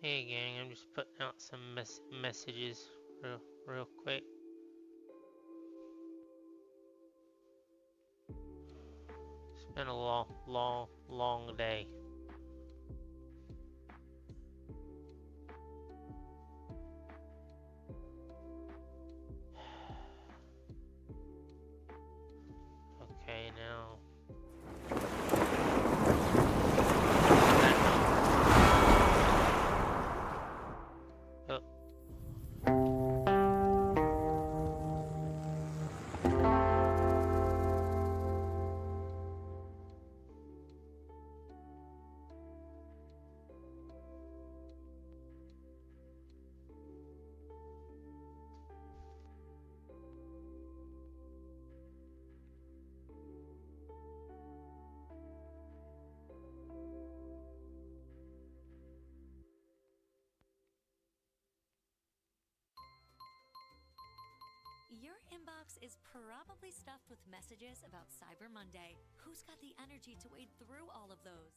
Hey gang, I'm just putting out some messages real quick. It's been a long day. Okay, now. Oh. Your inbox is probably stuffed with messages about Cyber Monday. Who's got the energy to wade through all of those?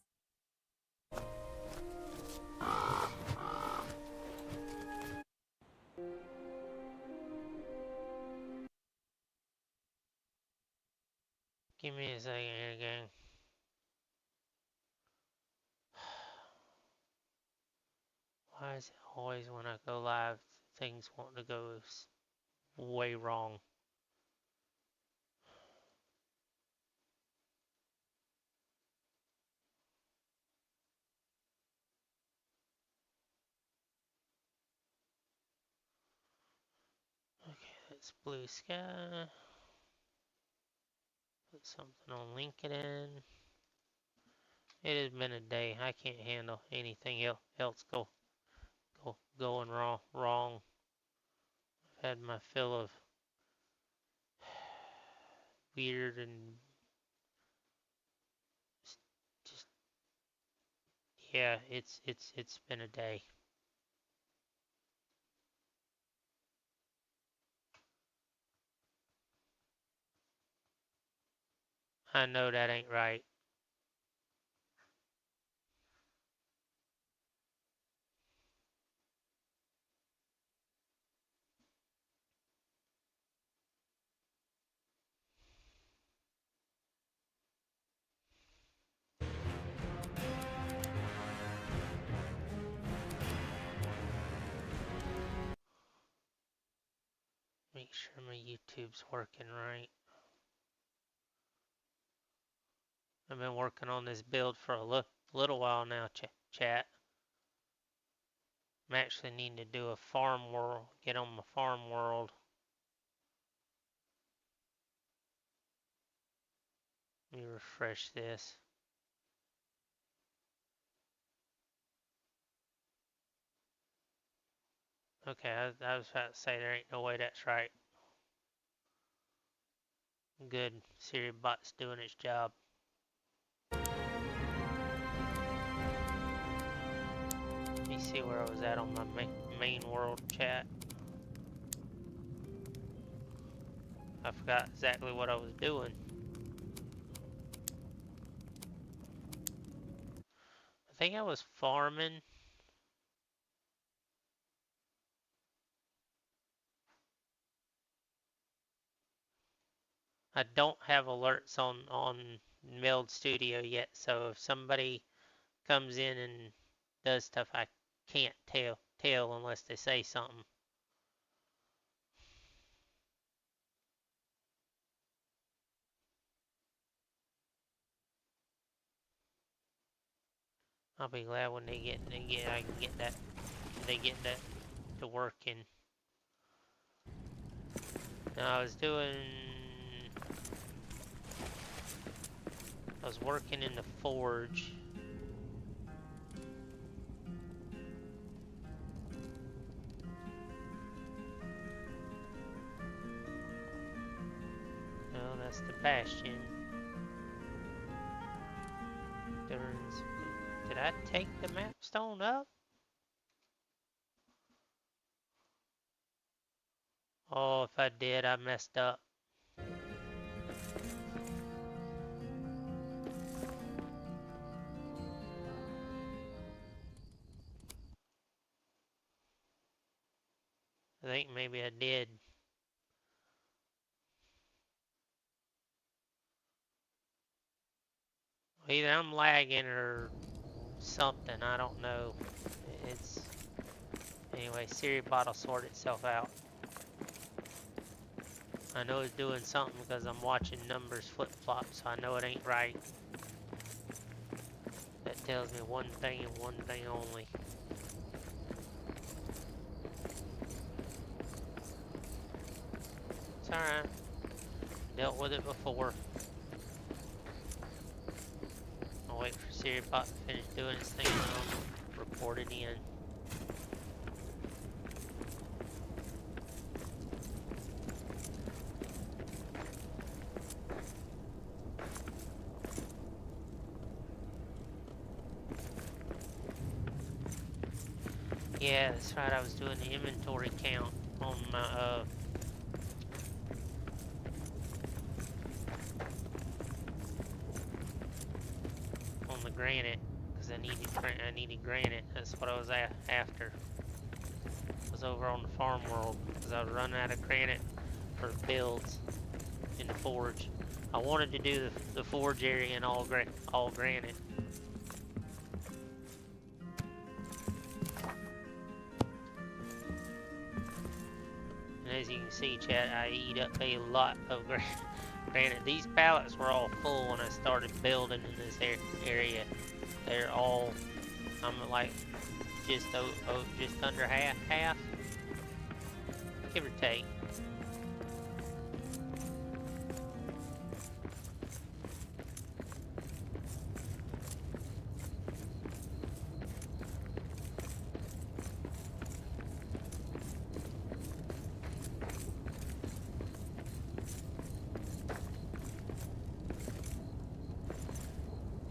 Give me a second here, gang. Why is it always when I go live, things want to go way wrong? Okay, that's blue sky. Put something on LinkedIn. It has been a day. I can't handle anything else going wrong. I've had my fill of weird and just yeah, it's been a day. I know that ain't right. Make sure my YouTube's working right. I've been working on this build for a little while now, chat. I'm actually needing to do a farm world, get on my farm world. Let me refresh this. Okay, I was about to say there ain't no way that's right. Good, Siri bot's doing its job. Let me see where I was at on my main world chat. I forgot exactly what I was doing. I think I was farming. I don't have alerts on Meld Studio yet, so if somebody comes in and does stuff, I can't tell unless they say something. I'll be glad when I can get that to working. Now I was working in the forge. No, that's the bastion. Did I take the map stone up? Oh, if I did, I messed up. think maybe I did. Either I'm lagging or something, I don't know. It's... Anyway, Siri bot will sort itself out. I know it's doing something because I'm watching numbers flip-flop, so I know it ain't right. That tells me one thing and one thing only. It's alright. Dealt with it before. I'll wait for SiriBot to finish doing its thing and I'll report it in. Yeah, that's right, I was doing the inventory count on my, on the granite, because I needed granite. That's what I was after. I was over on the farm world, because I was running out of granite for builds in the forge. I wanted to do the forge area in all granite. And as you can see, chat, I eat up a lot of granite. These pallets were all full when I started building in this area. They're all, I'm like just under half, give or take.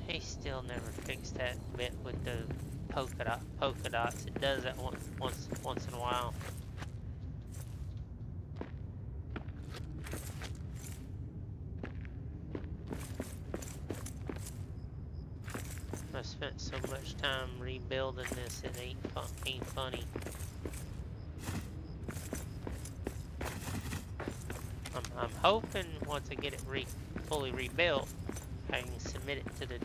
They still never fixed that bit with the polka dots. It does that once in a while. I spent so much time rebuilding this, it ain't funny. I'm hoping once I get it fully rebuilt, I can submit it to the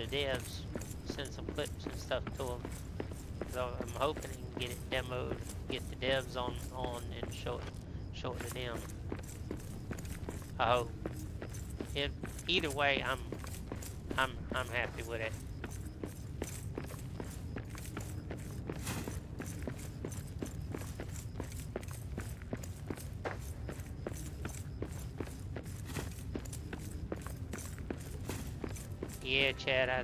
devs, send some clips and stuff to them. So I'm hoping I can get it demoed, get the devs on and show it to them. I hope. Either way, I'm happy with it. Yeah, Chad, I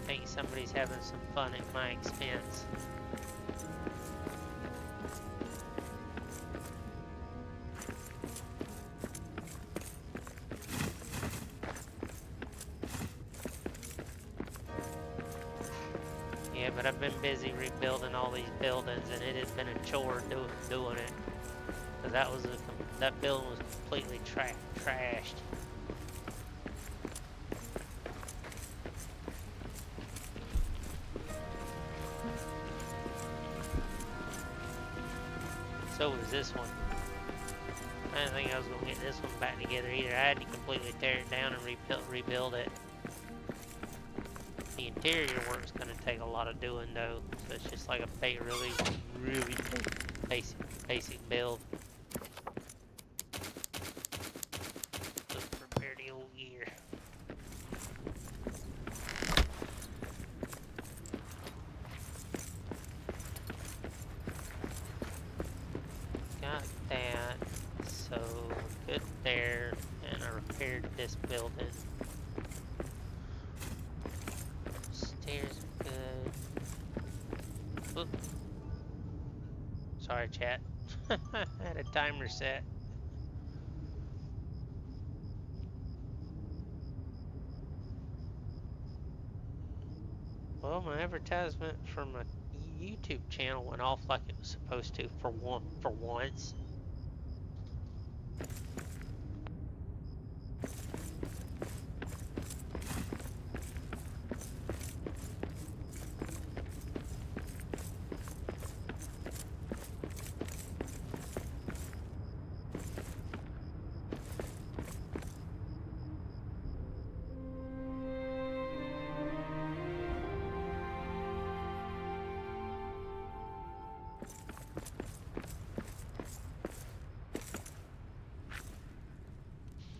think somebody's having some fun at my expense. Yeah, but I've been busy rebuilding all these buildings, and it has been a chore doing it. Because that building was completely trashed. So was this one. I didn't think I was going to get this one back together either. I had to completely tear it down and rebuild it. The interior work's going to take a lot of doing though. So it's just like a really basic build. Let's prepare the old gear. Got that, so good there, and I repaired this building. Stairs are good. Oop. Sorry, chat. I had a timer set. Well, my advertisement for my YouTube channel went off like it was supposed to for once.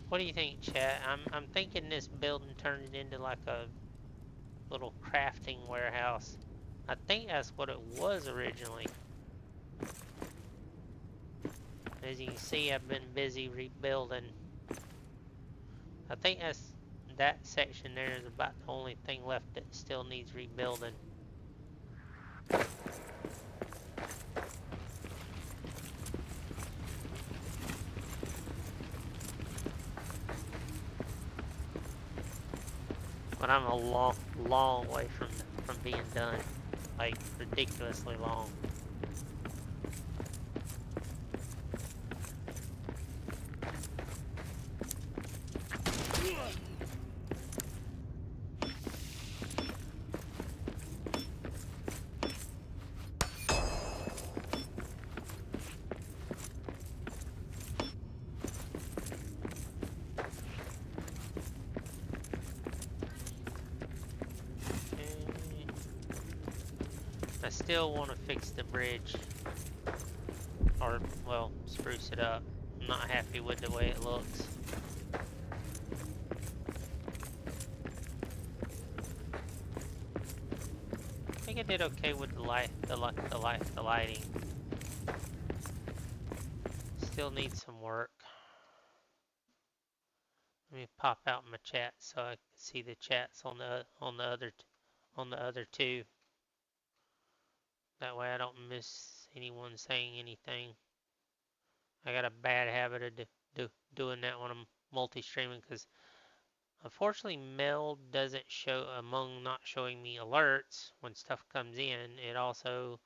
What do you think, chat? I'm thinking this building turned it into like a little crafting warehouse. I think that's what it was originally. As you can see, I've been busy rebuilding. I think that section there is about the only thing left that still needs rebuilding. But I'm a long way from being done. Like, ridiculously long. I still want to fix the bridge. Or, well, spruce it up. I'm not happy with the way it looks. I think I did okay with the lighting. Still needs some work. Let me pop out my chat so I can see the chats on the other two. That way I don't miss anyone saying anything. I got a bad habit of doing that when I'm multi-streaming because unfortunately Meld doesn't show, among not showing me alerts when stuff comes in, it also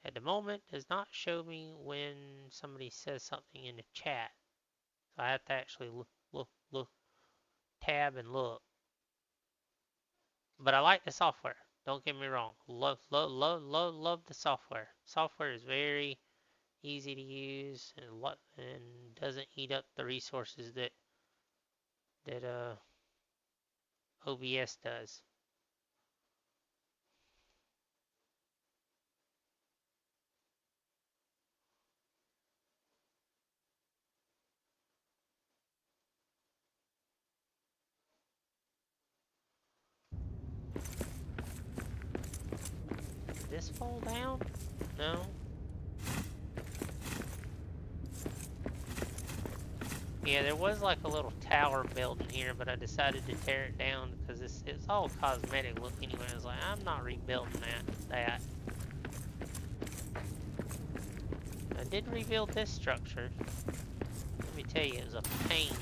at the moment does not show me when somebody says something in the chat. So I have to actually look, tab and look. But I like the software. Don't get me wrong. Love the software. Software is very easy to use and doesn't eat up the resources that OBS does. Did this fall down? No. Yeah, there was like a little tower building here, but I decided to tear it down because it's all cosmetic look anyway. I was like, I'm not rebuilding that. I did rebuild this structure. Let me tell you, it was a pain.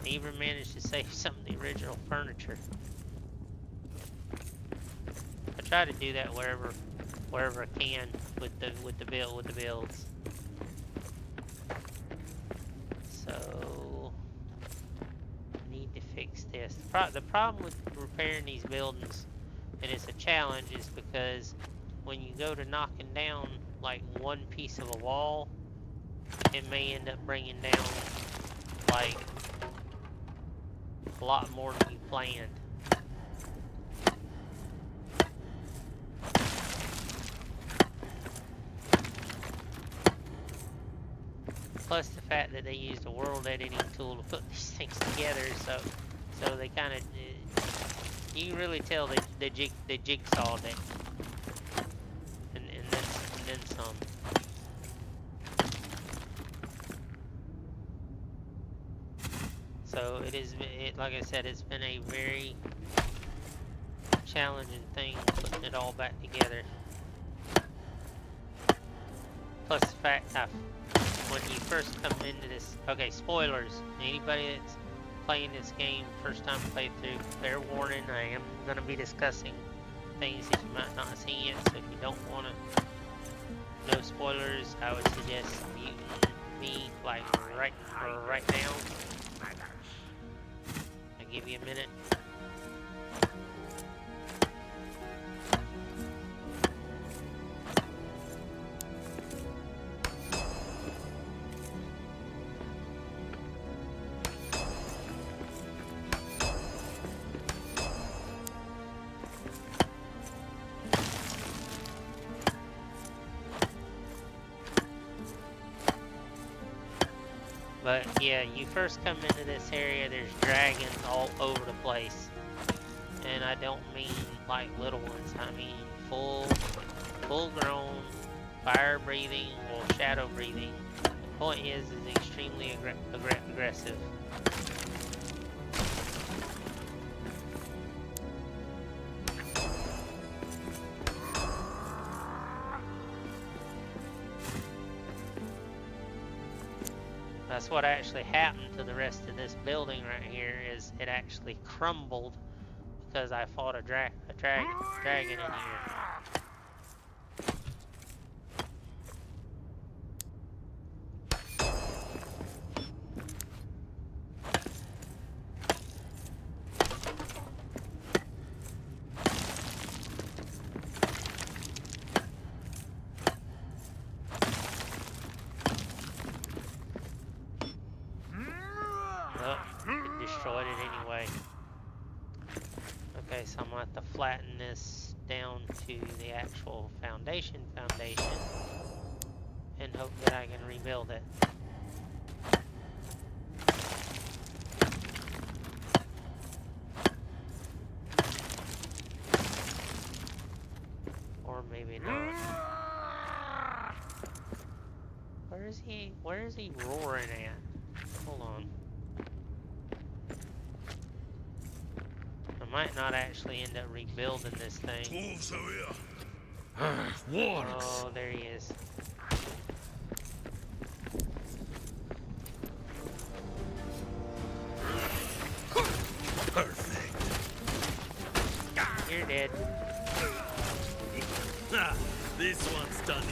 I even managed to save some of the original furniture. I try to do that wherever I can with the builds. So I need to fix this. The problem with repairing these buildings, and it's a challenge, is because when you go to knocking down like one piece of a wall, it may end up bringing down like a lot more than you planned. Plus the fact that they used a world editing tool to put these things together, so they kind of, you can really tell they jigsawed it, and then some. So like I said, it's been a very challenging thing putting it all back together. Plus the fact when you first come into this, okay, spoilers, anybody that's playing this game first time playthrough, fair warning, I am going to be discussing things that you might not have seen yet, so if you don't want to, no spoilers, I would suggest muting me like right now. I'll give you a minute. But yeah, you first come into this area, there's dragons all over the place. And I don't mean like little ones, I mean full grown, fire breathing or shadow breathing. The point is extremely aggressive. That's what actually happened to the rest of this building right here, is it actually crumbled because I fought a dragon in here. Oh, it destroyed it anyway. Okay, so I'm gonna have to flatten this down to the actual foundation, and hope that I can rebuild it. Or maybe not. Where is he roaring at? Hold on. I might not actually end up rebuilding this thing. Dwarves are here. Oh, there he is. Perfect. You're dead. This one's done in.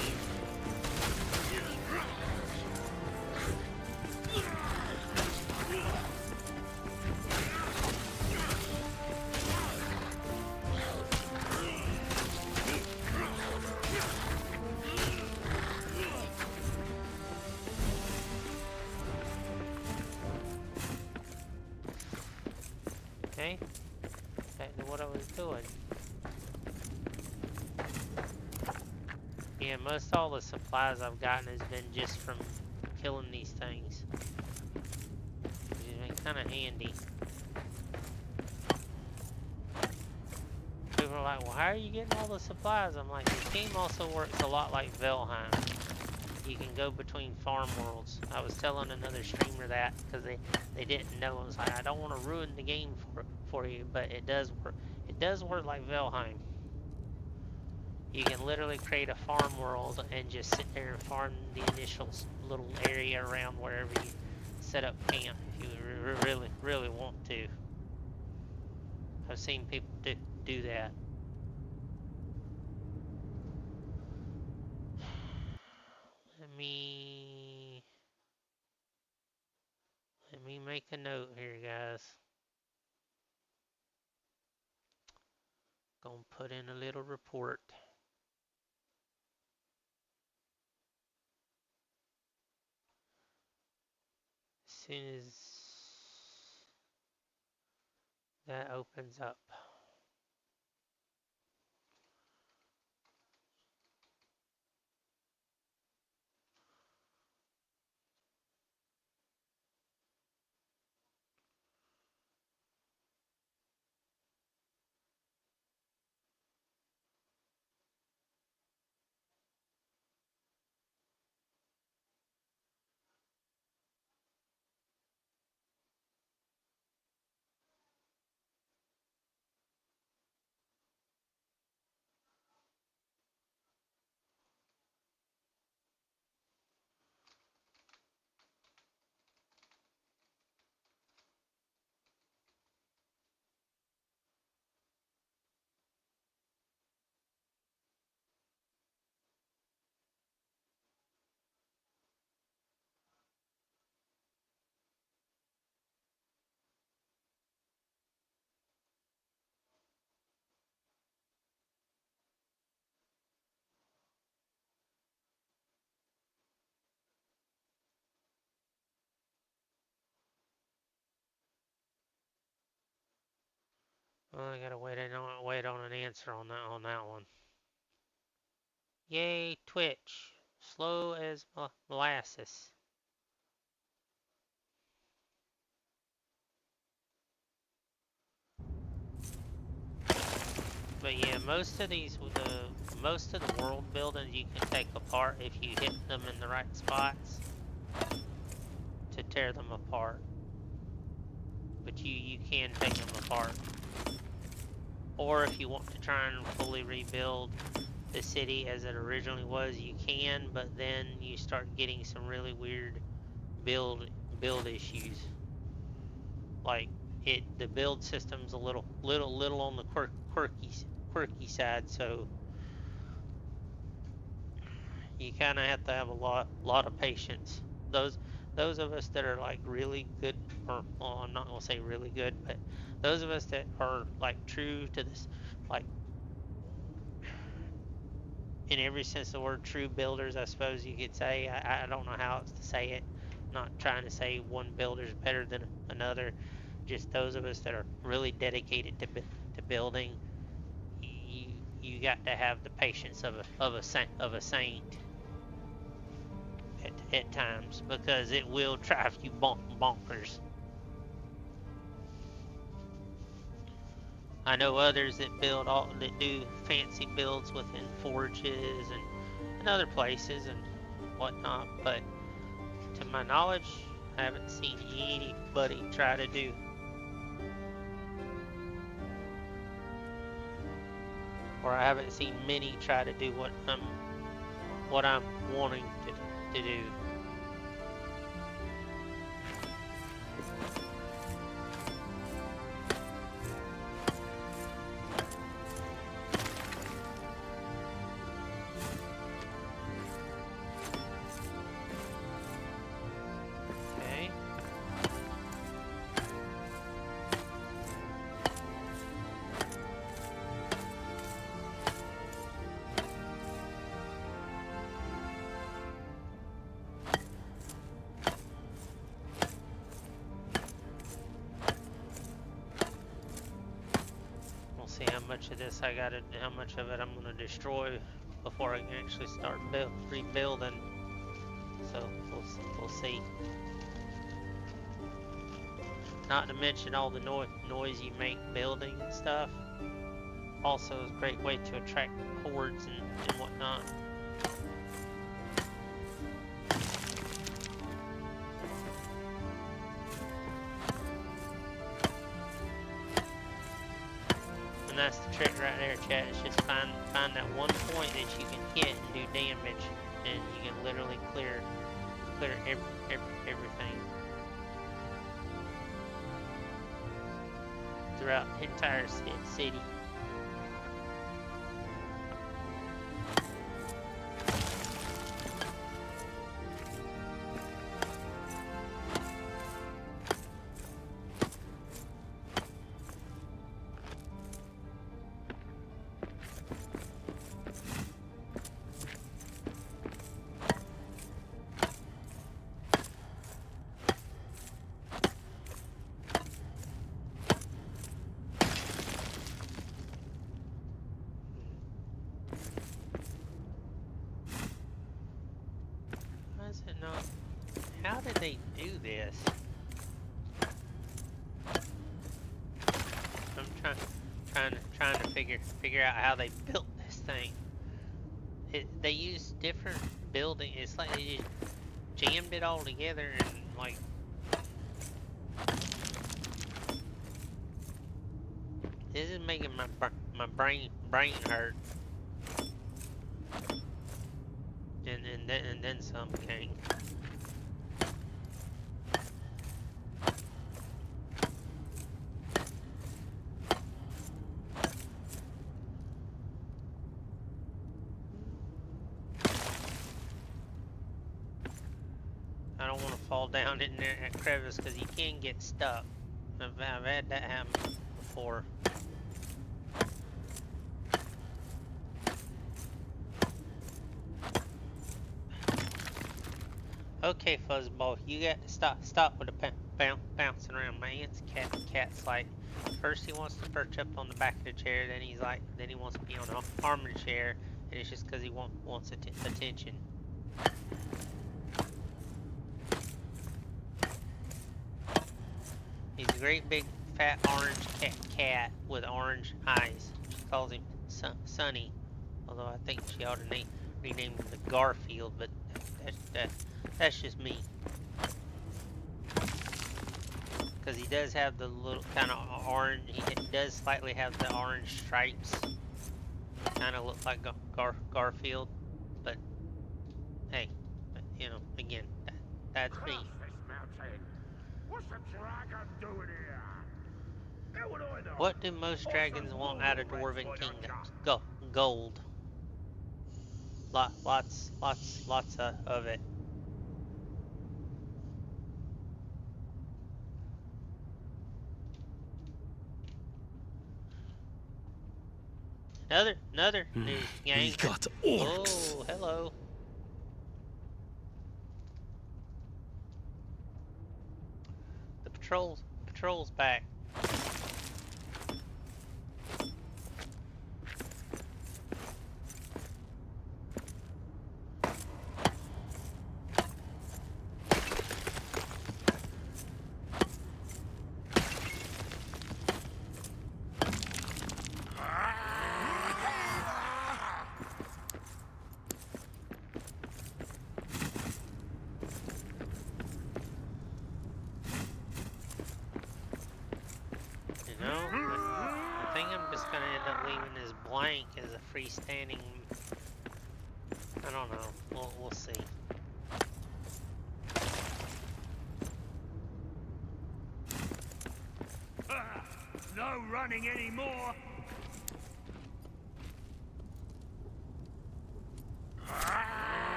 Okay. Back to what I was doing. Yeah, most all the supplies I've gotten has been just from killing these things. Which has been kind of handy. People are like, well, how are you getting all the supplies? I'm like, this game also works a lot like Valheim. You can go between farm worlds. I was telling another streamer that because they didn't know. I was like, I don't want to ruin the game for you, but it does work. It does work like Valheim. You can literally create a farm world and just sit there and farm the initial little area around wherever you set up camp if you really want to. I've seen people do that. Let me make a note here, guys. Gonna put in a little report. As soon as that opens up. Well, I gotta wait on an answer on that one. Yay, Twitch. Slow as molasses. But yeah, most of the world buildings you can take apart if you hit them in the right spots to tear them apart. But you can take them apart. Or if you want to try and fully rebuild the city as it originally was, you can, but then you start getting some really weird build issues. Like the build system's a little on the quirky side, so you kind of have to have a lot of patience. Those of us that are like really good, or well, I'm not gonna say really good, but those of us that are like true to this, like in every sense of the word, true builders, I suppose you could say. I don't know how else to say it. I'm not trying to say one builder's better than another. Just those of us that are really dedicated to building, you got to have the patience of a saint at times, because it will drive you bonkers. I know others that do fancy builds within forges and other places and whatnot, but to my knowledge, I haven't seen anybody try to do, or I haven't seen many try to do what I'm wanting to do. Okay. We'll see how much of this how much of it I'm gonna destroy before I can actually start rebuilding. So we'll see. Not to mention all the noise you make building and stuff. Also is a great way to attract hordes and whatnot. And that's the trick right there, chat. It's just find that one point that you can hit and do damage, and you can literally clear everything throughout the entire city. No, how did they do this? I'm trying to figure out how they built this thing. They use different building. It's like they just jammed it all together and like. This is making my brain hurt. And then some, King. I don't want to fall down in there at crevice because you can get stuck. I've had that happen before. Okay, Fuzzball, you got to stop with the bouncing around. My aunt's cat's like, first he wants to perch up on the back of the chair, then he wants to be on the arm of the chair, and it's just because he wants attention. He's a great big fat orange cat with orange eyes. calls him Sonny, although I think she ought to rename him to Garfield, but that's just me. Because he does have the little kind of orange, he does slightly have the orange stripes. Kind of look like Garfield, but hey, you know, again, that's me. What's the dragon doing here? How would I know? What do most dragons want out of dwarven kingdoms? Gold. Lots of it. Another news gang. We got orcs. Oh, hello. The patrol's back. You know, I think I'm just gonna end up leaving this blank as a freestanding. I don't know. We'll see. No running anymore.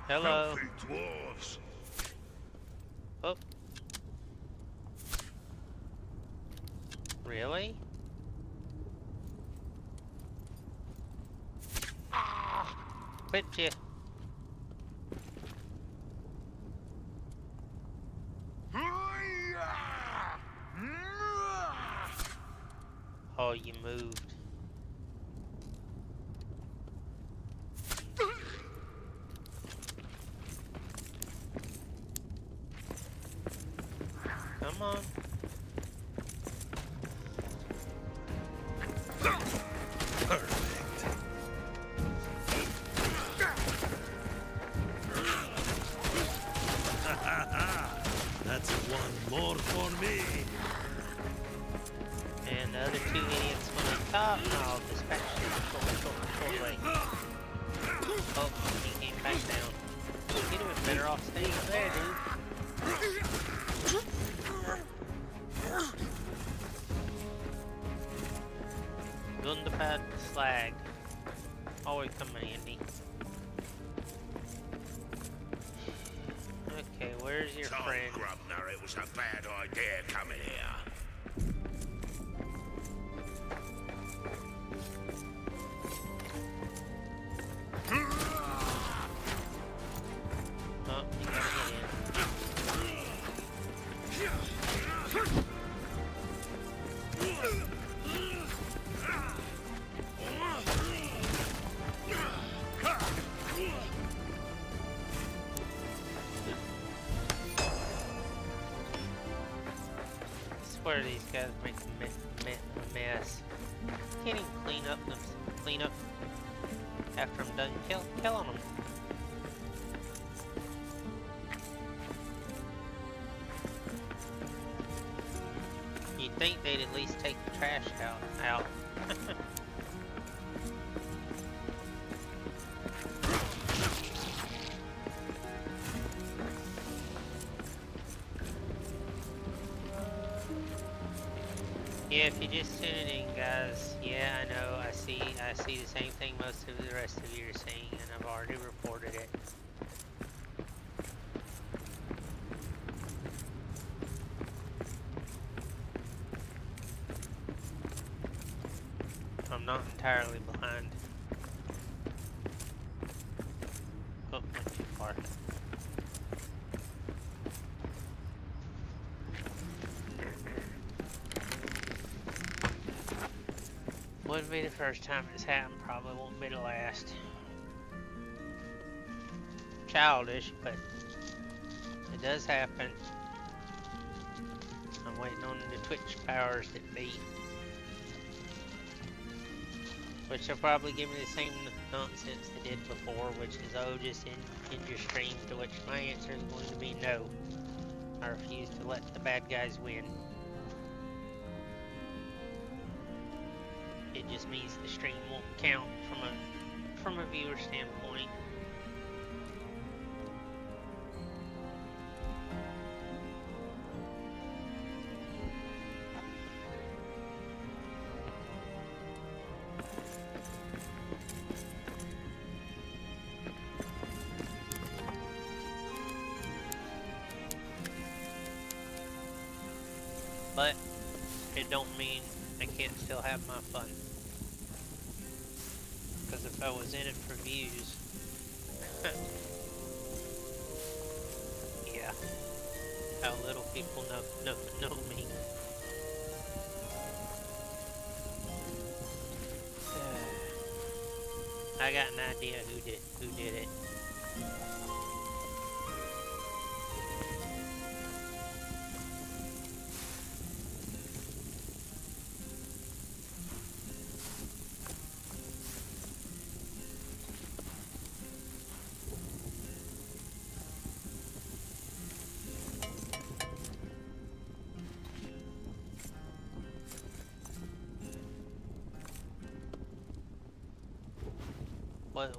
Hello. Filthy dwarves. Oh. Really? Quit you. Oh, you moved. Come on. Perfect. That's one more for me. And the other two idiots went on top, and I'll dispatch them shortly. Oh, he came back down. He'd have been better off staying there, dude. Gundapad slag. Always come in handy. Okay, where's your friend? Grubner, it was a bad idea coming here. Oh, you gotta get in. I swear these guys make a mess. Can't even clean up after I'm done killing them. You'd think they'd at least take the trash out. Yeah, if you're just tuning in, guys, yeah, I know, I see the same thing most of the rest of you are seeing, and I've already reported it. I'm not entirely behind. Oh, went too far. Wouldn't be the first time it's happened, probably won't be the last. Childish, but it does happen. I'm waiting on the Twitch powers to beat. Which they'll probably give me the same nonsense they did before, which is, oh, just end your stream, to which my answer is going to be no. I refuse to let the bad guys win. It just means the stream won't count from a viewer standpoint. But it don't mean I can't still have my fun. Because if I was in it for views, yeah, how little people know me. I got an idea who did it.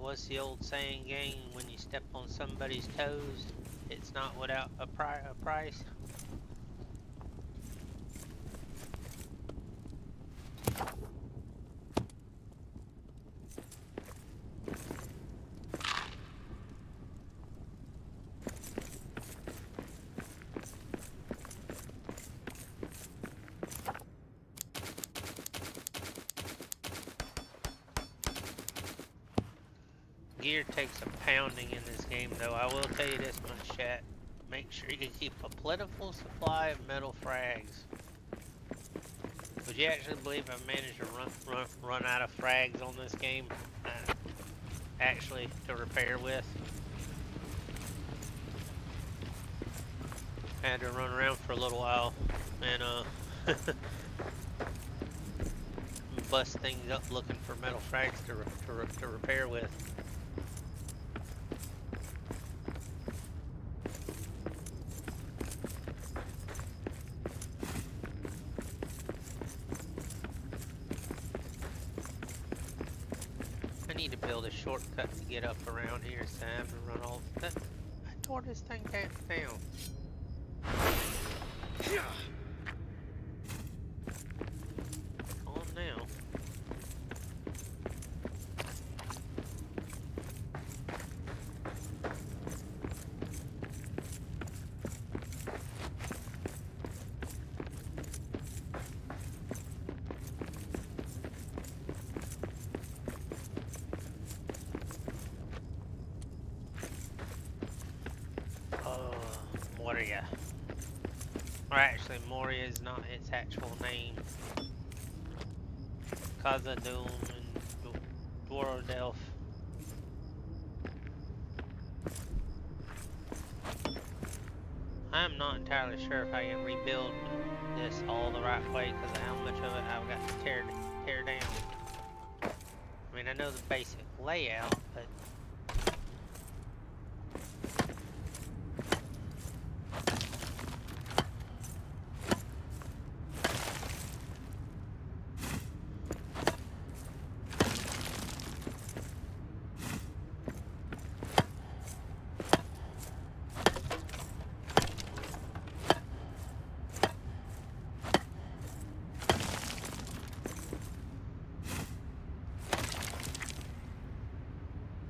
What's the old saying, gang? When you step on somebody's toes, it's not without a price. Gear takes a pounding in this game, though. I will tell you this much, chat. Make sure you keep a plentiful supply of metal frags. Would you actually believe I've managed to run out of frags on this game? Actually, to repair with. I had to run around for a little while and bust things up looking for metal frags to repair with. I need to build a shortcut to get up around here, Sam, and run all that. I tore this thing down. On now. Moria. Or actually, Moria is not its actual name. Khazad-Dum and Dworodelf. I'm not entirely sure if I can rebuild this all the right way because of how much of it I've got to tear down. I mean, I know the basic layout, but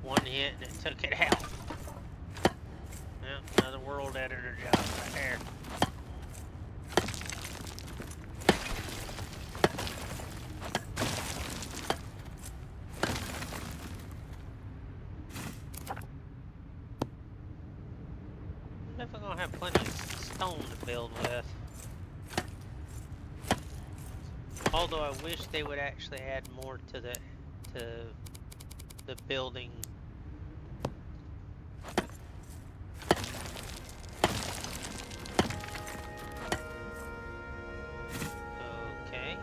one hit and it took it out. Yep, another world editor job right there. Definitely gonna have plenty of stone to build with. Although I wish they would actually add more to the building. Okay.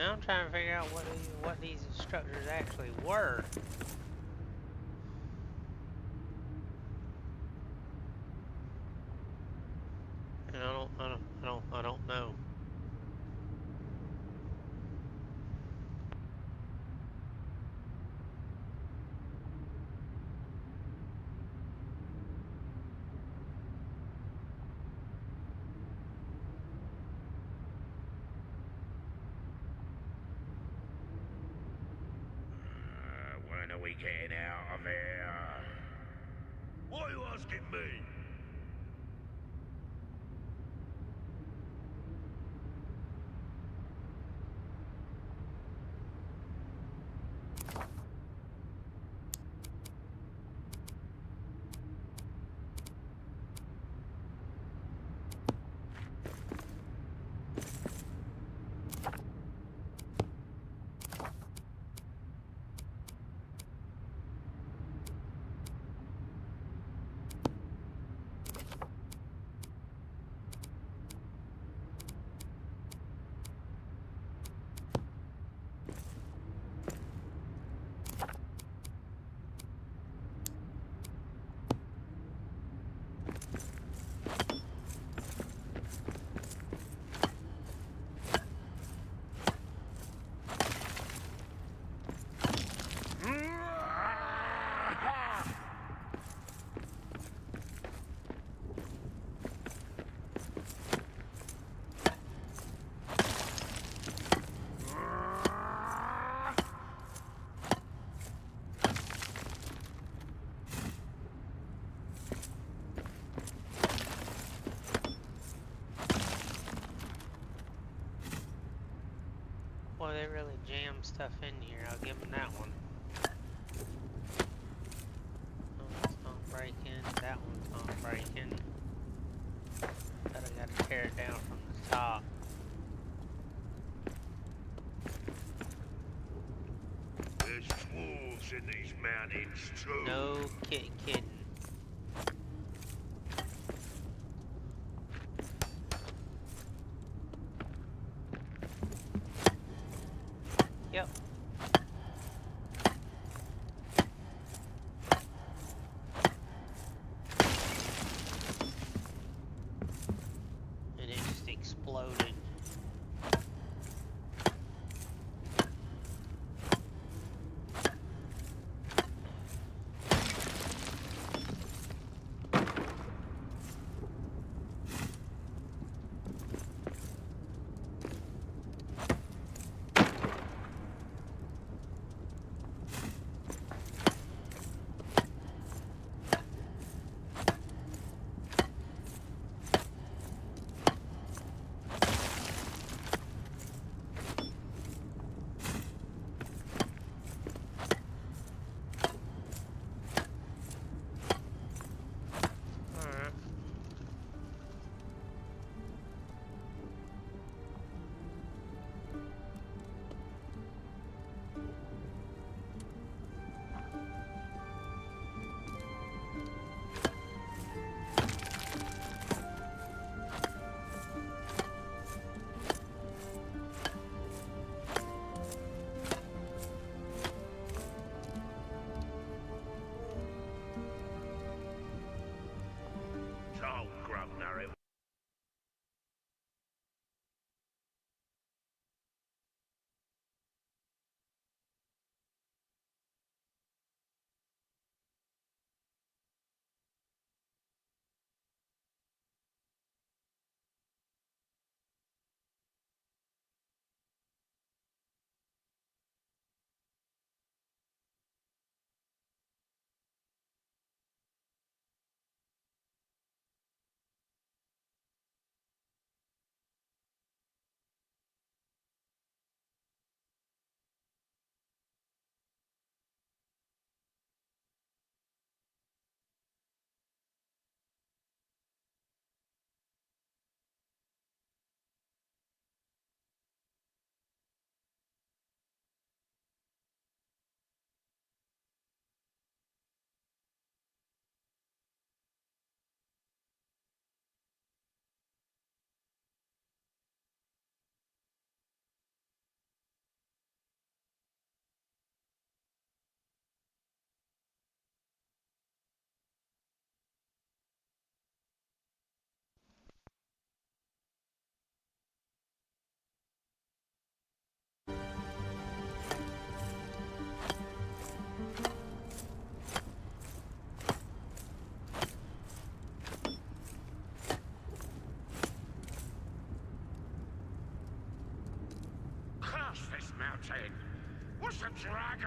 Now I'm trying to figure out what these structures actually were. And I don't know. When are we getting out of here? Why are you asking me? Boy, they really jammed stuff in here. I'll give them that one. That one's not breaking. That one's not breaking. But I gotta tear it down from the top. There's wolves in these mountains too. No kidding. Yep. And it just exploded.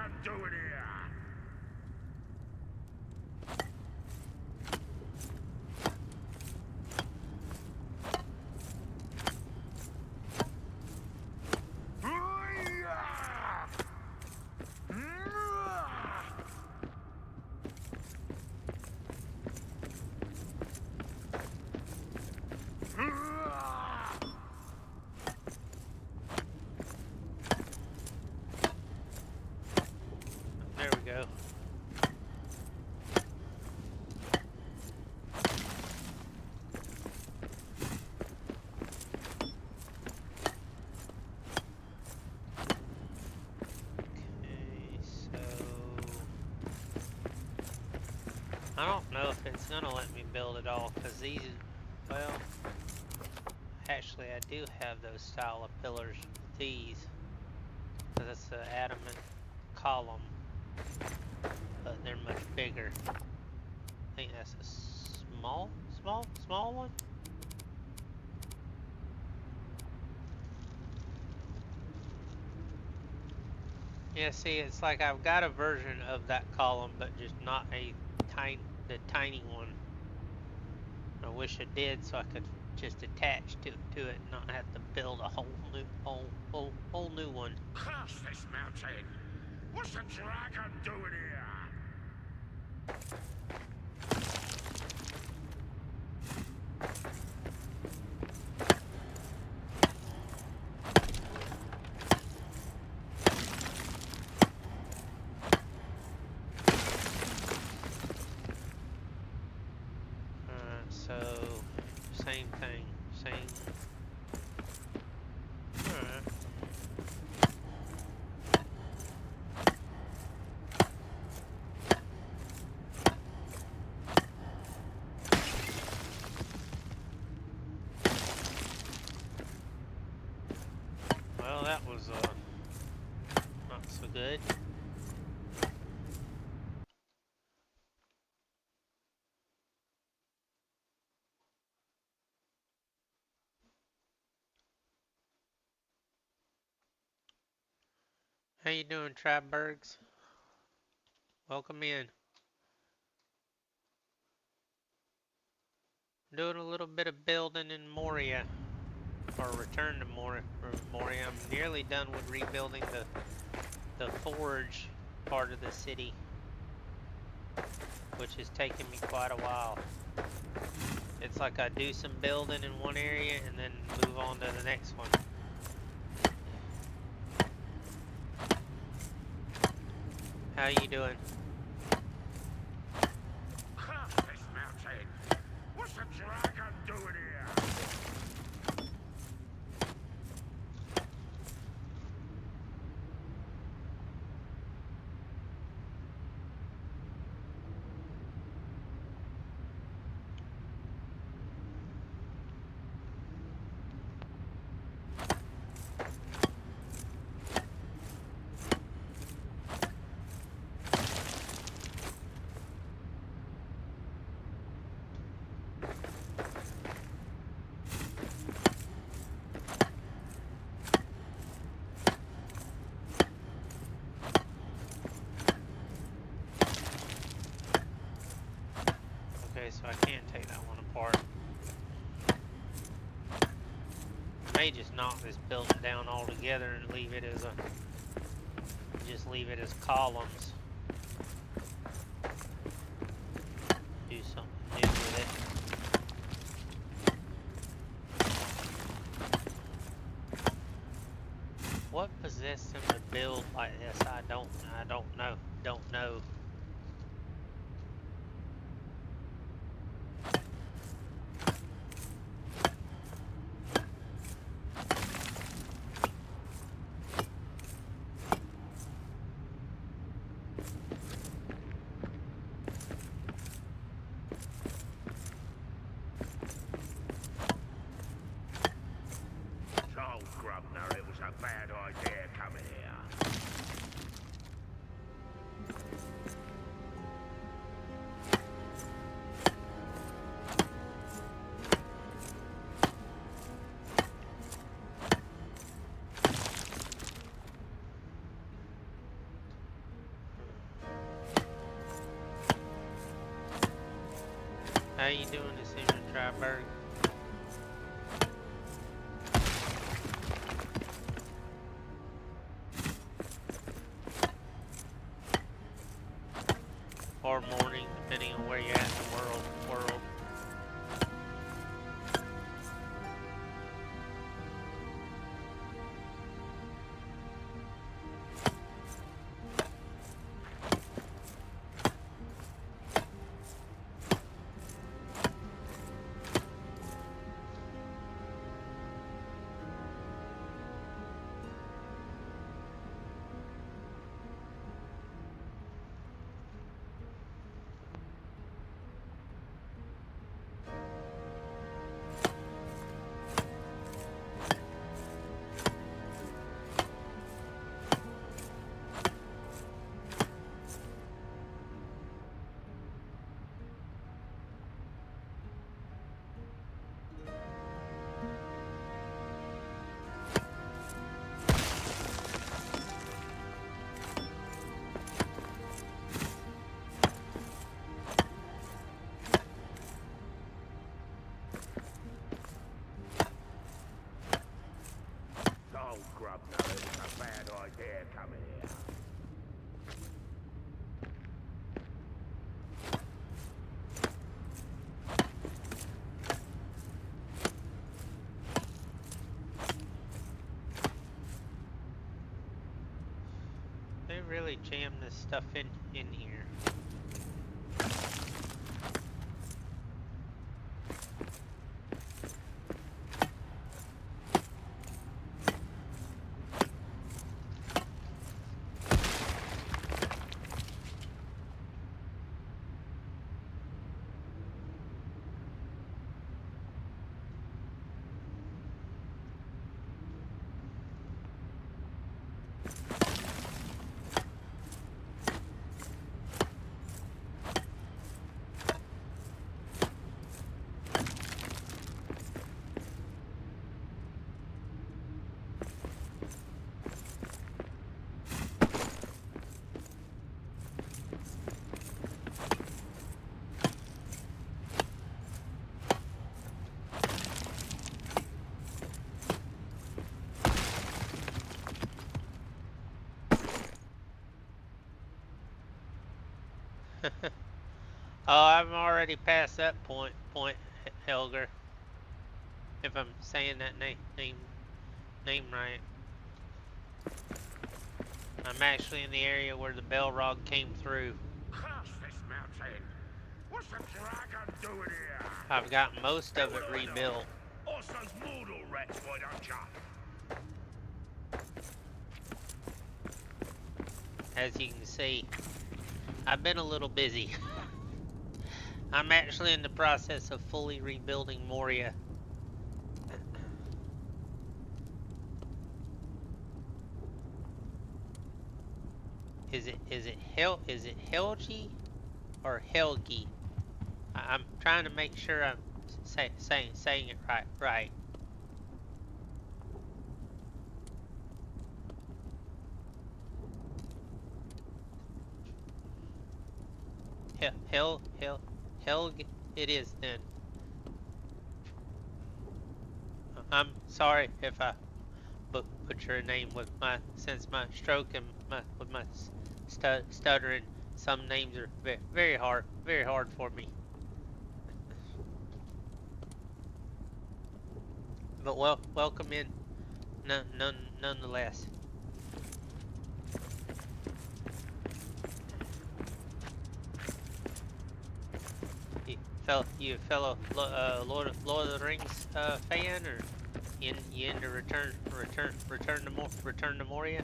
dragon doing here? There we go. Okay, so I don't know if it's gonna let me build it all, because these, well, actually I do have those style of pillars with these, because it's an adamant column, but they're much bigger. I think that's a small one. Yeah, see, it's like I've got a version of that column, but just not the tiny one. I wish I did, so I could just attach to it and not have to build a whole new one. Curse this mountain! What's a dragon doing here? So same thing, same. Alright. Well, that was not so good. How you doing, Trabbergs? Welcome in. Doing a little bit of building in Moria, or return to Moria. I'm nearly done with rebuilding the forge part of the city, which has taken me quite a while. It's like I do some building in one area and then move on to the next one. How you doing? Curse this mountain! What's a dragon doing here? Okay, so I can't take that one apart. I may just knock this building down altogether and leave it as leave it as columns. Do something new with it. What possessed him to build like this? I don't know. Told Grubner it was a bad idea coming here. How you doing this evening, Triberg? Or morning, depending on where you're at in the world. Don't grub now, it was a bad idea coming here. They really jammed this stuff in here. Oh, I'm already past that point, Helger. If I'm saying that name right. I'm actually in the area where the Belrog came through. Curse this mountain! What's the dragon doing here? I've got most of it rebuilt. Or those mortal rats, why don't ya? As you can see, I've been a little busy. I'm actually in the process of fully rebuilding Moria. Is it Helgi or Helgi? I'm trying to make sure I'm saying it right. Helg it is then. I'm sorry if I butcher a name with my stroke and with my stuttering. Some names are very hard for me. But welcome in, nonetheless. You fellow Lord of the Rings fan, or you into return to Moria?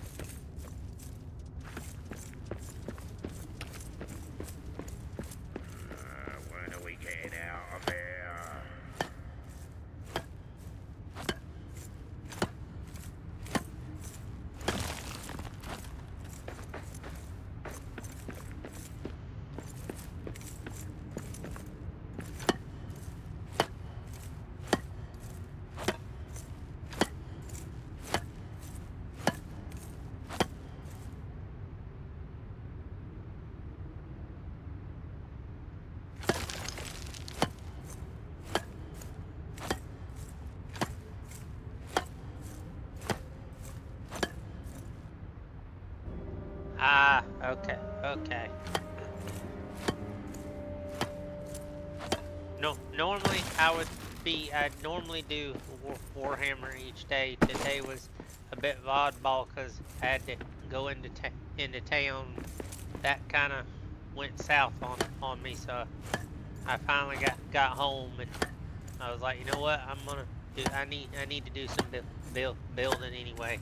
When are we getting out of here? I normally do Warhammer each day. Today was a bit of oddball because I had to go into town. That kind of went south on me, so I finally got home and I was like, you know what? I need to do some building anyway.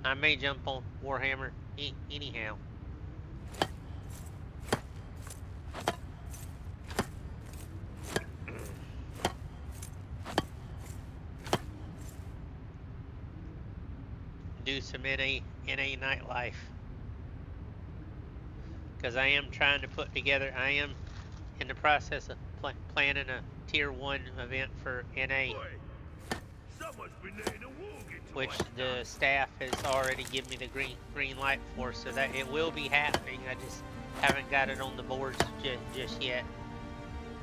I may jump on Warhammer anyhow. Do some NA nightlife. Because I am trying to put together, I am in the process of planning a tier 1 event for NA. Which the staff has already given me the green light for, so that it will be happening. I just haven't got it on the boards just yet.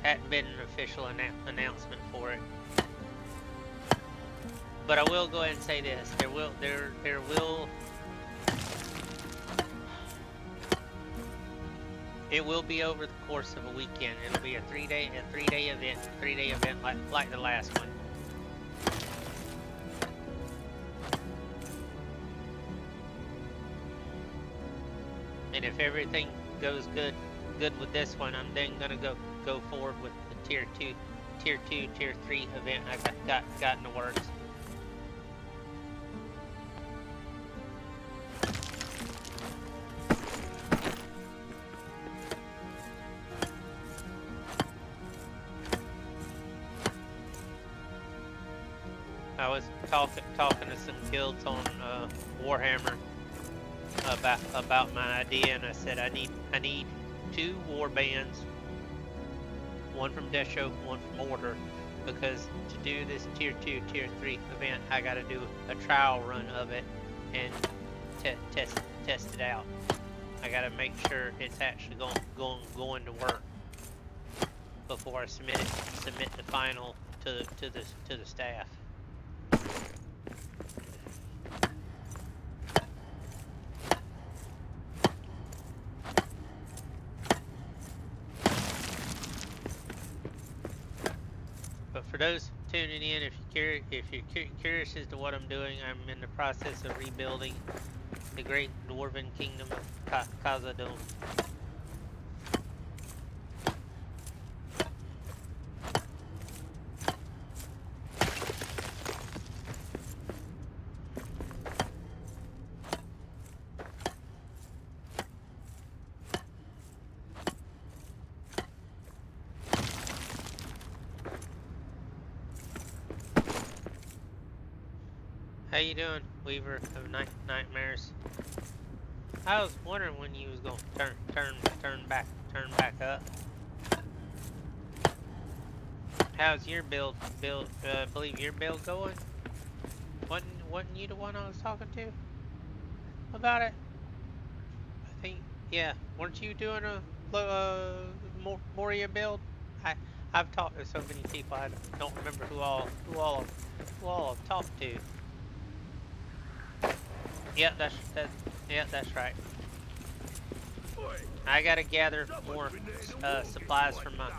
Hadn't been an official announcement for it. But I will go ahead and say this: it will be over the course of a weekend. It'll be a three-day event like the last one. And if everything goes good with this one, I'm then gonna go forward with the tier 2, tier 3 event I got in the works. I was talking to some guilds on Warhammer about my idea, and I said I need 2 war bands, one from Desho, one from Order, because to do this tier 2, tier 3 event, I got to do a trial run of it and test it out. I got to make sure it's actually going to work before I submit the final to the staff. But for those tuning in, if you're curious as to what I'm doing, I'm in the process of rebuilding the great dwarven kingdom of Khazad-Dum. How you doing, Weaver of Nightmares? I was wondering when you was gonna turn back up. How's your build? I believe your build going? Wasn't you the one I was talking to about it? I think, yeah. Weren't you doing a Moria build? I've talked to so many people I don't remember who all I've talked to. Yeah, that's right. I gotta gather more supplies from my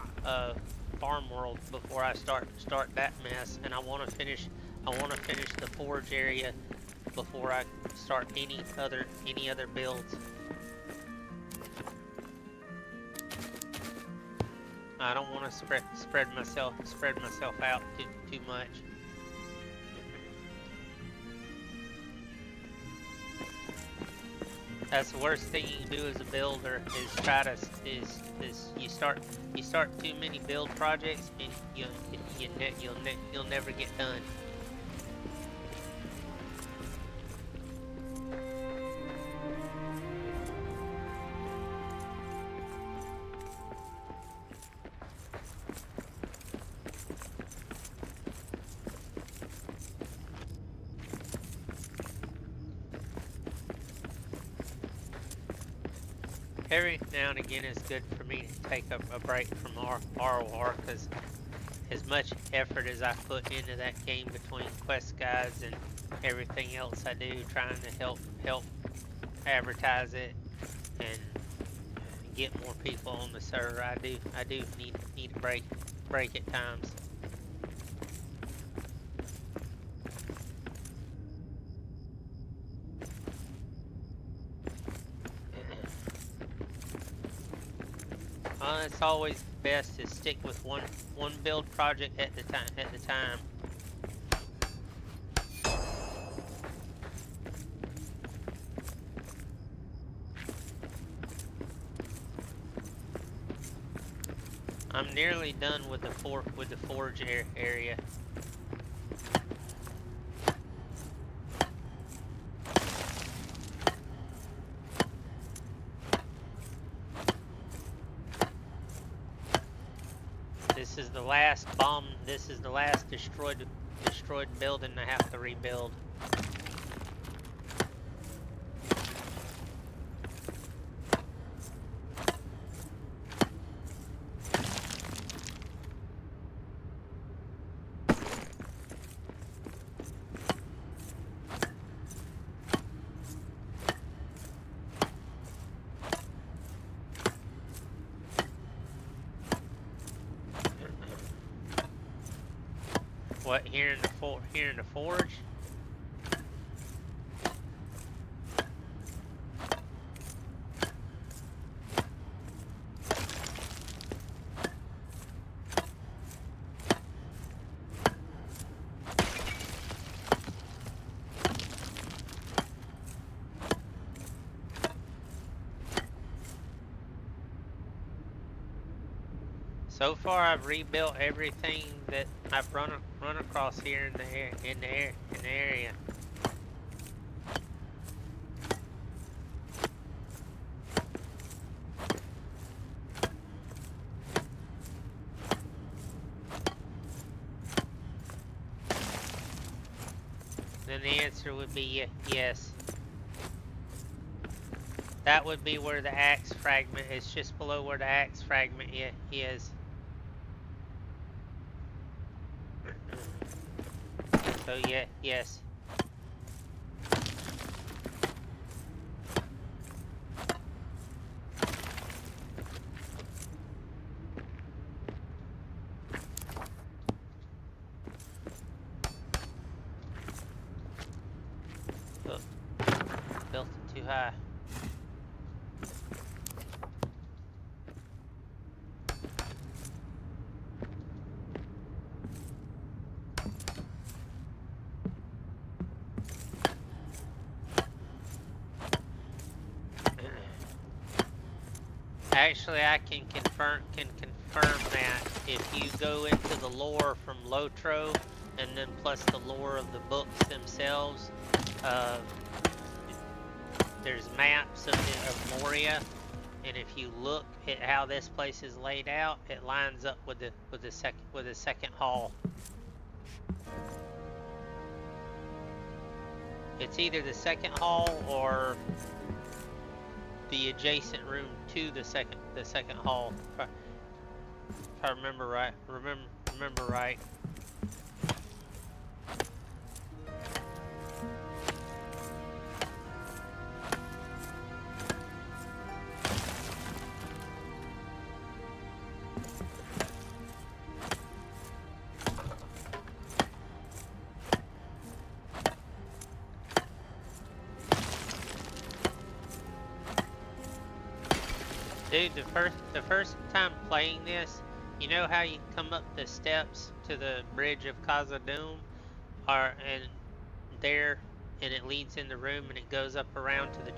farm world before I start that mess, and I want to finish the forge area before I start any other builds. I don't want to spread myself out too much. That's the worst thing you can do as a builder is you start too many build projects and you'll never get done. Every now and again it's good for me to take a break from ROR, because as much effort as I put into that game between quest guides and everything else I do, trying to help advertise it and get more people on the server. I do need to break at times. It's always best to stick with one build project at the time. I'm nearly done with the forge area. This is the last bomb. This is the last destroyed building I have to rebuild. What, here in the forge? So far, I've rebuilt everything that I've run across here in the area. Then the answer would be yes. That would be where the axe fragment is, just below where the axe fragment is. So yeah, yes. Oh, built it too high. Actually, I can confirm that if you go into the lore from Lotro, and then plus the lore of the books themselves, there's maps of Moria, and if you look at how this place is laid out, it lines up with the second hall. It's either the second hall or the adjacent room to the second hall, if I remember right. Remember right. Dude, the first time playing this, you know how you come up the steps to the bridge of Khazad-Dum, and it leads in the room, and it goes up around to the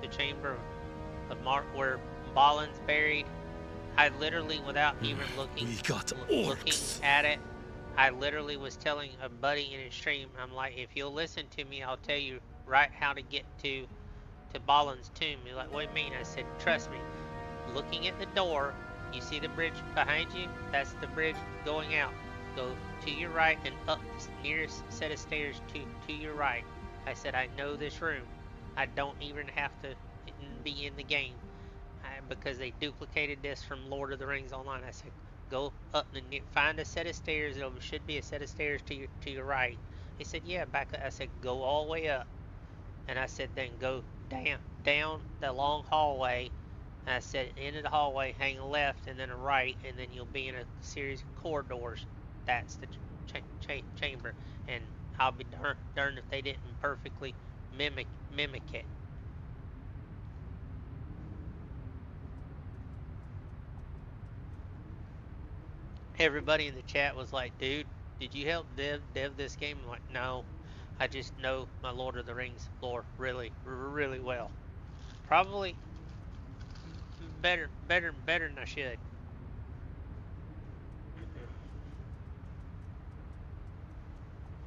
chamber of Mark where Balin's buried. I literally, without even looking at it, I literally was telling a buddy in his stream, I'm like, if you'll listen to me, I'll tell you right how to get to Balin's tomb. He's like, what do you mean? I said, trust me. Looking at the door, you see the bridge behind you? That's the bridge going out. Go to your right and up the nearest set of stairs to your right. I said, I know this room. I don't even have to be in the game because they duplicated this from Lord of the Rings Online. I said, go up and find a set of stairs. There should be a set of stairs to your right. He said, yeah, back up. I said, go all the way up. And I said, then go down the long hallway I said end of the hallway, hang a left and then a right, and then you'll be in a series of corridors. That's the chamber, and I'll be darned if they didn't perfectly mimic it. Everybody in the chat was like, dude, did you help dev this game? I'm like, no, I just know my Lord of the Rings lore really well. Probably better than I should.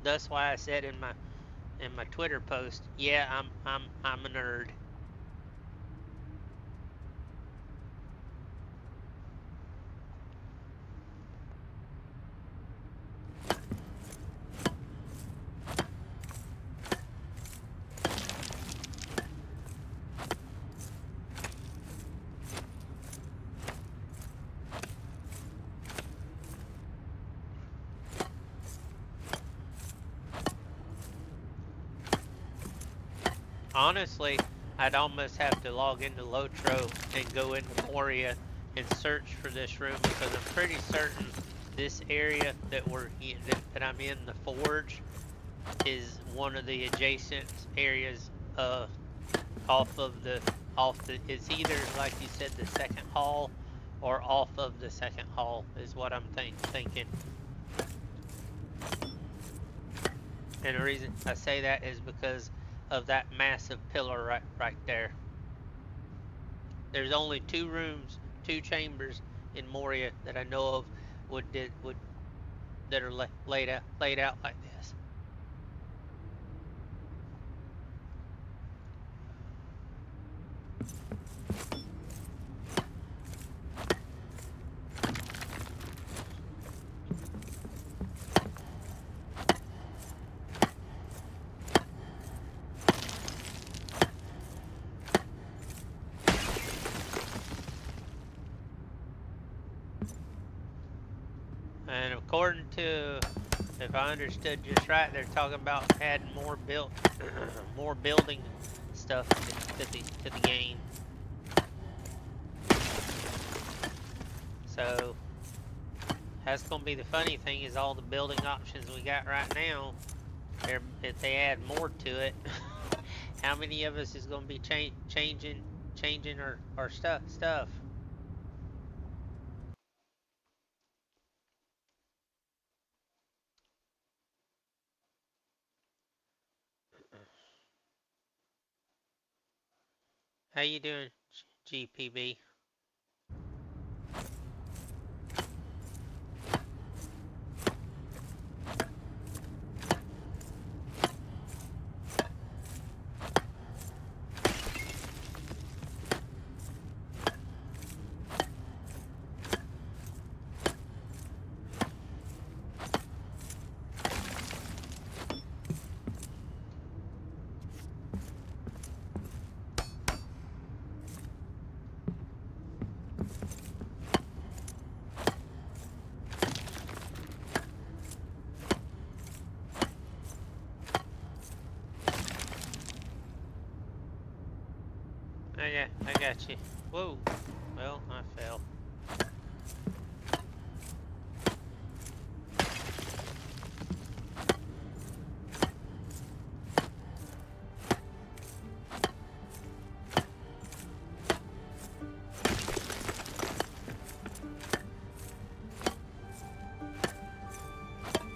That's why I said in my Twitter post, yeah, I'm a nerd. Honestly, I'd almost have to log into Lotro and go into Moria and search for this room, because I'm pretty certain this area that I'm in, the forge, is one of the adjacent areas it's either, like you said, the second hall or off of the second hall is what I'm thinking. And the reason I say that is because of that massive pillar right there. There's only 2 rooms, 2 chambers in Moria that I know of that are laid out like this. And according to, if I understood just right, they're talking about adding more building stuff to the game. So that's gonna be the funny thing, is all the building options we got right now. If they add more to it, how many of us is gonna be changing our stuff? How you doing, GPB? I got you. Whoa. Well, I fell.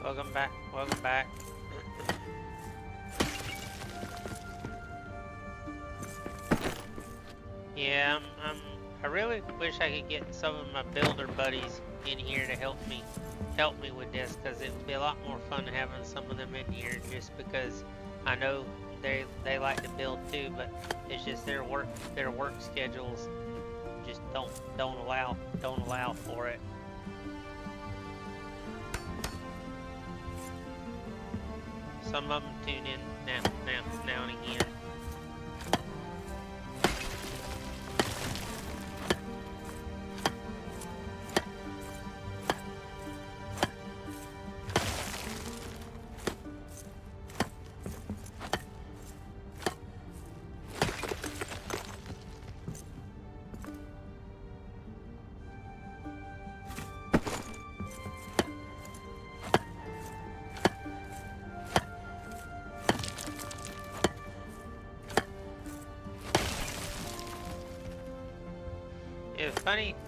Welcome back. Welcome back. Yeah, I really wish I could get some of my builder buddies in here to help me with this, because it would be a lot more fun having some of them in here, just because I know they like to build too, but it's just their work schedules just don't allow for it. Some of them tune in now and again.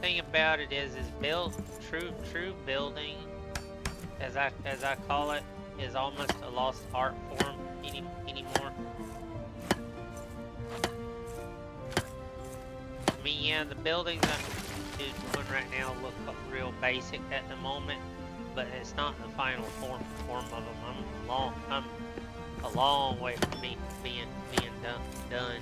thing about it is build true building, as I call it, is almost a lost art form anymore. I mean, yeah, the buildings I'm doing right now look real basic at the moment, but it's not the final form of them. I'm a long way from being done.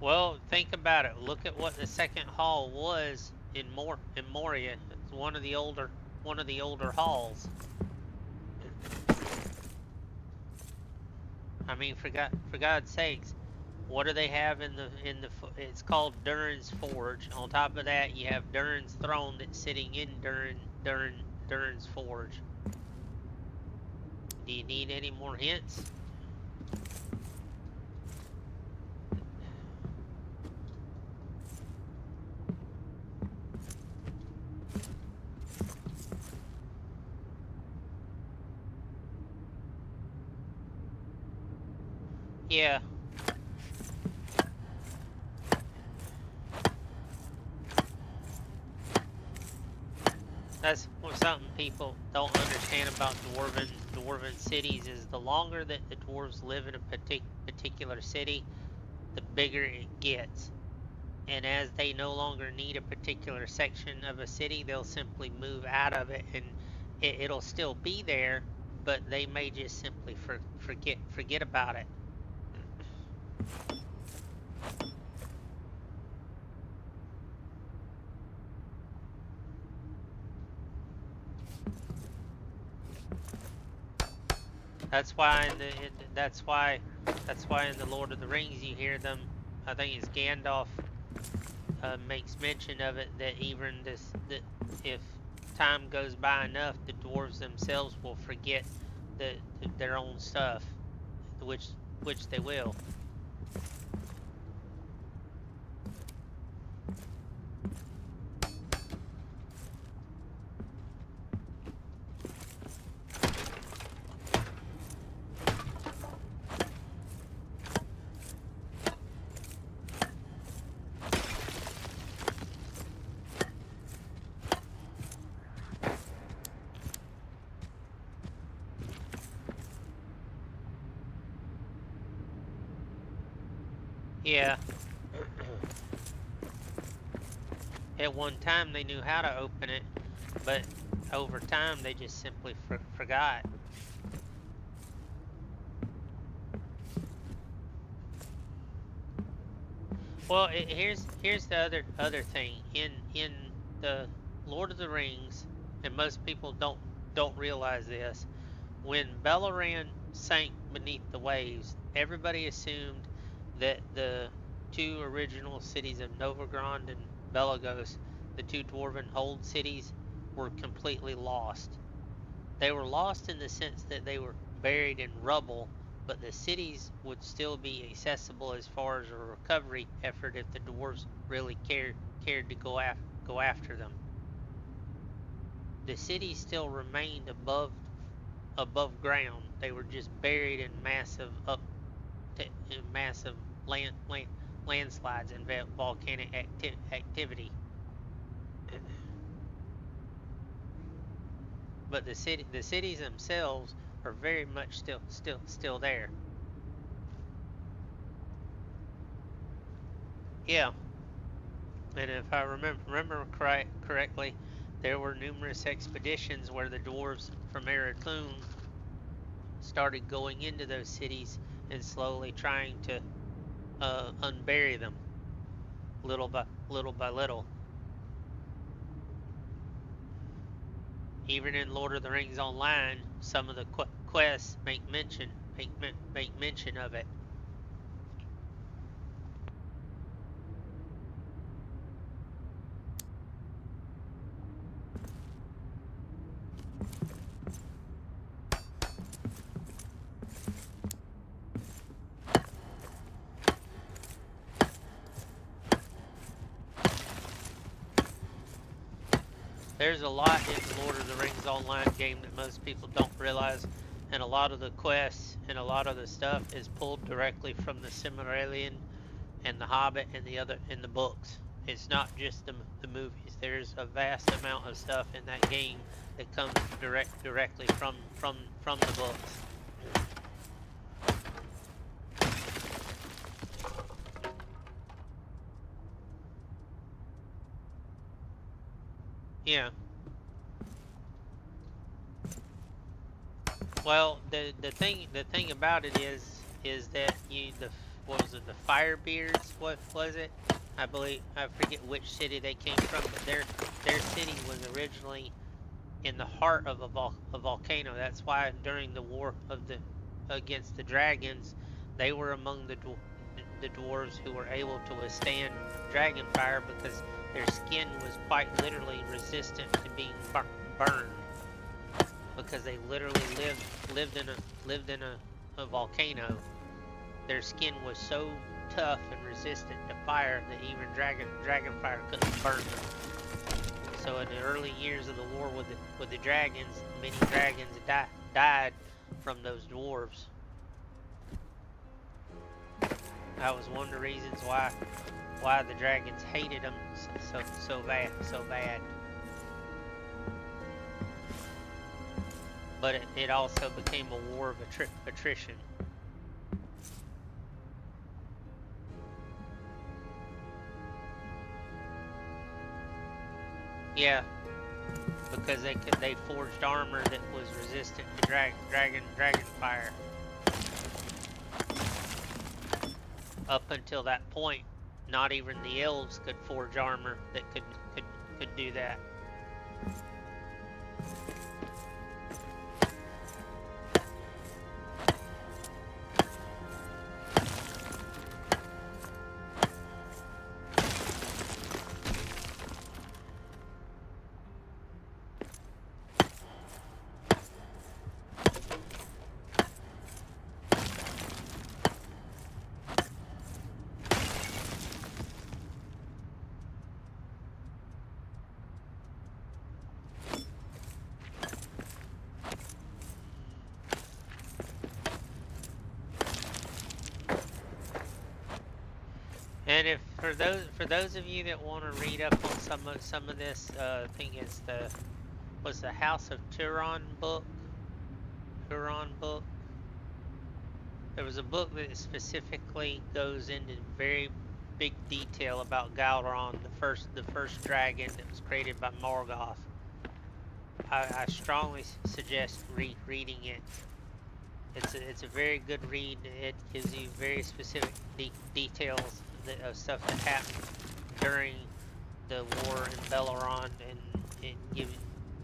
Well, think about it. Look at what the second hall was in Moria. It's one of the older halls. I mean, for God's sakes, what do they have in the it's called Durin's Forge. On top of that, you have Durin's throne that's sitting in Durin's Forge. Do you need any more hints? Yeah. That's something people don't understand about dwarven cities is the longer that the dwarves live in a particular city, the bigger it gets. And as they no longer need a particular section of a city, they'll simply move out of it, and it'll still be there, but they may just simply forget about it. That's why in the Lord of the Rings you hear them. I think it's Gandalf makes mention of it, that even that if time goes by enough, the dwarves themselves will forget their own stuff, which they will. Yeah. At one time they knew how to open it, but over time they just simply forgot. Well, here's the other thing. In the Lord of the Rings, and most people don't realize this, when Beleriand sank beneath the waves, everybody assumed that the two original cities of Novigrad and Belagos, the two dwarven hold cities, were completely lost. They were lost in the sense that they were buried in rubble, but the cities would still be accessible as far as a recovery effort if the dwarves really cared to go after them. The cities still remained above ground. They were just buried in massive landslides and volcanic activity. But the cities themselves are very much still there. Yeah, and if I remember correctly, there were numerous expeditions where the dwarves from Eretun started going into those cities and slowly trying to unbury them, little by little. Even in Lord of the Rings Online, some of the quests make mention of it. there's a lot in the Lord of the Rings online game that most people don't realize, and a lot of the quests and a lot of the stuff is pulled directly from the Silmarillion and the Hobbit and the books. It's not just the movies. There's a vast amount of stuff in that game that comes directly from the books. Yeah. Well, the thing about it is that what was it, the Firebeards? What was it? I forget which city they came from, but their city was originally in the heart of a volcano. That's why during the war against the dragons, they were among the dwarves who were able to withstand dragon fire because their skin was quite literally resistant to being burned, because they literally lived in a volcano. Their skin was so tough and resistant to fire that even dragon fire couldn't burn them. So in the early years of the war with the dragons, many dragons died from those dwarves. That was one of the reasons why the dragons hated them so bad. But it also became a war of attrition. Yeah, because they forged armor that was resistant to dragon fire. Up until that point, not even the elves could forge armor that could do that. And if for those of you that want to read up on some of this, I think it's the House of Turon book. There was a book that specifically goes into very big detail about Gowron, the first dragon that was created by Morgoth. I strongly suggest reading it. It's a very good read. It gives you very specific details of stuff that happened during the war in Belleron, and it gives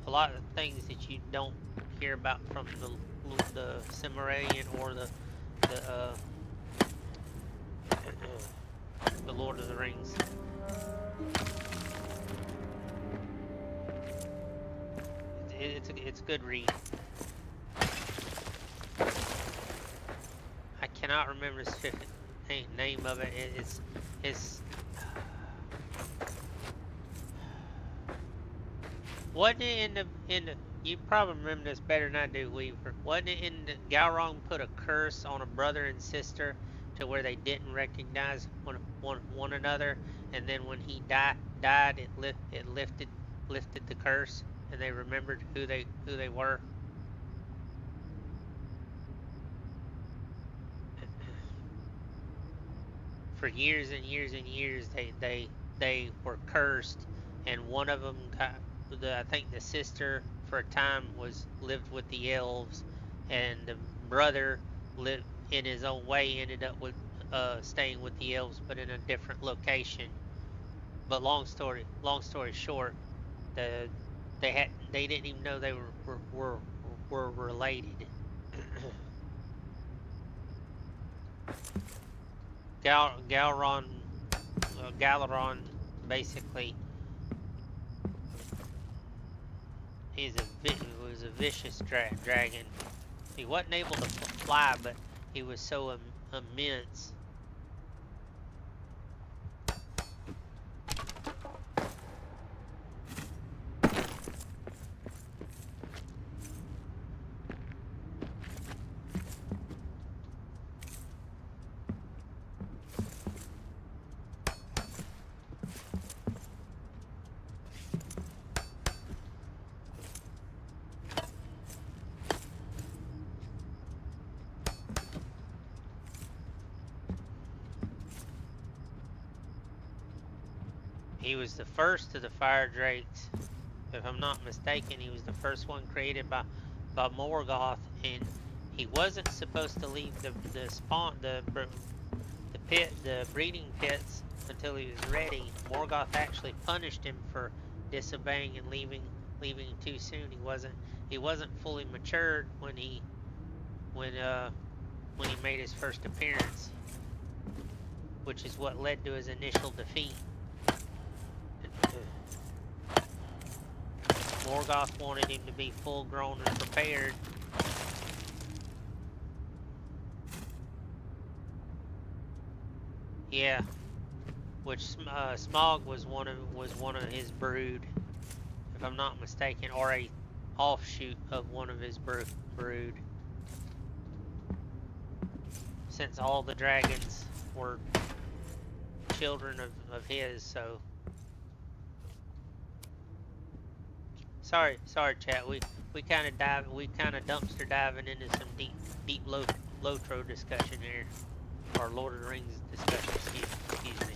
a lot of things that you don't hear about from the Silmarillion or the Lord of the Rings. It's a good read. I cannot remember the specific name of it. It's wasn't it in the you probably remember this better than I do, Weaver. Wasn't it in the Gowron put a curse on a brother and sister to where they didn't recognize one another, and then when he died, it lifted the curse, and they remembered who they were. For years and years and years, they were cursed, and one of them got I think the sister for a time lived with the elves, and the brother lived in his own way, ended up with staying with the elves, but in a different location. But long story short, they didn't even know they were related. Galaron basically was a vicious dragon. He wasn't able to fly, but he was so immense. He was the first of the fire drakes. If I'm not mistaken, he was the first one created by Morgoth, and he wasn't supposed to leave the breeding pits until he was ready. Morgoth actually punished him for disobeying and leaving too soon. He wasn't fully matured when he made his first appearance, which is what led to his initial defeat. Morgoth wanted him to be full grown and prepared. Yeah, which Smaug was one of his brood, if I'm not mistaken, or a offshoot of one of his brood. Since all the dragons were children of his, so sorry chat. We kind of dumpster diving into some deep Lotro discussion here, or Lord of the Rings discussion. Excuse me.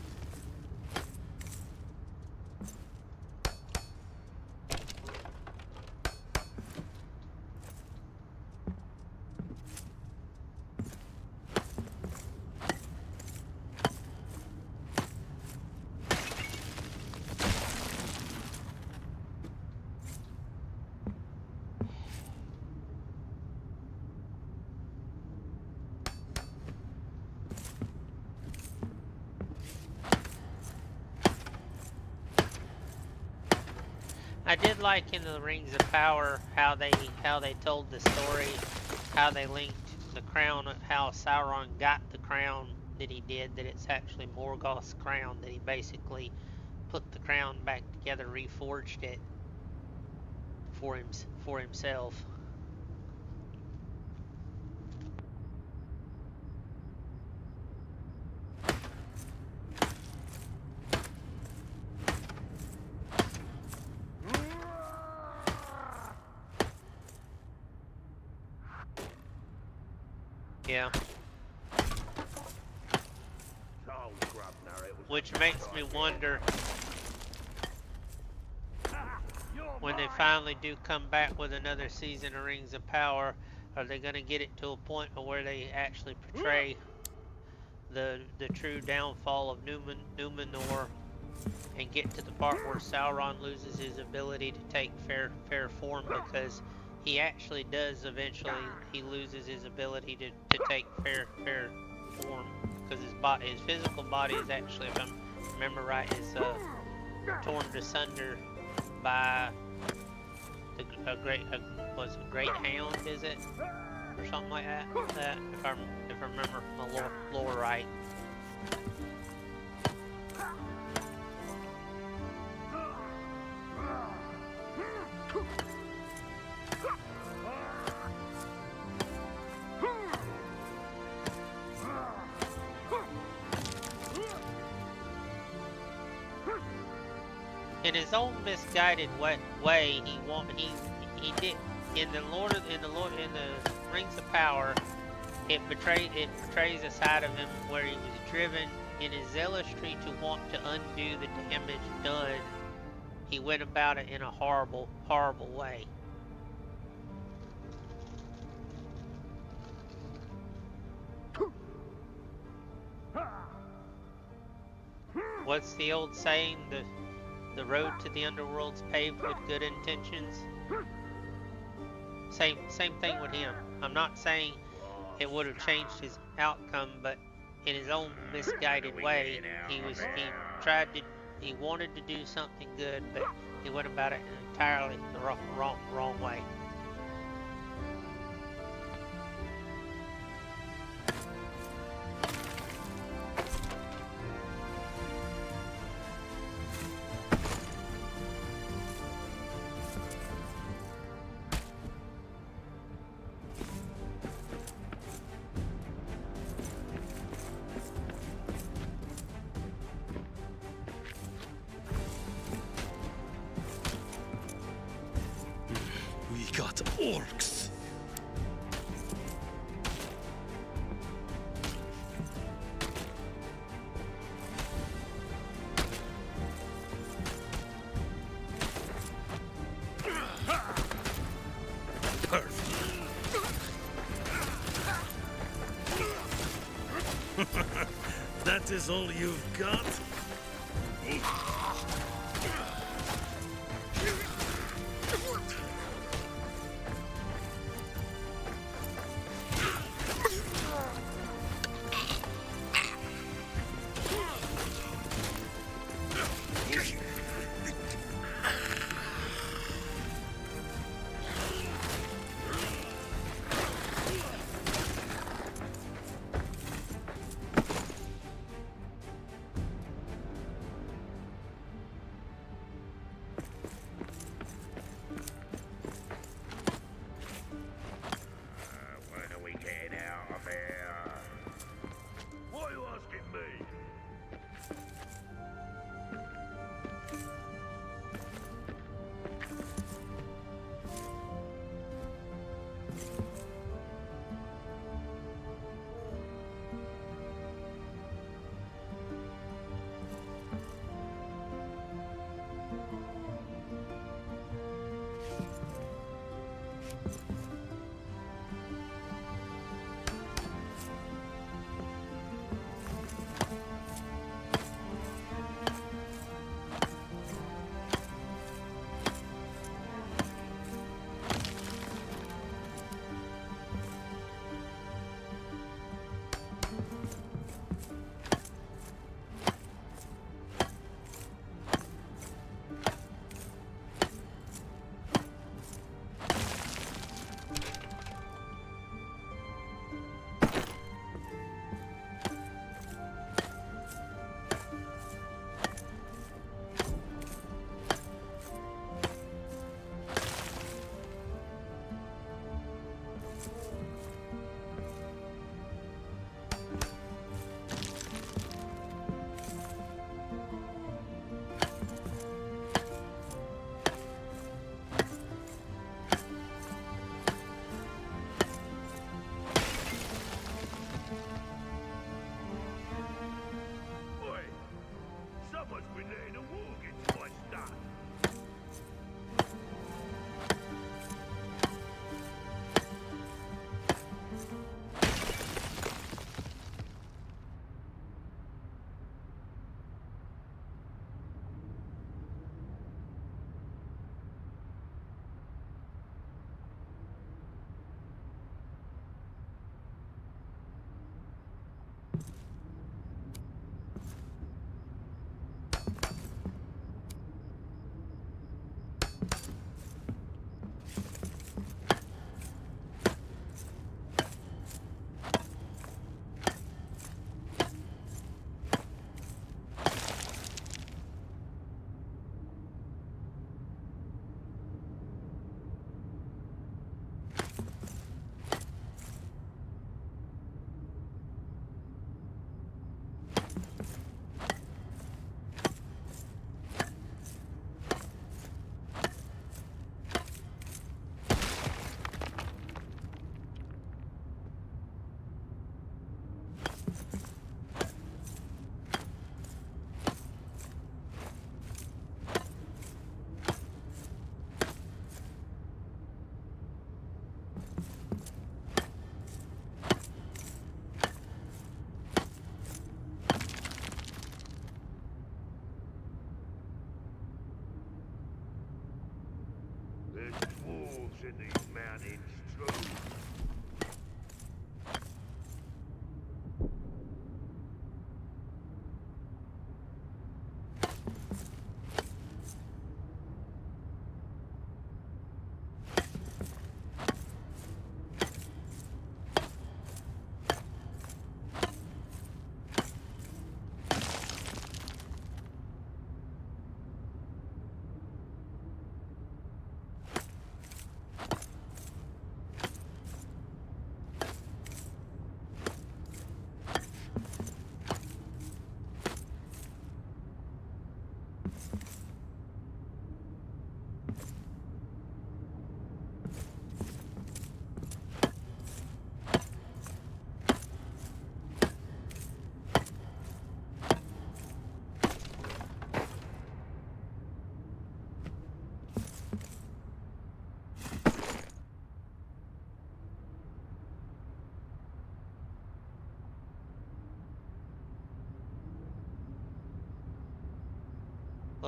I did like in the Rings of Power how they told the story, how they linked the crown, how Sauron got the crown that he did, that it's actually Morgoth's crown, that he basically put the crown back together, reforged it for himself. Yeah. Which makes me wonder, when they finally do come back with another season of Rings of Power, are they going to get it to a point where they actually portray the true downfall of Numenor, and get to the part where Sauron loses his ability to take fair form, because he actually does eventually. He loses his ability to take fair form, because his physical body is actually, if I remember right, is torn asunder by a great hound, is it, or something like that? If I remember my lore right. In his own misguided way, he did in the Rings of Power. It portrays a side of him where he was driven in his zealotry to want to undo the damage done. He went about it in a horrible way. What's the old saying? The road to the underworld's paved with good intentions. Same thing with him. I'm not saying it would have changed his outcome, but in his own misguided way, he wanted to do something good, but he went about it entirely the wrong way. We got orcs. is all you've got?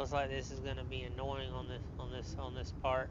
feels like this is gonna be annoying on this part.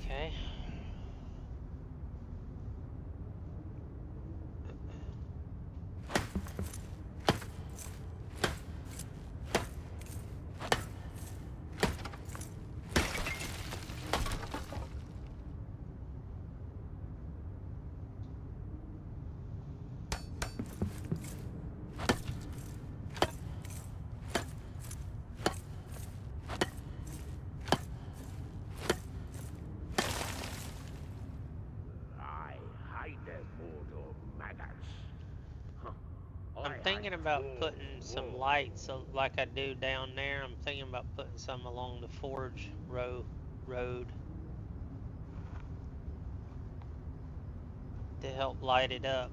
Okay. I hate them mortal maggots. Huh. I'm I thinking hate about all putting some war. lights like I do down there. I'm thinking about putting some along the forge road to help light it up.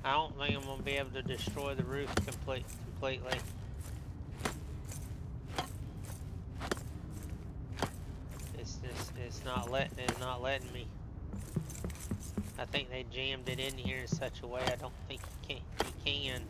I don't think I'm gonna be able to destroy the roof completely. It's not letting me. I think they jammed it in here in such a way I don't think you can.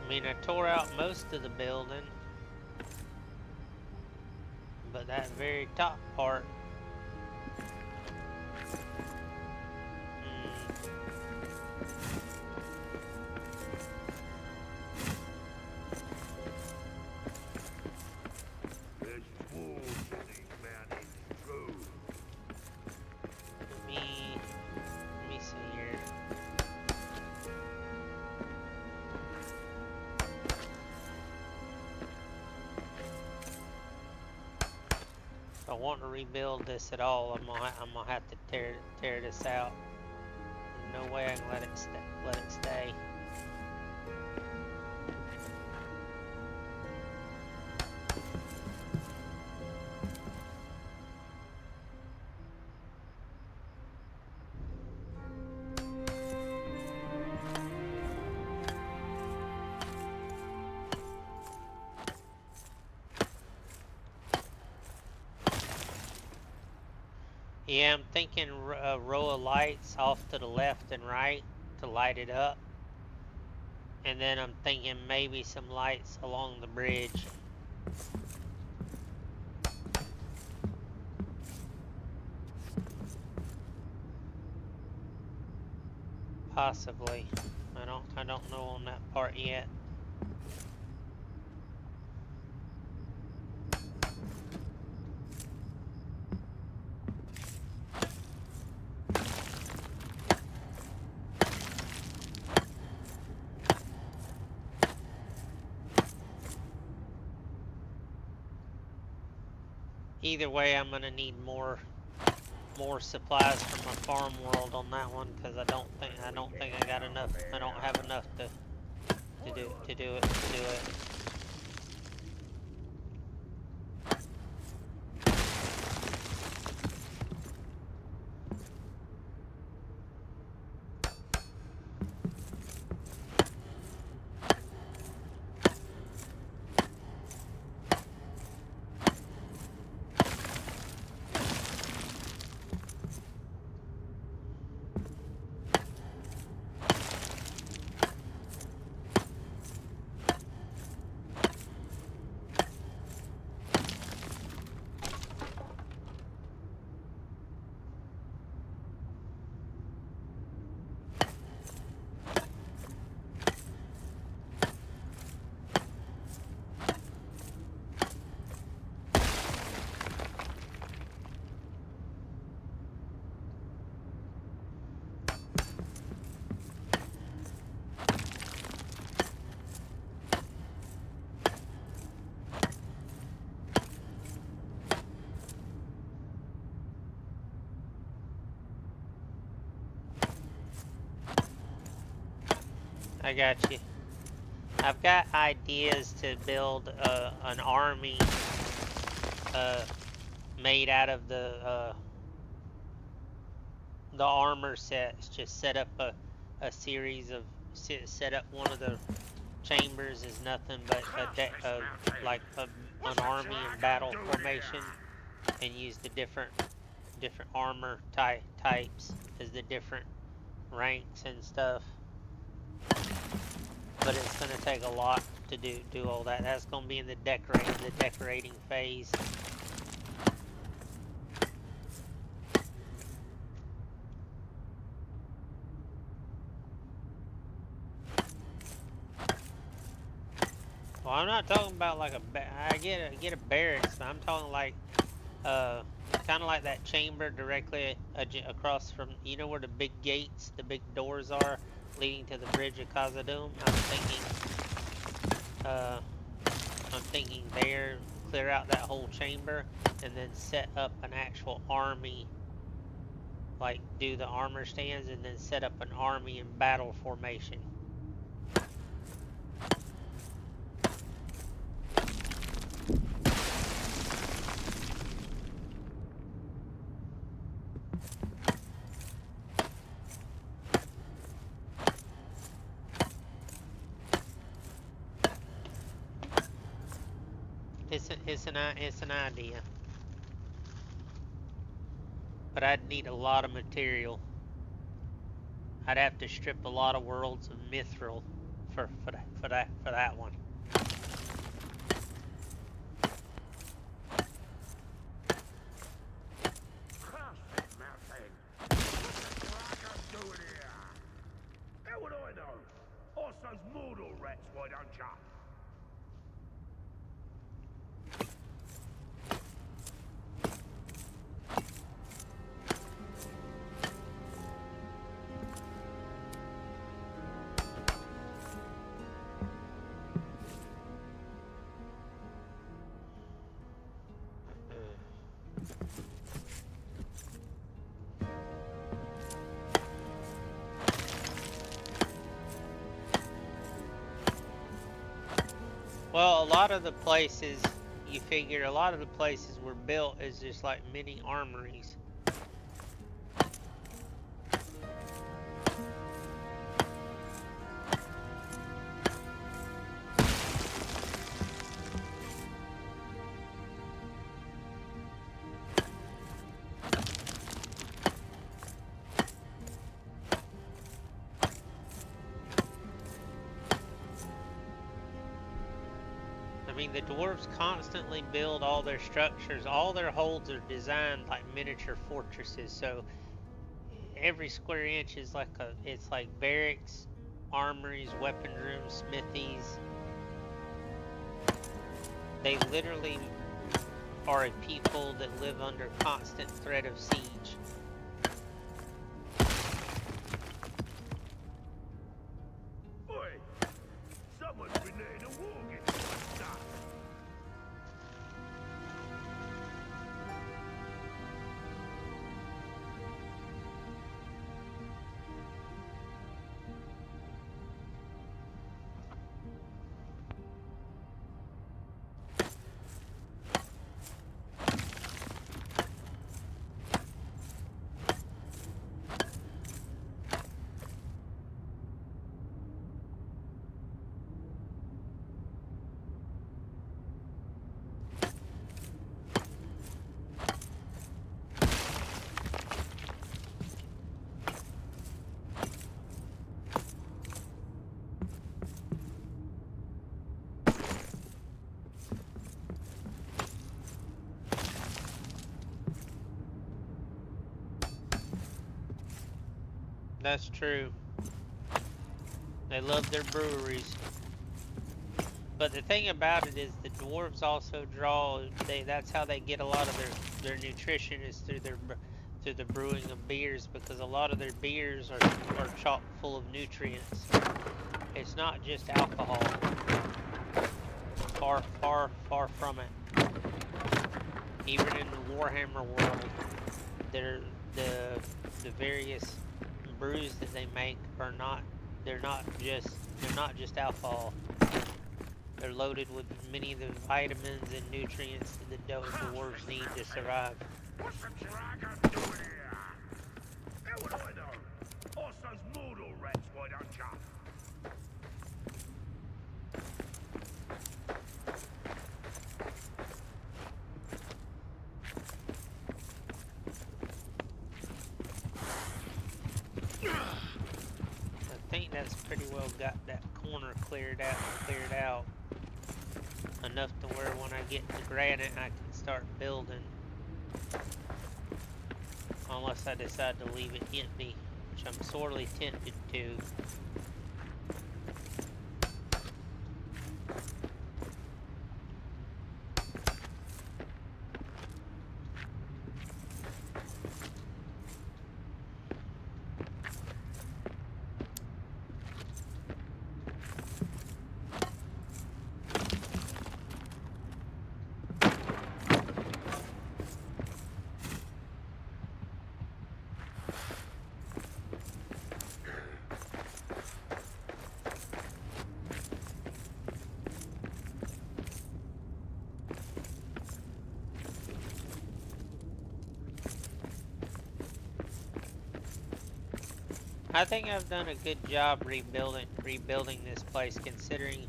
I mean, I tore out most of the building, but that very top part, There's wolves in these mountains, true. let me see here. If I want to rebuild this at all, I'm gonna have to tear this out. There's no way I can let it stay. Yeah, I'm thinking a row of lights off to the left and right to light it up. And then I'm thinking maybe some lights along the bridge. Possibly. I don't know on that part yet. Either way, I'm gonna need more supplies from my farm world on that one because I don't think I got enough. I don't have enough to do it. I got you. I've got ideas to build an army made out of the armor sets. Just set up a series of set up one of the chambers is nothing but an army in battle formation, and use the different armor types as the different ranks and stuff. But it's gonna take a lot to do all that. That's gonna be in the decorating phase. Well, I'm not talking about like I get a barracks, but I'm talking like kind of like that chamber directly across from, you know where the big gates, the big doors are leading to the bridge of Khazad-Dum. I'm thinking there, clear out that whole chamber, and then set up an actual army, like do the armor stands, and then set up an army in battle formation. It's an idea, but I'd need a lot of material. I'd have to strip a lot of worlds of mithril for that one. How would I know? Ask those mortal rats, why don't ya? Well, a lot of the places, you figure a lot of the places were built as just like mini armories. I mean, the dwarves constantly build all their structures. All their holds are designed like miniature fortresses. So every square inch is it's like barracks, armories, weapon rooms, smithies. They literally are a people that live under constant threat of siege. Oi! Someone's been letting a war get stuck. That's true. They love their breweries. But the thing about it is the dwarves also draw, that's how they get a lot of their nutrition is through the brewing of beers, because a lot of their beers are chock full of nutrients. It's not just alcohol. Far, far, far from it. Even in the Warhammer world, the various brews that they make are not they're not just alcohol. They're loaded with many of the vitamins and nutrients that the dwarves need to survive. What's the dragon doing here? How would I know? Ask those mortal rats, why don't ya? I think that's pretty well got that corner cleared out enough to where when I get to granite I can start building. Unless I decide to leave it empty, which I'm sorely tempted to. I think I've done a good job rebuilding this place, considering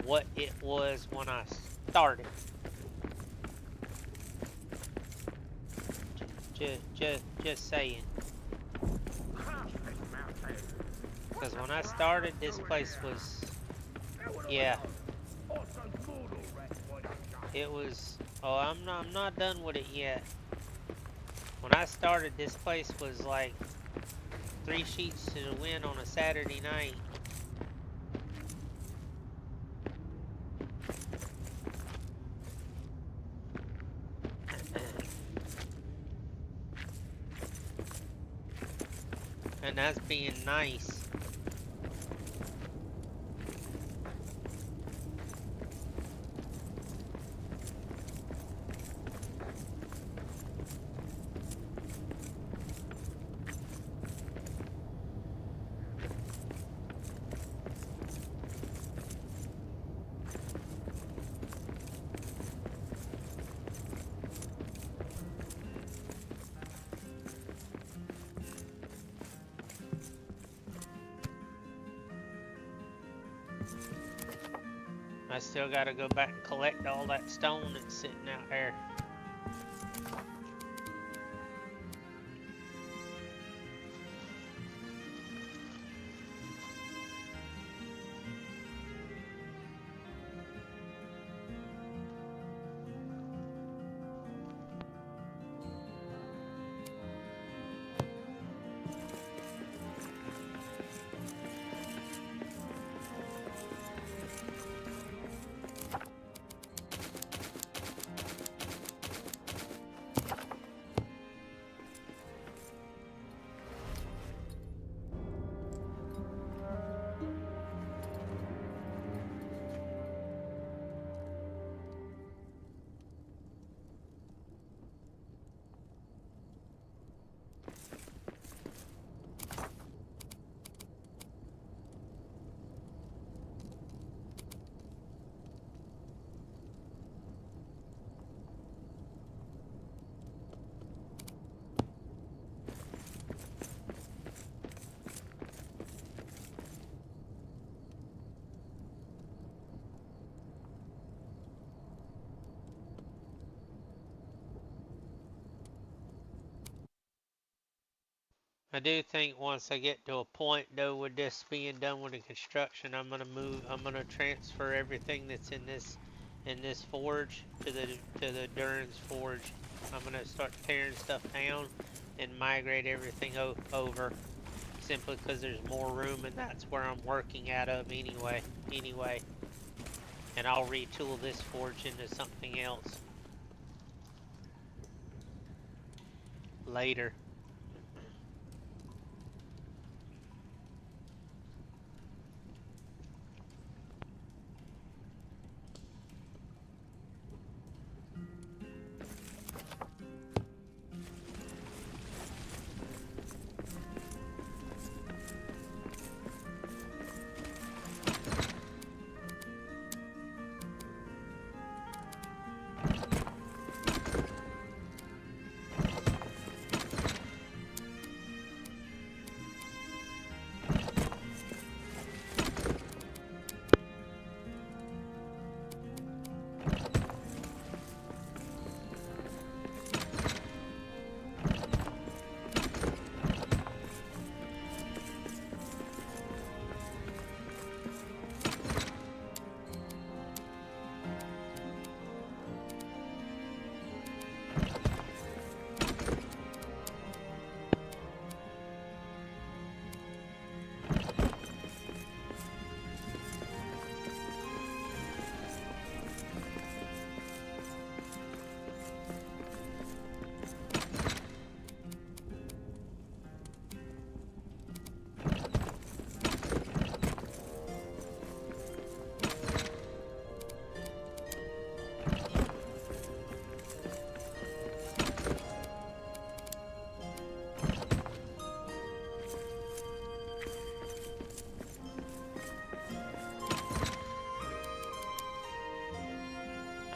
what it was when I started. Just saying. Because when I started, this place was, yeah, it was. Oh, I'm not done with it yet. When I started, this place was like 3 sheets to the wind on a Saturday night. And that's being nice. I still gotta go back and collect all that stone that's sitting out there. I do think once I get to a point though with this being done with the construction, I'm gonna transfer everything that's in this forge to the Durin's forge. I'm gonna start tearing stuff down and migrate everything over. simply because there's more room and that's where I'm working out of anyway. And I'll retool this forge into something else later.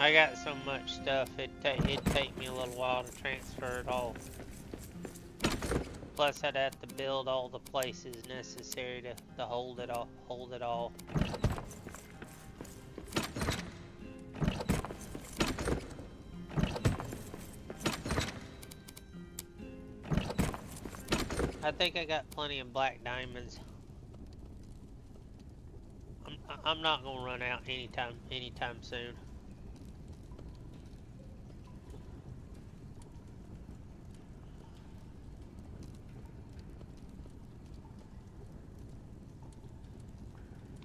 I got so much stuff, it'd take me a little while to transfer it all. Plus, I'd have to build all the places necessary to hold it all. I think I got plenty of black diamonds. I'm not gonna run out anytime soon.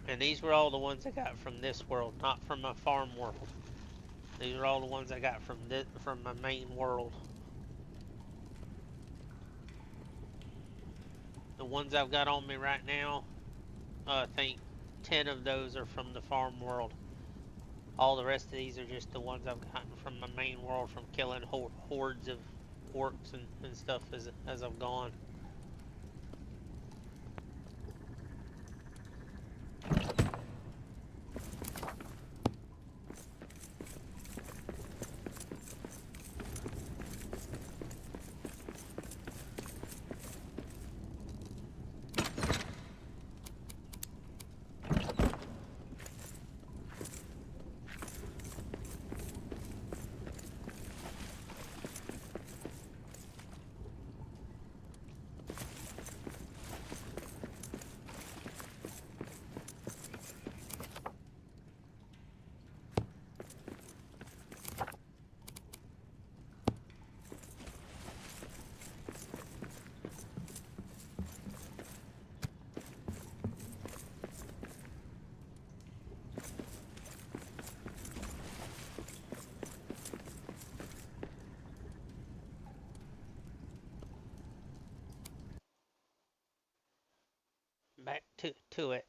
And these were all the ones I got from this world, not from my farm world. These are all the ones I got from my main world. The ones I've got on me right now, I think 10 of those are from the farm world. All the rest of these are just the ones I've gotten from my main world from killing hordes of orcs and stuff as I've gone. Back to it.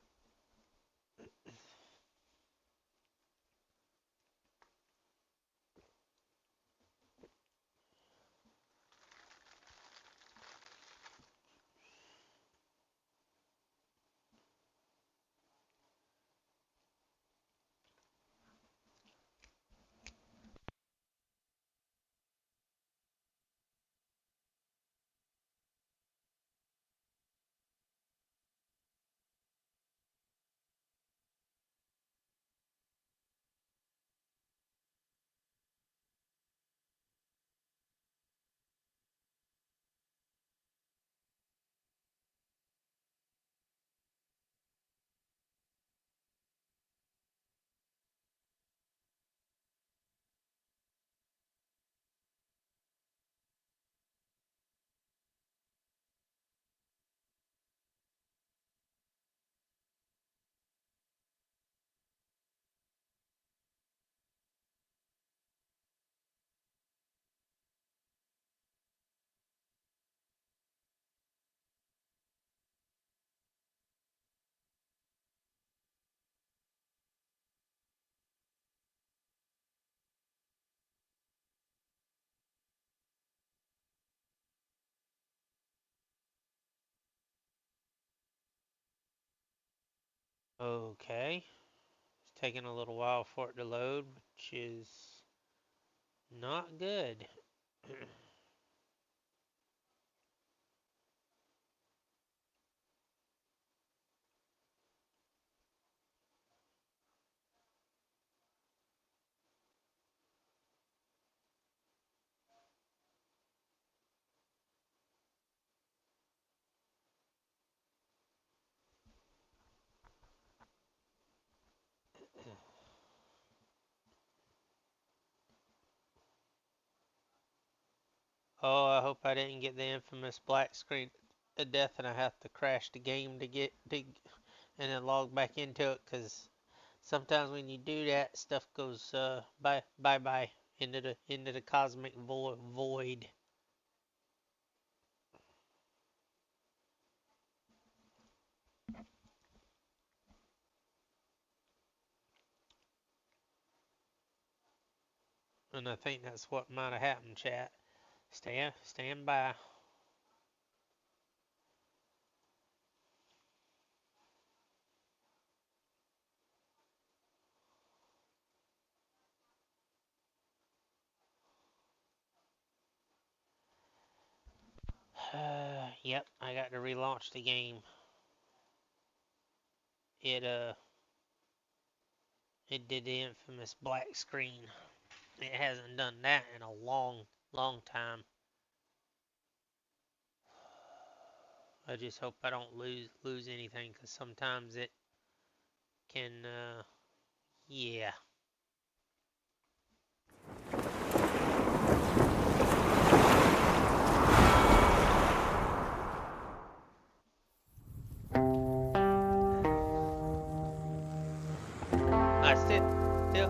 Okay. It's taking a little while for it to load, which is not good. Oh, I hope I didn't get the infamous black screen of death and I have to crash the game to get and then log back into it, because sometimes when you do that, stuff goes bye into the cosmic void. And I think that's what might have happened, chat. Stand by. Yep, I got to relaunch the game. It it did the infamous black screen. It hasn't done that in a long time. I just hope I don't lose anything, because sometimes it can yeah.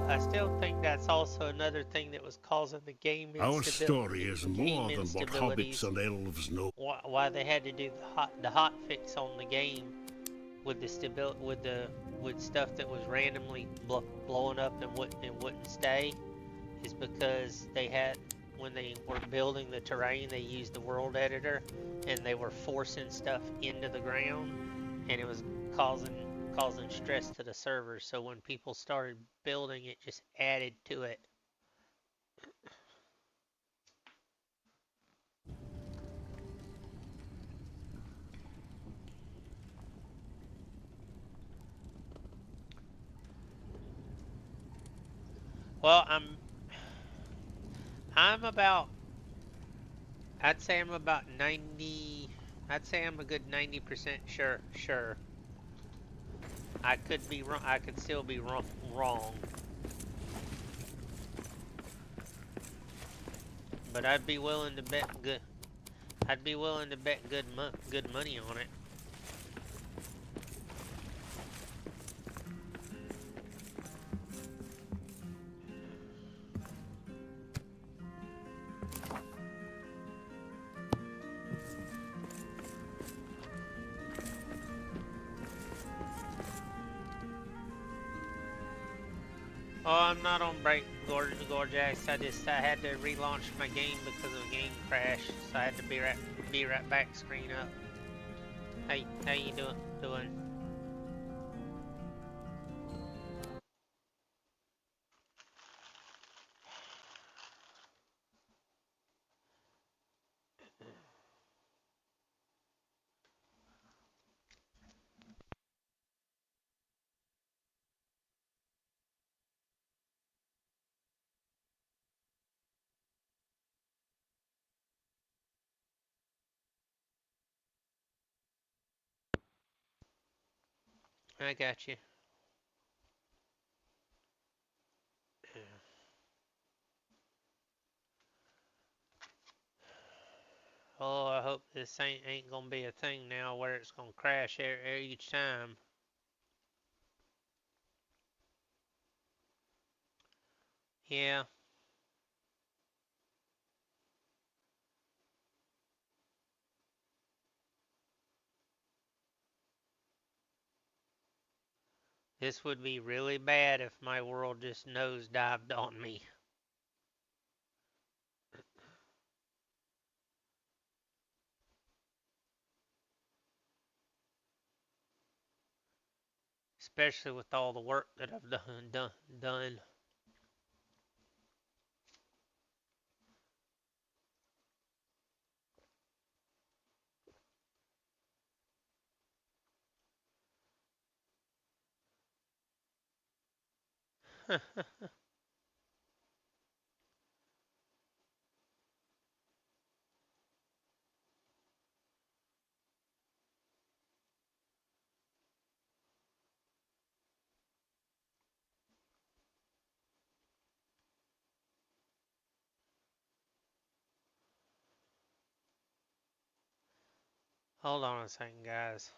I still think that's also another thing that was causing the game Our story is more than what hobbits instabilities. and elves know. Why they had to do the hot fix on the game with the with stuff that was randomly blowing up and wouldn't stay, is because they had, when they were building the terrain, they used the world editor and they were forcing stuff into the ground, and it was causing stress to the servers. So when people started building, it just added to it. Well, I'm about I'd say I'm about 90. I'd say I'm a good 90% sure. I could be wrong. I could still be wrong. But I'd be willing to bet good. I'd be willing to bet good money on it. Oh, I'm not on break, Gorjax. I had to relaunch my game because of a game crash, so I had to be right back. Screen up. How you doing? I got you. Oh, I hope this ain't gonna be a thing now where it's gonna crash each time. Yeah. This would be really bad if my world just nosedived on me. especially with all the work that I've done. Hold on a second, guys.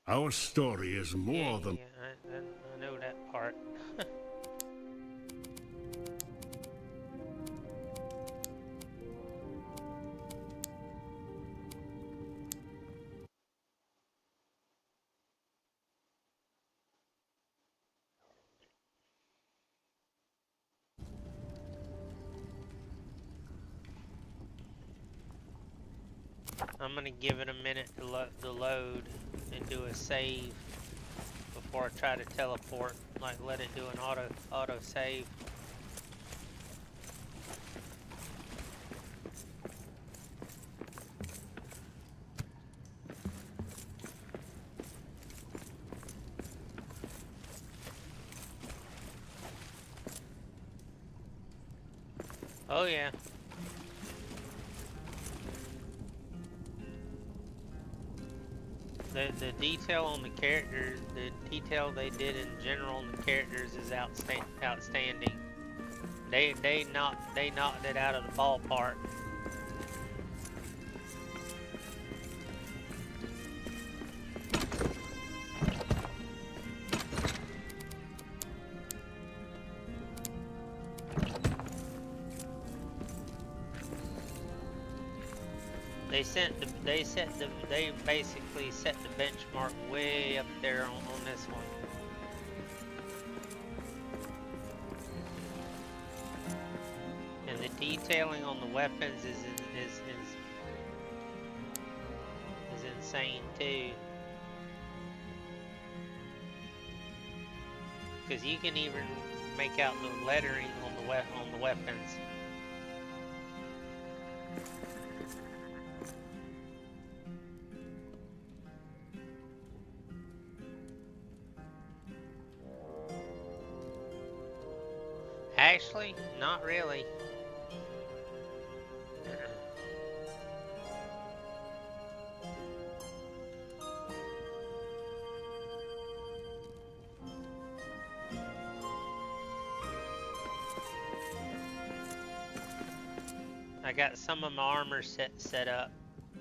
Our story is more than... Yeah, I know that part. I'm gonna give it a minute to load and do a save before I try to teleport. Like let it do an auto save. Oh yeah. The detail on the characters, the detail they did in general on the characters is outstanding. They knocked it out of the ballpark. They basically set the benchmark way up there on this one. And the detailing on the weapons is insane too. Because you can even make out the lettering on the weapons. Actually, not really. I got some of my armor set up.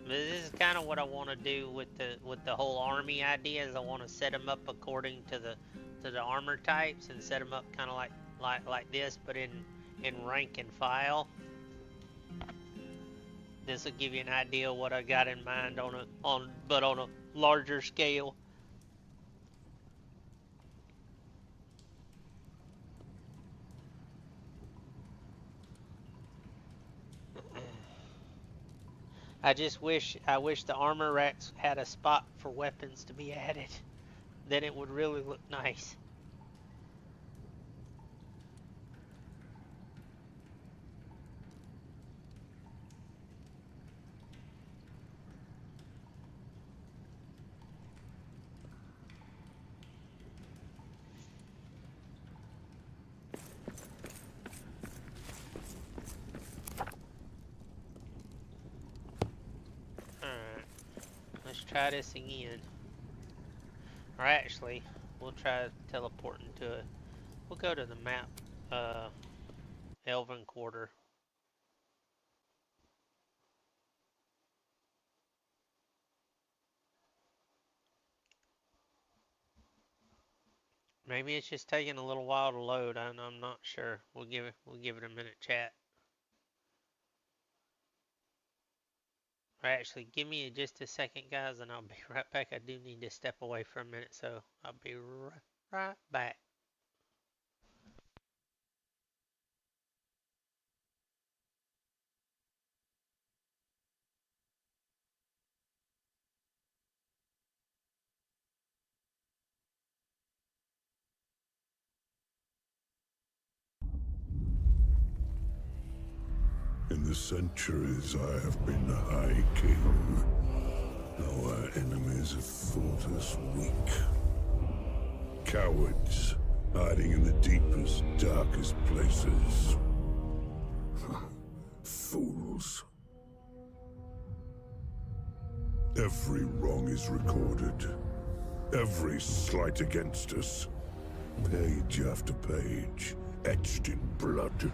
But this is kind of what I want to do with the whole army idea. Is I want to set them up according to the armor types and set them up kind of like this, but in rank and file. This will give you an idea of what I got in mind on a larger scale. I wish the armor racks had a spot for weapons to be added. Then it would really look nice. Alright, let's try this again. Or actually, we'll try teleporting to it. We'll go to the map, Elven Quarter. Maybe it's just taking a little while to load. I'm not sure. We'll give it a minute, chat. Or actually, give me just a second, guys, and I'll be right back. I do need to step away for a minute, so I'll be right back. In the centuries I have been the High King. Our enemies have thought us weak. Cowards, hiding in the deepest, darkest places. Fools. Every wrong is recorded. Every slight against us. Page after page, etched in blood.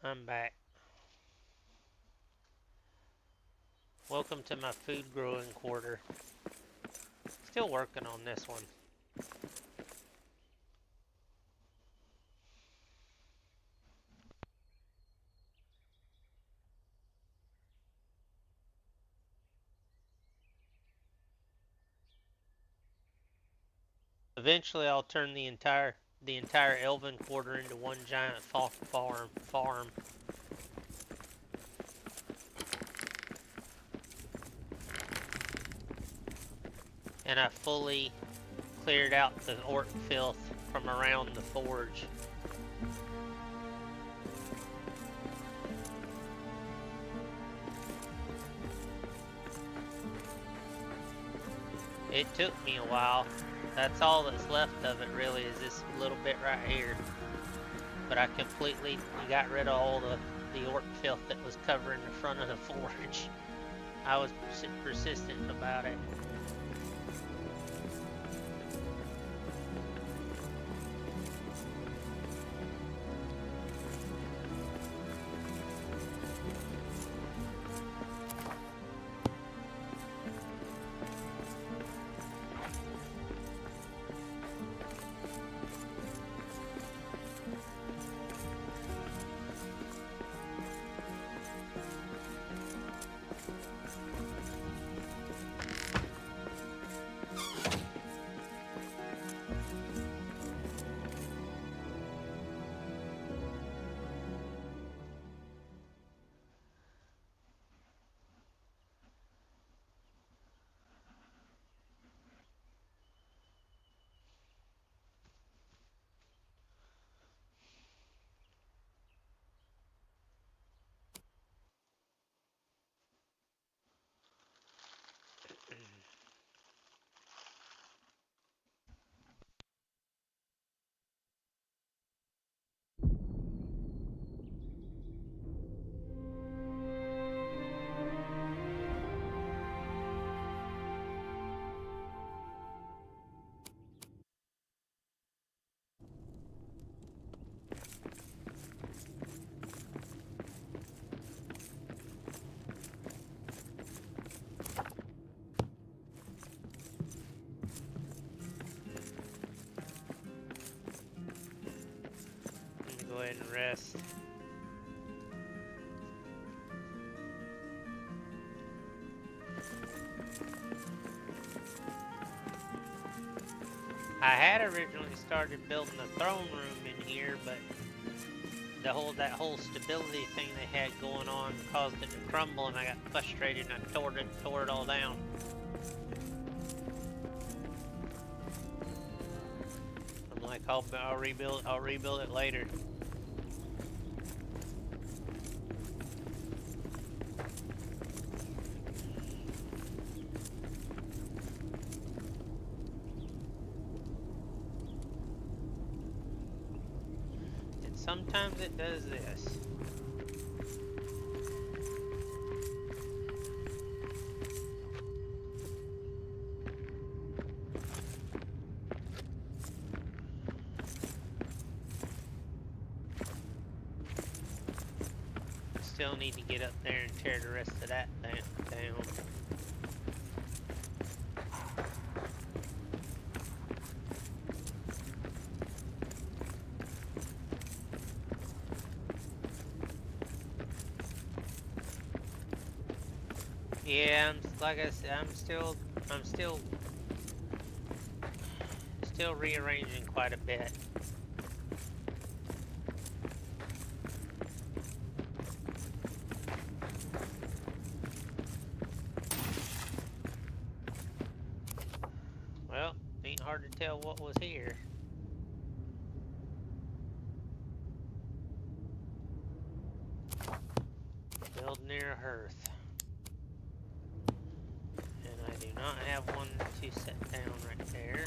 I'm back. Welcome to my food growing quarter. Still working on this one. Eventually, I'll turn the entire Elven quarter into one giant farm. And I fully cleared out the orc filth from around the forge. It took me a while. That's all that's left of it really, is this little bit right here. But I completely got rid of all the orc filth that was covering the front of the forge. I was persistent about it. ahead and rest. I had originally started building a throne room in here, but that whole stability thing they had going on caused it to crumble, and I got frustrated and I tore it all down. I'm like, I'll rebuild it later. Sometimes it does this. Still need to get up there and tear the rest of that down. Yeah, like I said, I'm still rearranging quite a bit. Well, ain't hard to tell what was here. Build near a hearth. And I do not have one to set down right there.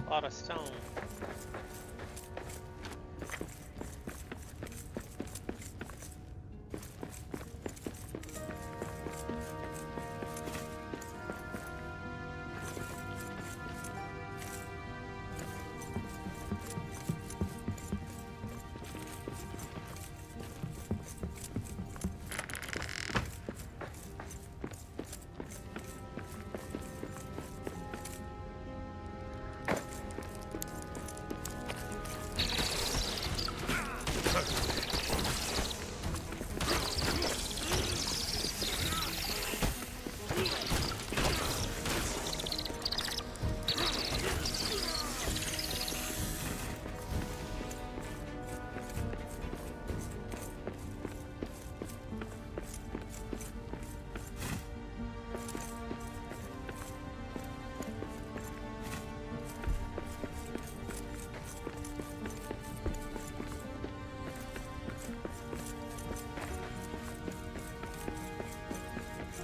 A lot of stone.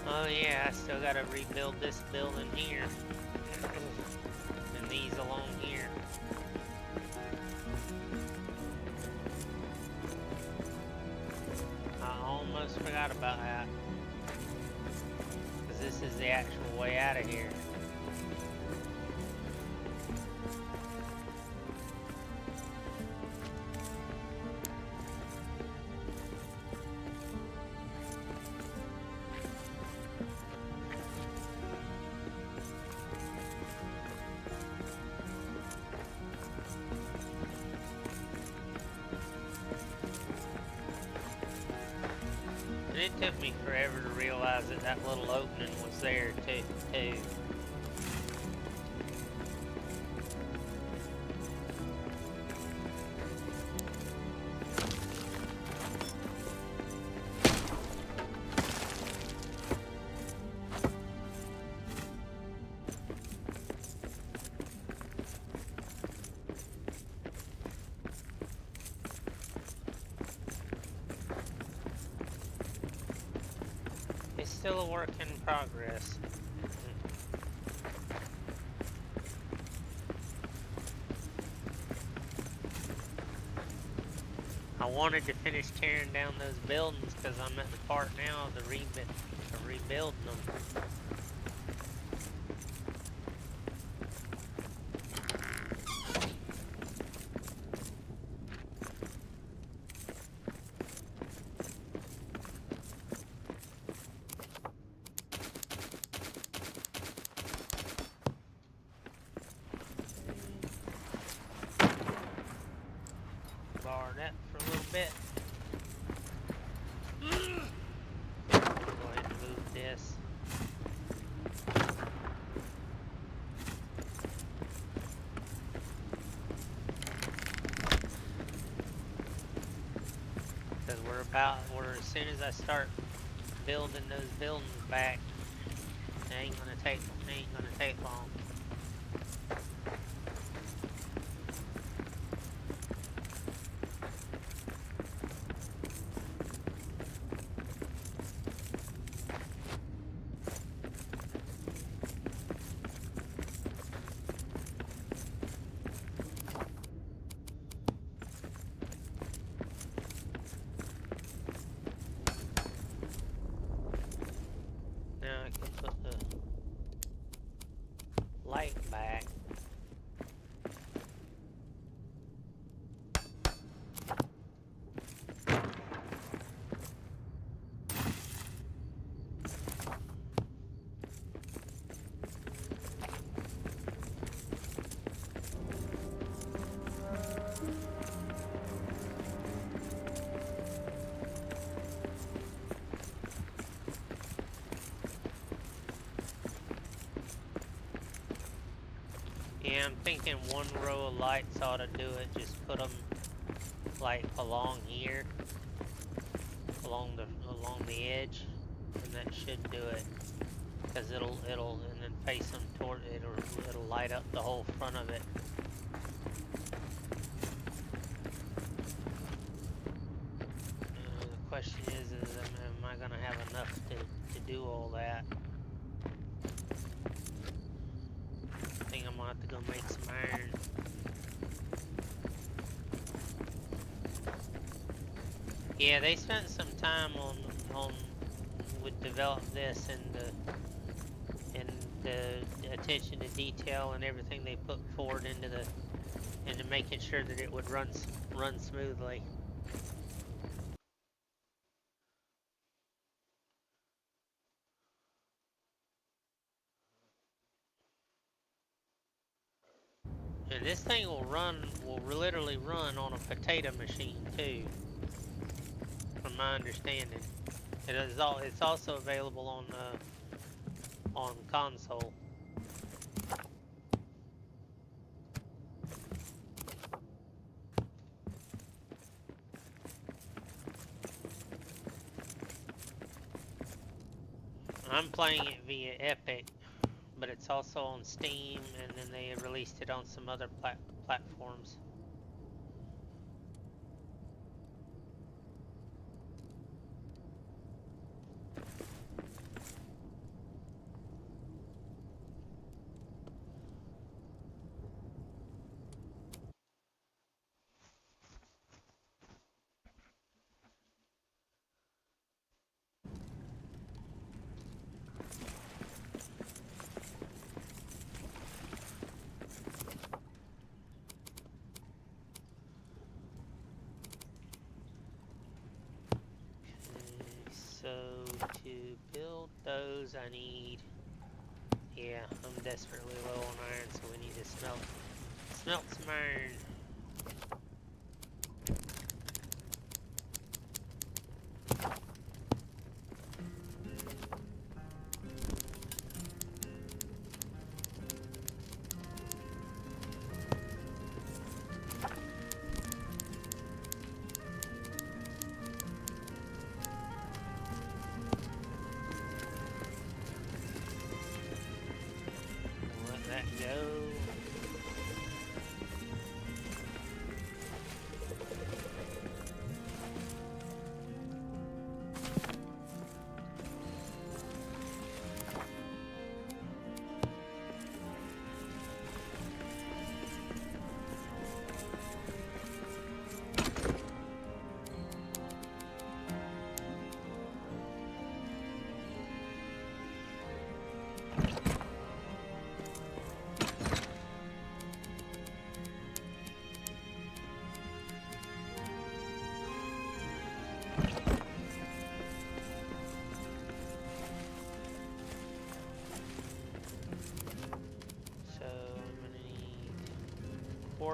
Oh yeah, I still gotta rebuild this building here. And these along here. I almost forgot about that. Because this is the actual way out of here. And it took me forever to realize that that little opening was there too. still a work in progress. I wanted to finish tearing down those buildings because I'm at the part now of rebuilding them. Borrow that for a little bit. Go ahead and move this. Because as soon as I start building those buildings back, it ain't gonna take long. Now I can put the light back. Yeah, I'm thinking one row of lights ought to do it. Just put them like along here, along the edge, and that should do it. Because it'll and then face them toward it'll light up the whole front of it. The question is am I gonna have enough to do all that? I think I'm gonna have to go make some iron. Yeah, they spent some time on would develop this and the attention to detail and everything they put forward into making sure that it would run smoothly. And this thing will literally run on a potato machine too, from my understanding. It's also available on console. I'm playing it via Epic, but it's also on Steam, and then they released it on some other platforms. So to build those I need, yeah, I'm desperately low on iron, so we need to smelt some iron. Let that go.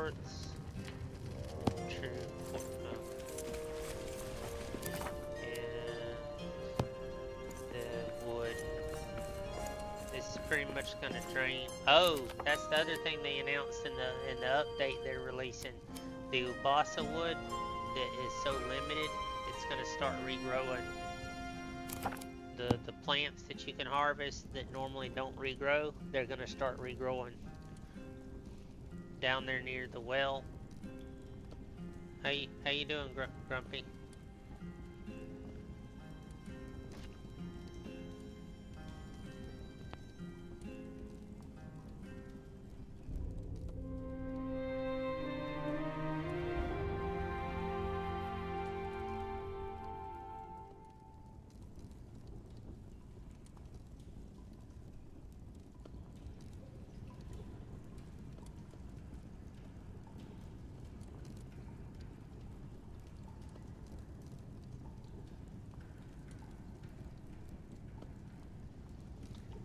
quartz. True. And the wood. This is pretty much gonna drain. Oh, that's the other thing they announced in the update they're releasing. The Ubasa wood that is so limited, it's gonna start regrowing. The plants that you can harvest that normally don't regrow, they're gonna start regrowing. Down there near the well. How you doing, Grumpy?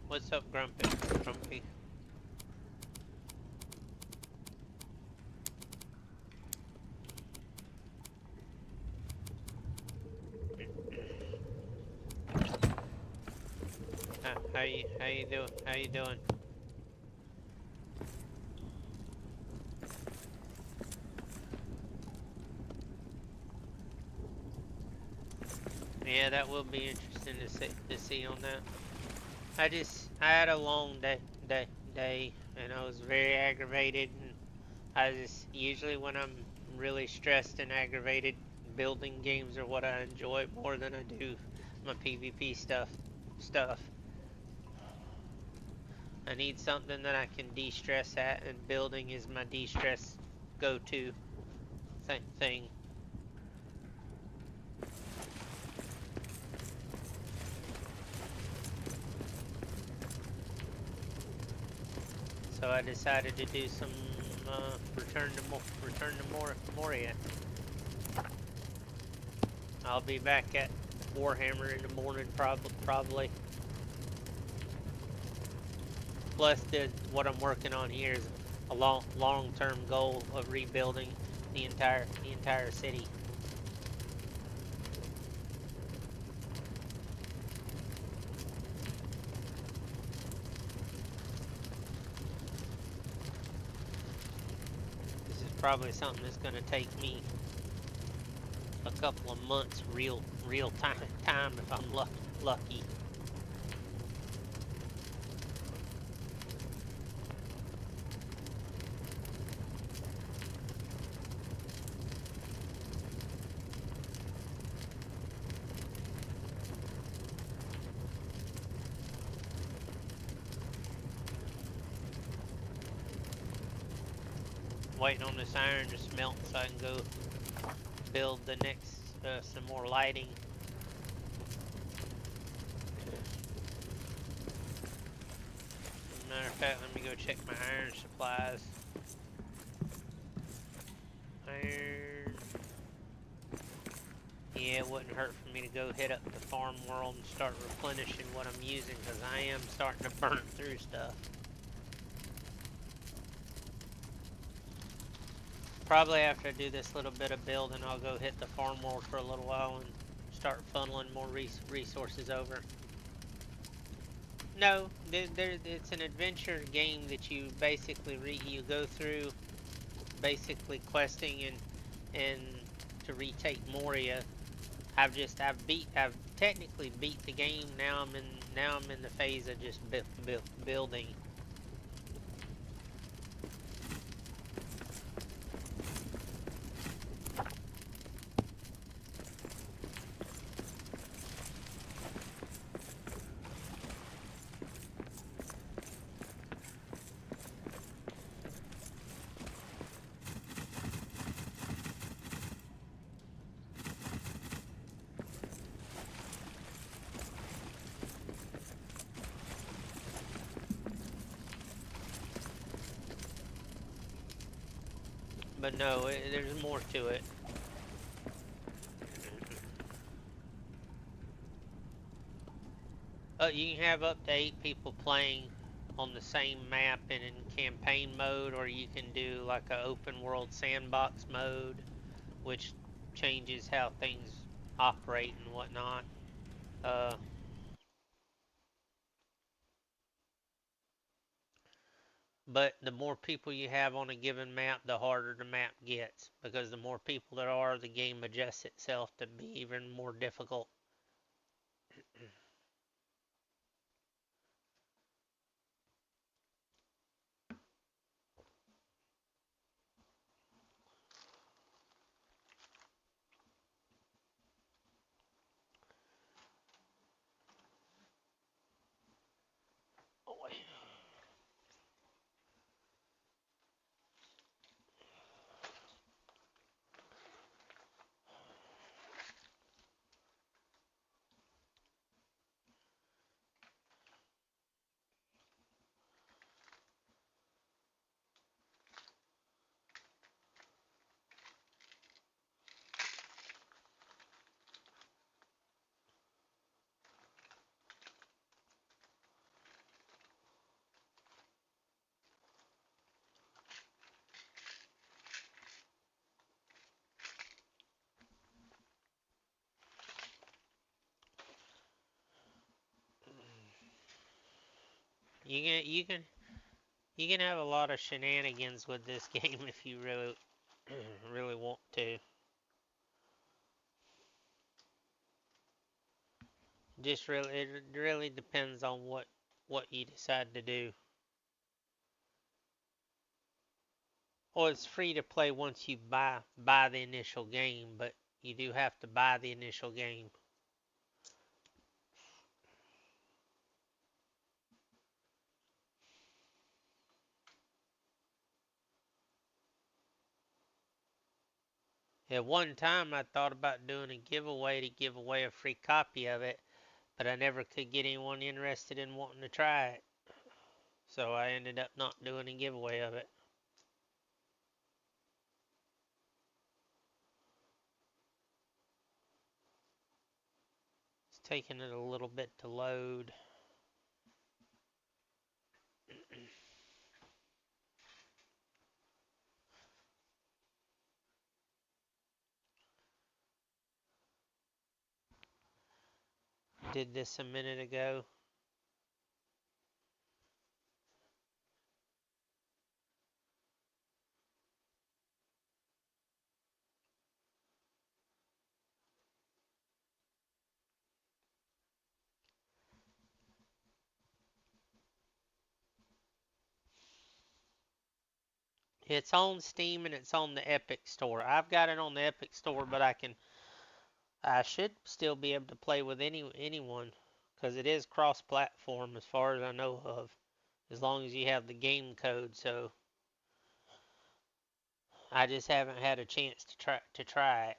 What's up, Grumpy? How you doing? Yeah, that will be interesting to see on that. I had a long day, and I was very aggravated. And I just usually when I'm really stressed and aggravated, building games are what I enjoy more than I do my PvP stuff. I need something that I can de-stress at, and building is my de-stress go-to thing. So I decided to do some return to Moria. I'll be back at Warhammer in the morning probably. Plus, what I'm working on here is a long-term goal of rebuilding the entire city. This is probably something that's going to take me a couple of months real time if I'm lucky. Waiting on this iron to smelt so I can go build the next some more lighting. Matter of fact, let me go check my iron supplies. Iron. Yeah, it wouldn't hurt for me to go hit up the farm world and start replenishing what I'm using, because I am starting to burn through stuff. Probably after I do this little bit of building, I'll go hit the farm world for a little while and start funneling more resources over. No, it's an adventure game that you basically you go through, basically questing and to retake Moria. I've technically beat the game. Now I'm in the phase of just building. But no, there's more to it. You can have up to 8 people playing on the same map and in campaign mode, or you can do like a open world sandbox mode, which changes how things operate and whatnot. But the more people you have on a given map, the harder the map gets, because the more people there are, the game adjusts itself to be even more difficult. You can have a lot of shenanigans with this game if you really want to. It really depends on what you decide to do. Well, it's free to play once you buy the initial game, but you do have to buy the initial game. At one time, I thought about doing a giveaway to give away a free copy of it, but I never could get anyone interested in wanting to try it. So I ended up not doing a giveaway of it. It's taking it a little bit to load. Did this a minute ago. It's on Steam and it's on the Epic Store. I've got it on the Epic Store, but I should still be able to play with anyone, because it is cross-platform as far as I know of, as long as you have the game code. So I just haven't had a chance to try it.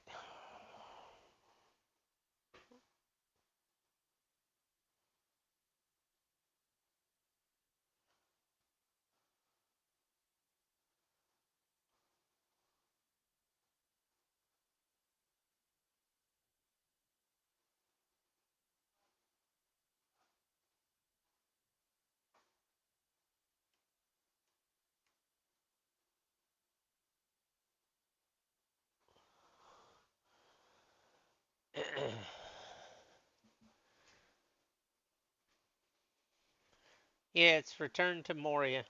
Yeah, it's Return to Moria.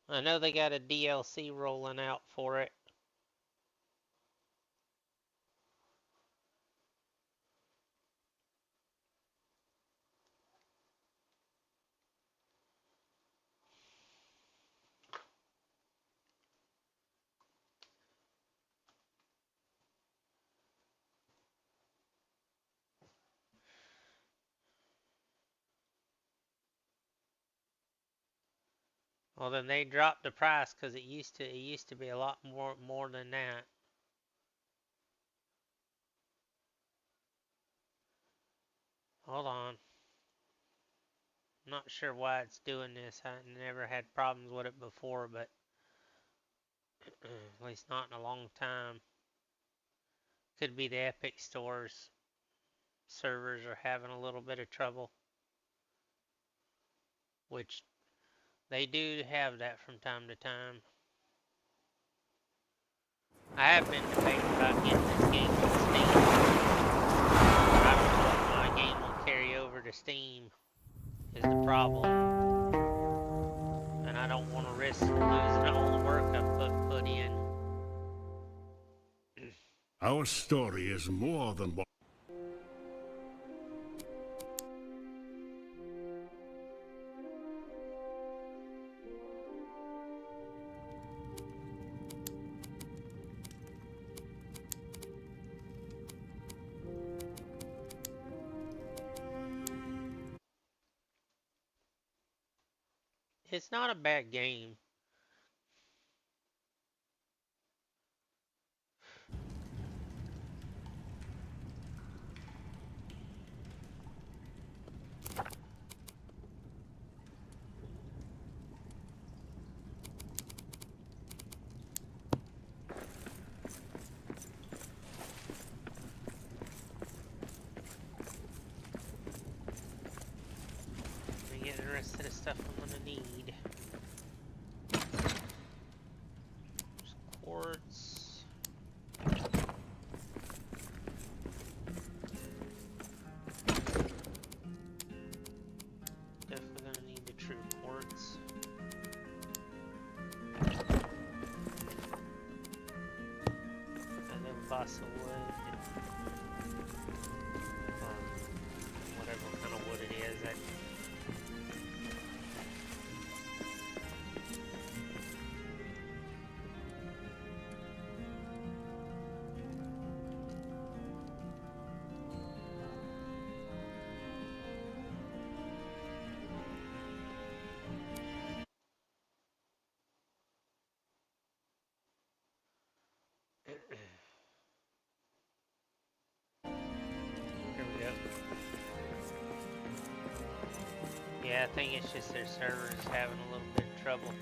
I know they got a DLC rolling out for it. Well, then they dropped the price, because it used to be a lot more than that. Hold on. I'm not sure why it's doing this. I never had problems with it before, but at least not in a long time. Could be the Epic Store's servers are having a little bit of trouble. which they do have that from time to time. I have been debating about getting this game on Steam. I don't know if my game will carry over to Steam, is the problem. And I don't want to risk losing all the work I've put in. Our story is more than what. It's not a bad game. Let me get the rest of the stuff I'm gonna need. Quartz. Definitely gonna need the true quartz. And then balsa wood. Or whatever kind of wood it is. Here we go. Yeah, I think it's just their server is having a little bit of trouble.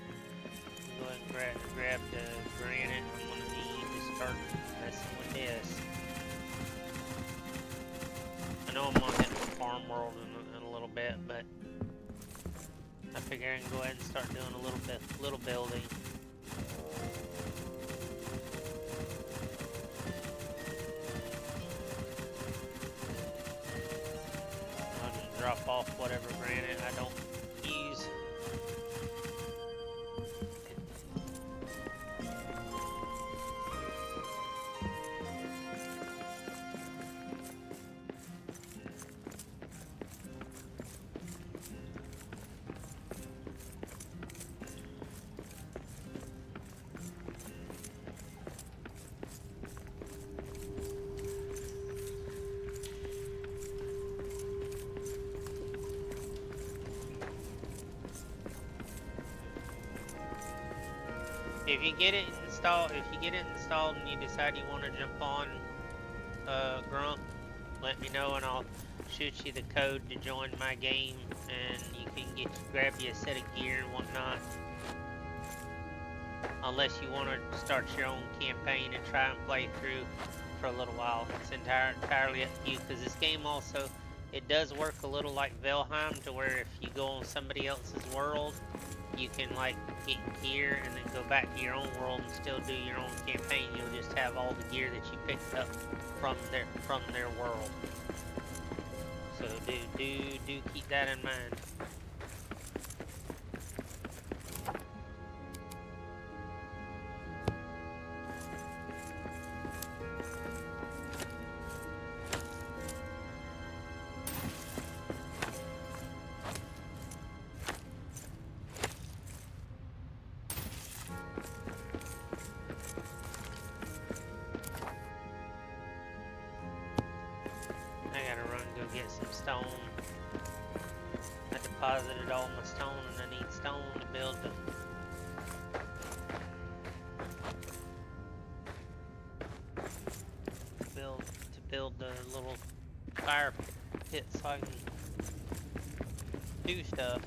Go ahead and grab the granite I'm gonna need to start messing with this. I know I'm gonna hit the farm world in a little bit, but I figure I can go ahead and start doing a little building. I'll just drop off whatever granite I don't use. If you get it installed, and you decide you want to jump on Grump, let me know and I'll shoot you the code to join my game, and you can grab you a set of gear and whatnot. Unless you want to start your own campaign and try and play through for a little while, it's entirely up to you. Because this game also, it does work a little like Valheim, to where if you go on somebody else's world, you can like get gear and then go back to your own world and still do your own campaign. You'll just have all the gear that you picked up from their world. So do keep that in mind. Get some stone. I deposited all my stone and I need stone to build the little fire pit so I can do stuff.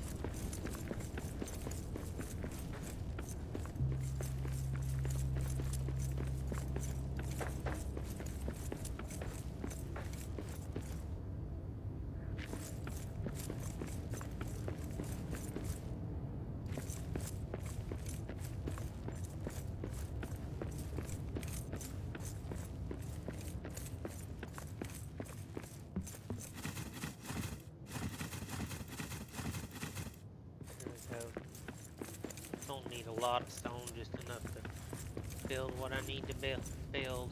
lot of stone, just enough to build what I need to build.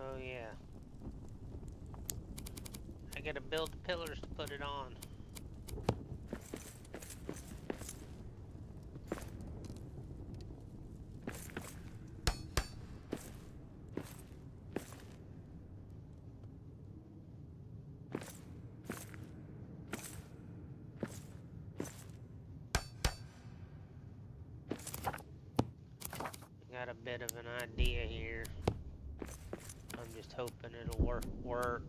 Oh yeah. I gotta build the pillars to put it on. Got a bit of an idea here. I'm just hoping it'll work.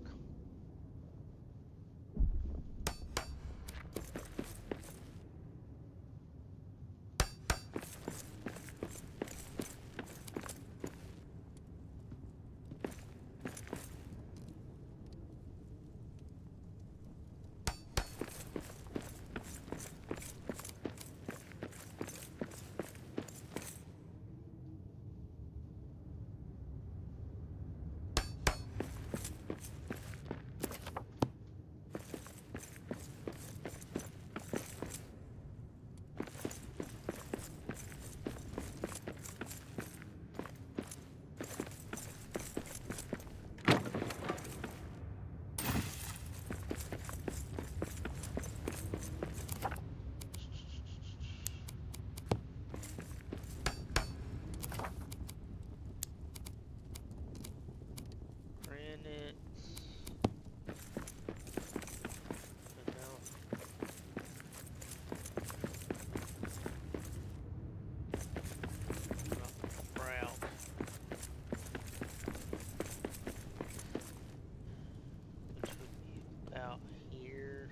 Granite. Sprout. Which would be about here.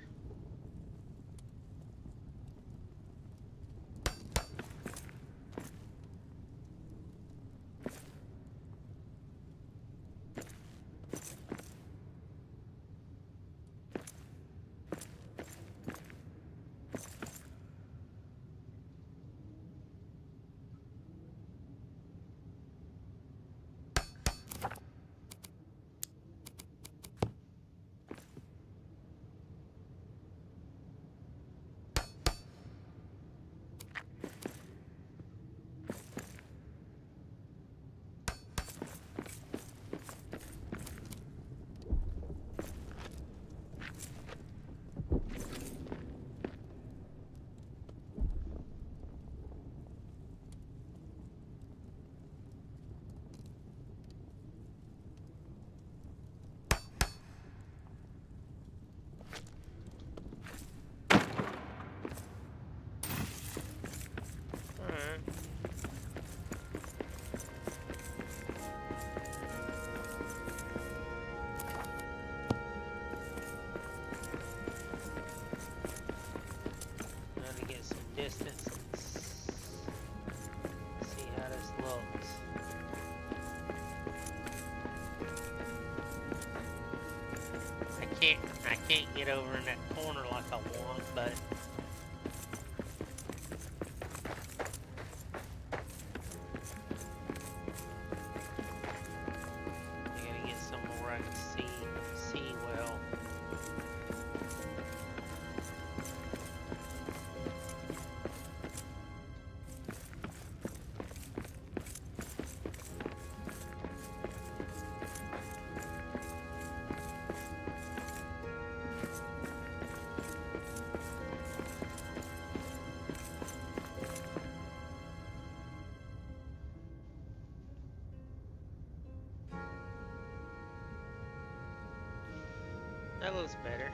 Alright. Now to get some distance and see how this looks. I can't get over in that corner like I want, but I gotta get somewhere where I can see well. That looks better.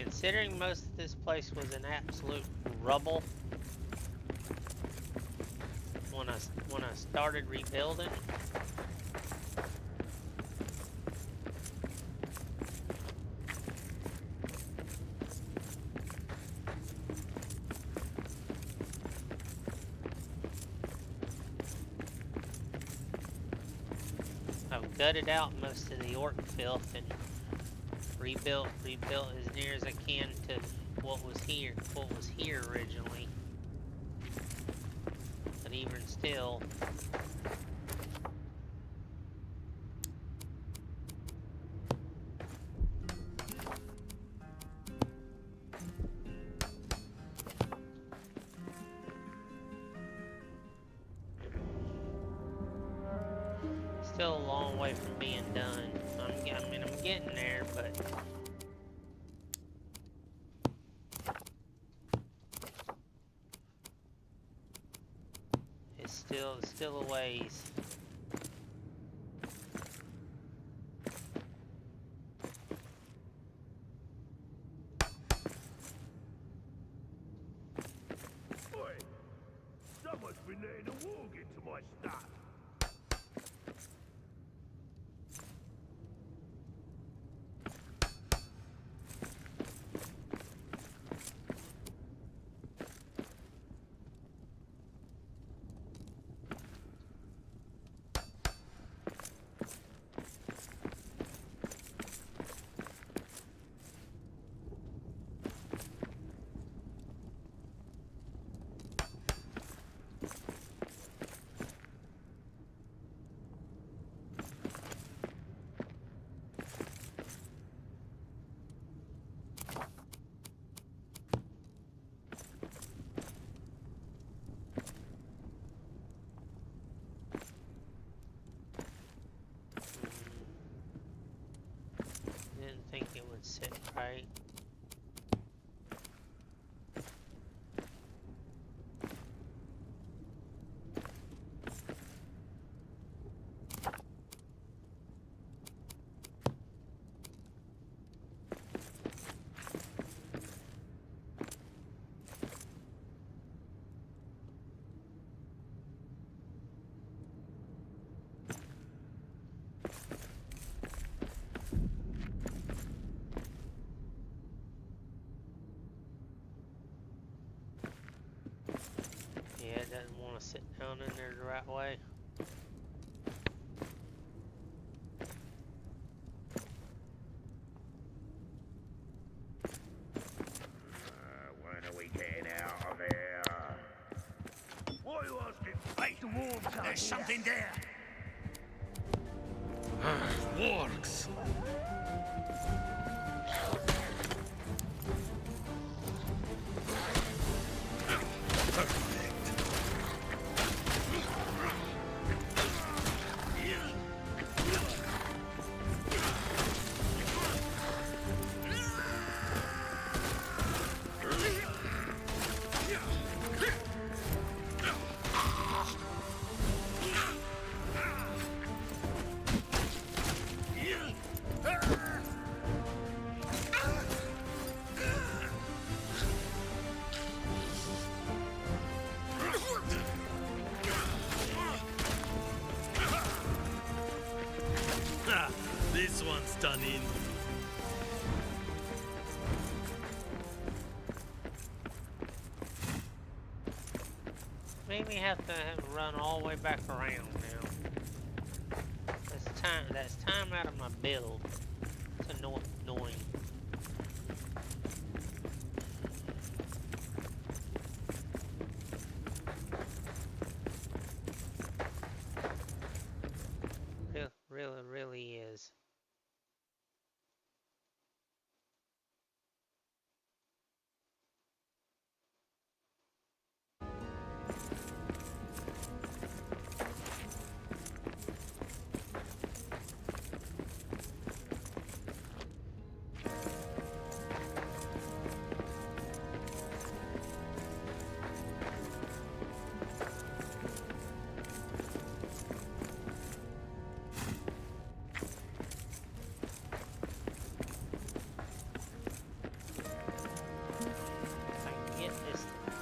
Considering most of this place was an absolute rubble when I started rebuilding, I've gutted out most of the orc filth and rebuilt as near as I can to what was here originally. But even still, still a long way from being done. I mean, I'm getting there, but it's still a ways. Oi! Someone's been letting a warg into my stuff. Didn't think it would sit right. Yeah, it doesn't want to sit down in there the right way. When are we getting out of here? Why are you asking? Wait, the wargs There's something there. Wargs. This one's done in. Maybe have to run all the way back around now. That's time out of my build. It's annoying. Really is.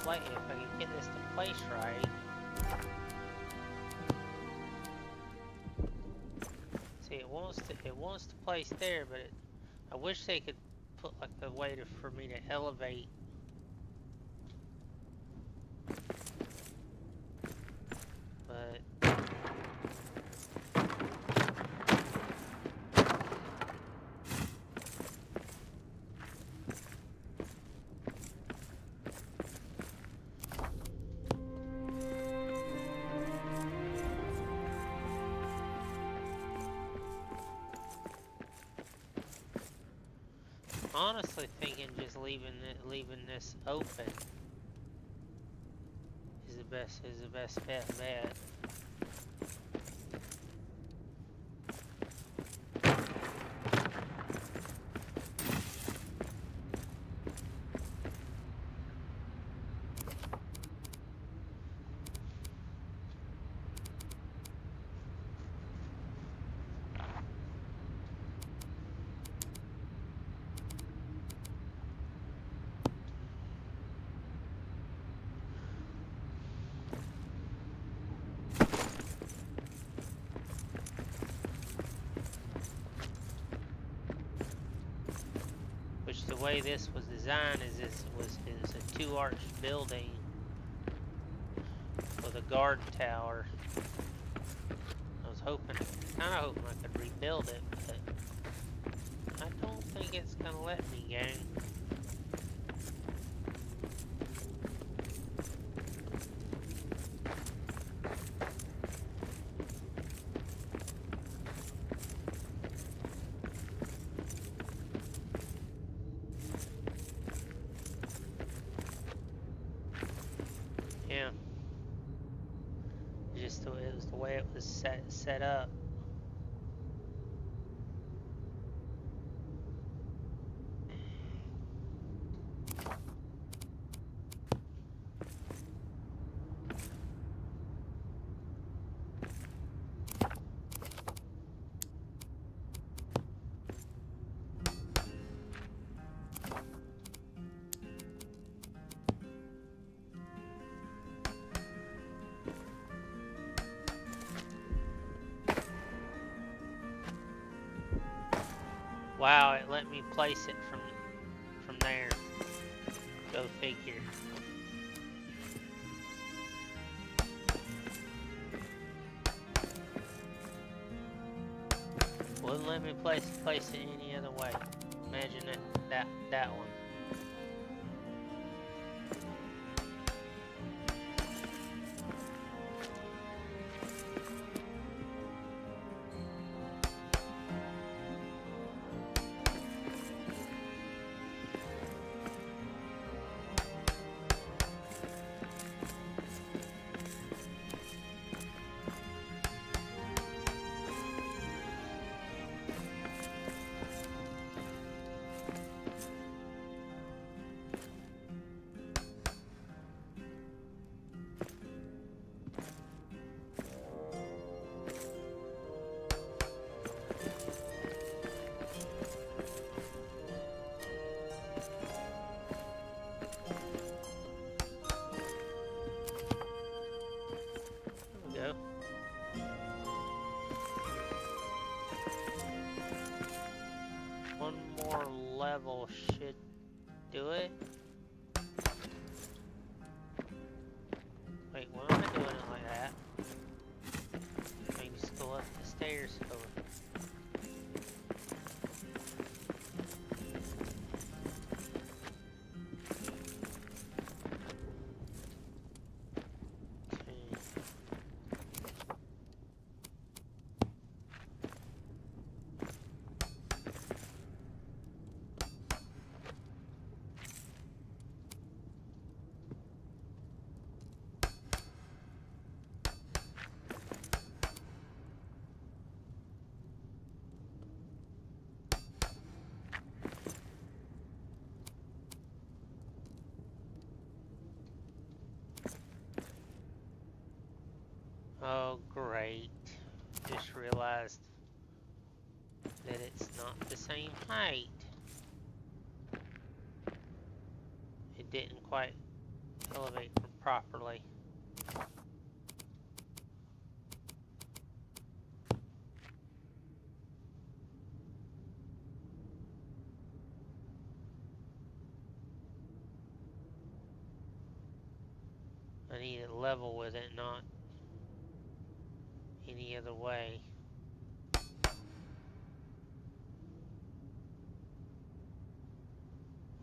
place, if I can get this to place right. See, it wants to place there, but I wish they could put like a way for me to elevate. But honestly thinking just leaving this open is the best bet. Which the way this was designed is a 2-arched building with a guard tower. I was kind of hoping I could rebuild it, but I don't think it's gonna let me, gang. Yeah. It was the way it was set up. Wow, it let me place it from there. Go figure. Wouldn't let me place it any other way. Imagine that one. One more level should do it. Wait, why am I doing it like that? I can just go up the stairs over. Oh, great. Just realized that it's not the same height. It didn't quite elevate properly. I need it level with it, not any other way.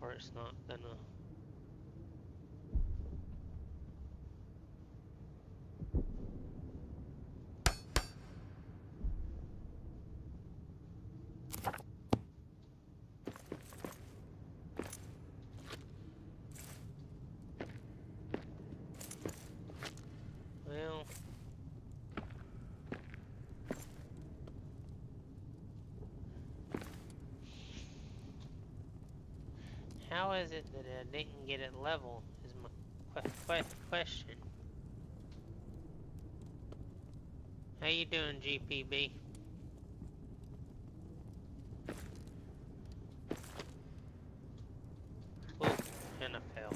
Or it's not gonna. Well, how is it that I didn't get it level is my question. How you doing, GPB? Oh, and I fell.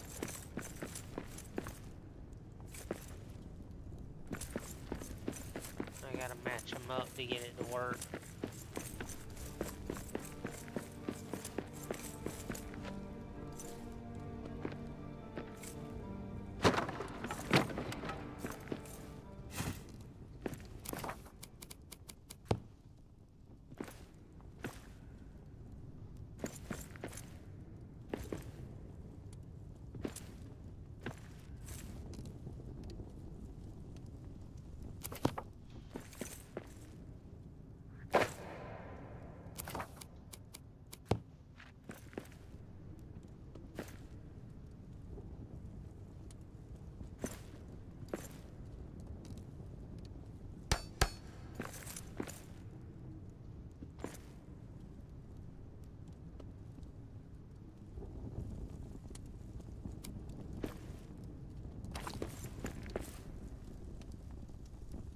I gotta match them up to get it to work.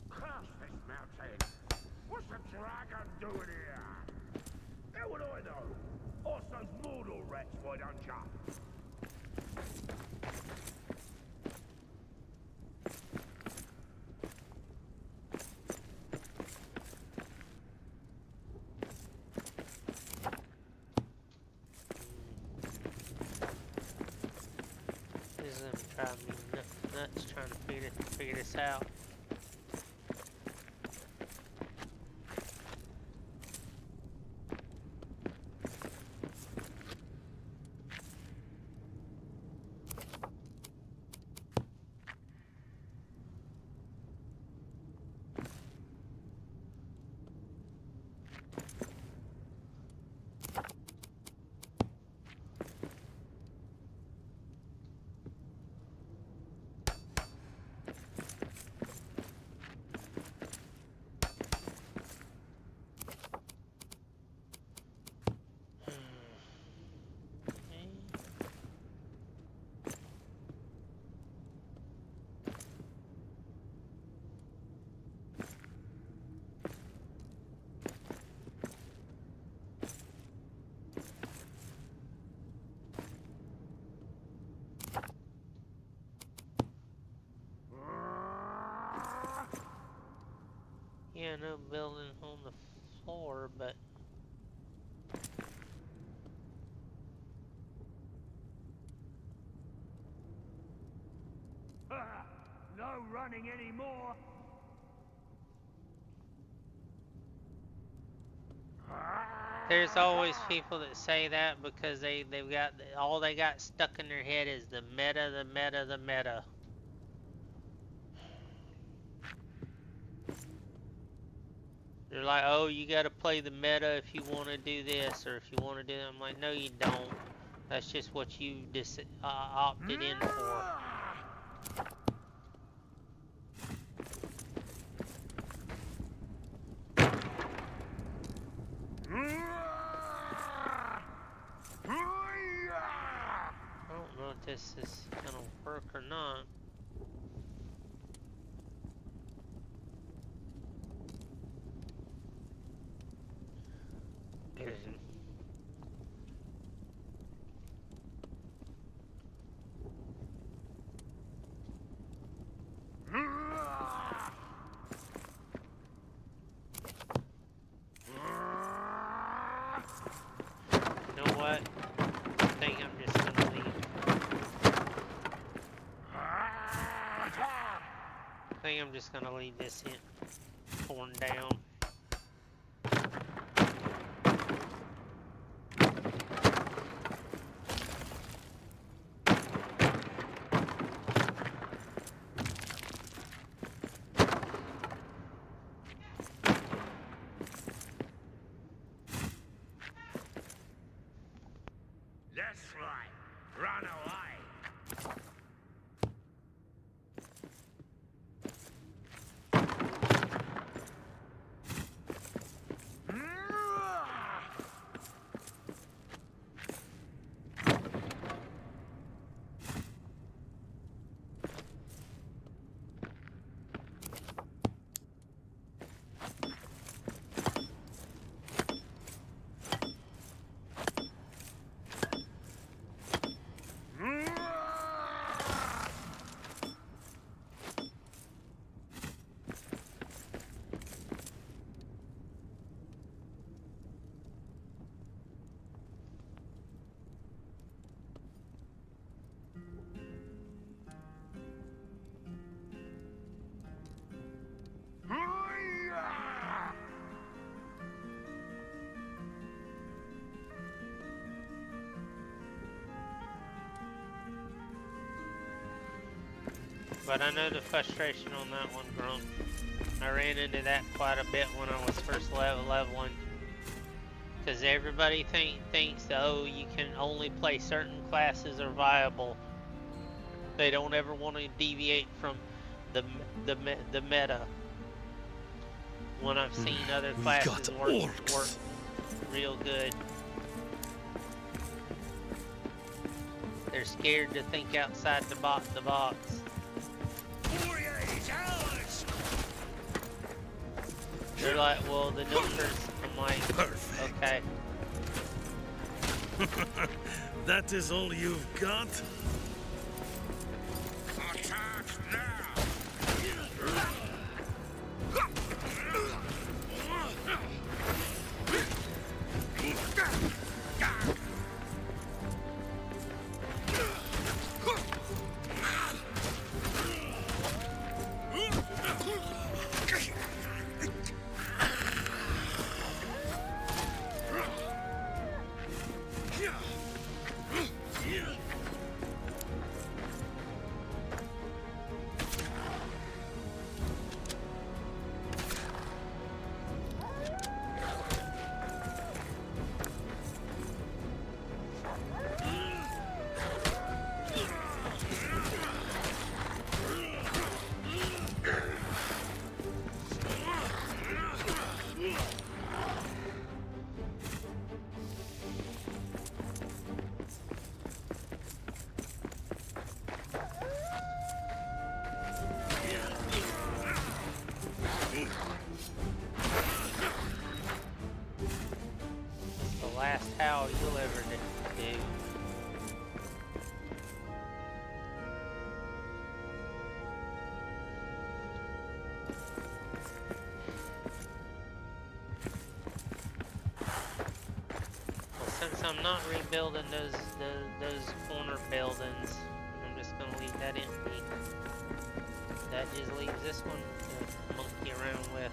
Curse this mountain! What's the dragon doing here? How would I know? Ask those mortal rats, why don't ya? This is gonna drive me nuts trying to figure this out. Yeah, no building on the floor, but No running anymore! there's always people that say that because they've got all they got stuck in their head is the meta, the meta, the meta. They're like, oh, you gotta play the meta if you want to do this or if you want to do that. I'm like, no, you don't. That's just what you opted in for. I don't know if this is gonna work or not. think I'm just gonna leave this in torn down. That's right. Run away. But I know the frustration on that one, Grump. I ran into that quite a bit when I was first leveling. Because everybody thinks that, oh, you can only play certain classes are viable. They don't ever want to deviate from the meta. When I've seen other classes work real good. They're scared to think outside the box. 48 hours! They're like, well, the numbers. I'm like, Perfect. okay. That is all you've got? Attack now! The last howl you'll ever do. Well, since I'm not rebuilding those corner buildings, I'm just gonna leave that empty. That just leaves this one to monkey around with.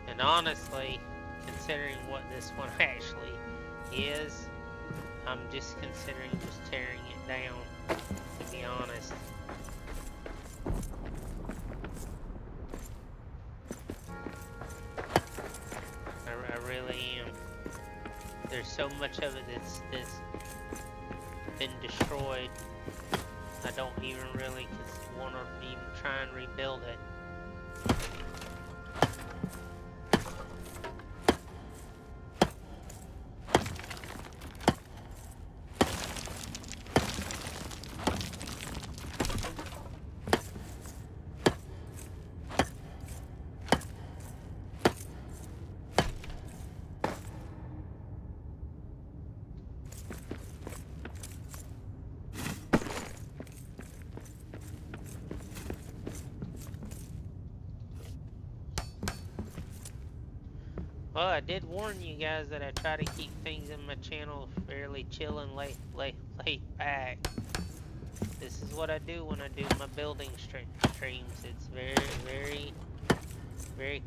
And honestly, considering what this one actually is, I'm just considering just tearing it down, to be honest. I really am. There's so much of it that's been destroyed. I don't even really want to even try and rebuild it. Well, I did warn you guys that I try to keep things in my channel fairly chill and laid back. This is what I do when I do my building streams. It's very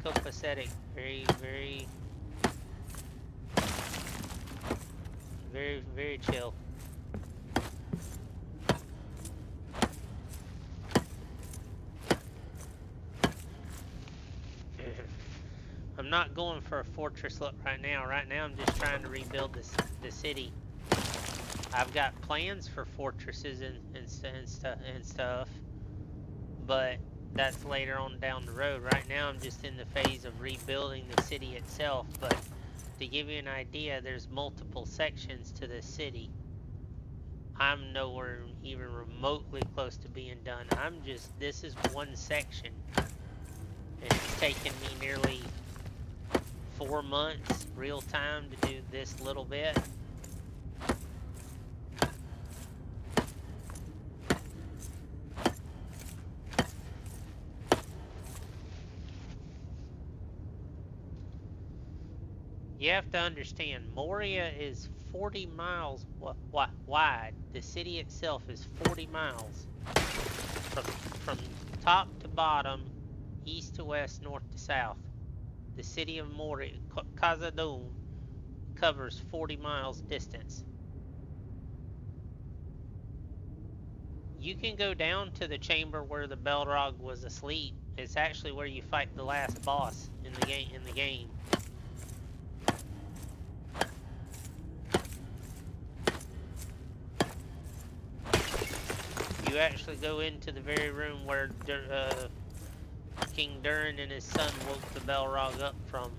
copacetic, very chill. I'm not going for a fortress look right now. Right now, I'm just trying to rebuild the city. I've got plans for fortresses and stuff, but that's later on down the road. Right now, I'm just in the phase of rebuilding the city itself. But to give you an idea, there's multiple sections to this city. I'm nowhere even remotely close to being done. This is one section. And it's taken me nearly 4 months real time to do this little bit. You have to understand, Moria is 40 miles wide. The city itself is 40 miles. From top to bottom, east to west, north to south. The city of Moria, Khazad-Dum, covers 40 miles distance. You can go down to the chamber where the Balrog was asleep. It's actually where you fight the last boss in the game. You actually go into the very room where King Durin and his son woke the Balrog up from.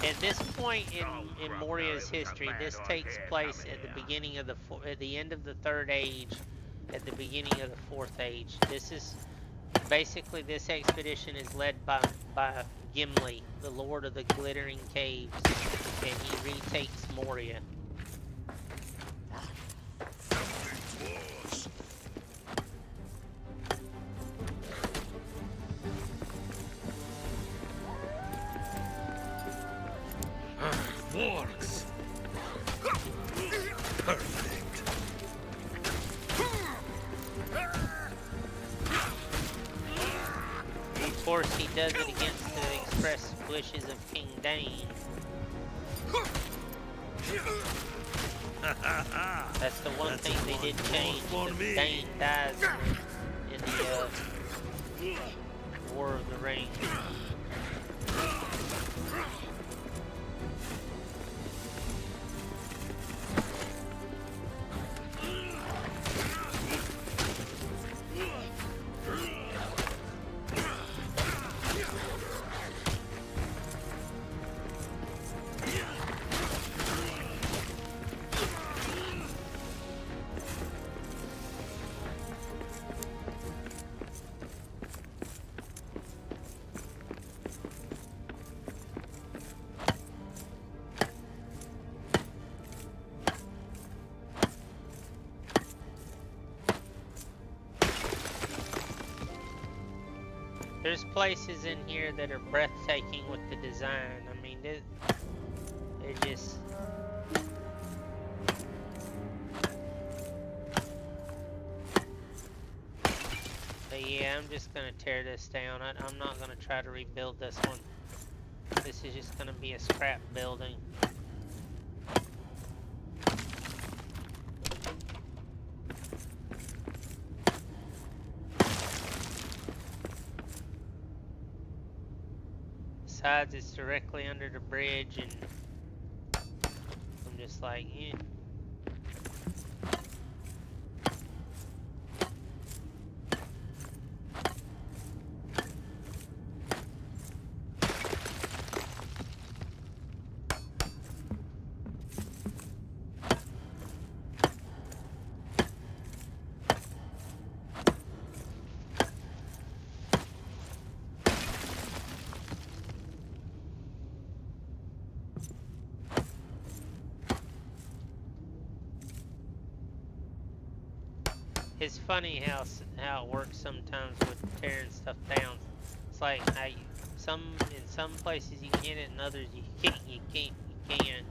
At this point in Moria's history, this takes place at the end of the Third Age, at the beginning of the Fourth Age. This is basically, this expedition is led by Gimli, the Lord of the Glittering Caves, and he retakes Moria. Works. Perfect. Of course, he does it against the express wishes of King Dane. That's the one thing they did change. Dane dies in the War of the Ring. There's places in here that are breathtaking with the design. I mean, they're just... But yeah, I'm just gonna tear this down. I'm not gonna try to rebuild this one. This is just gonna be a scrap building. Besides, it's directly under the bridge, and I'm just like, eh. It's funny how it works sometimes with tearing stuff down. It's like how in some places you can hit it, and others you can't. You can't.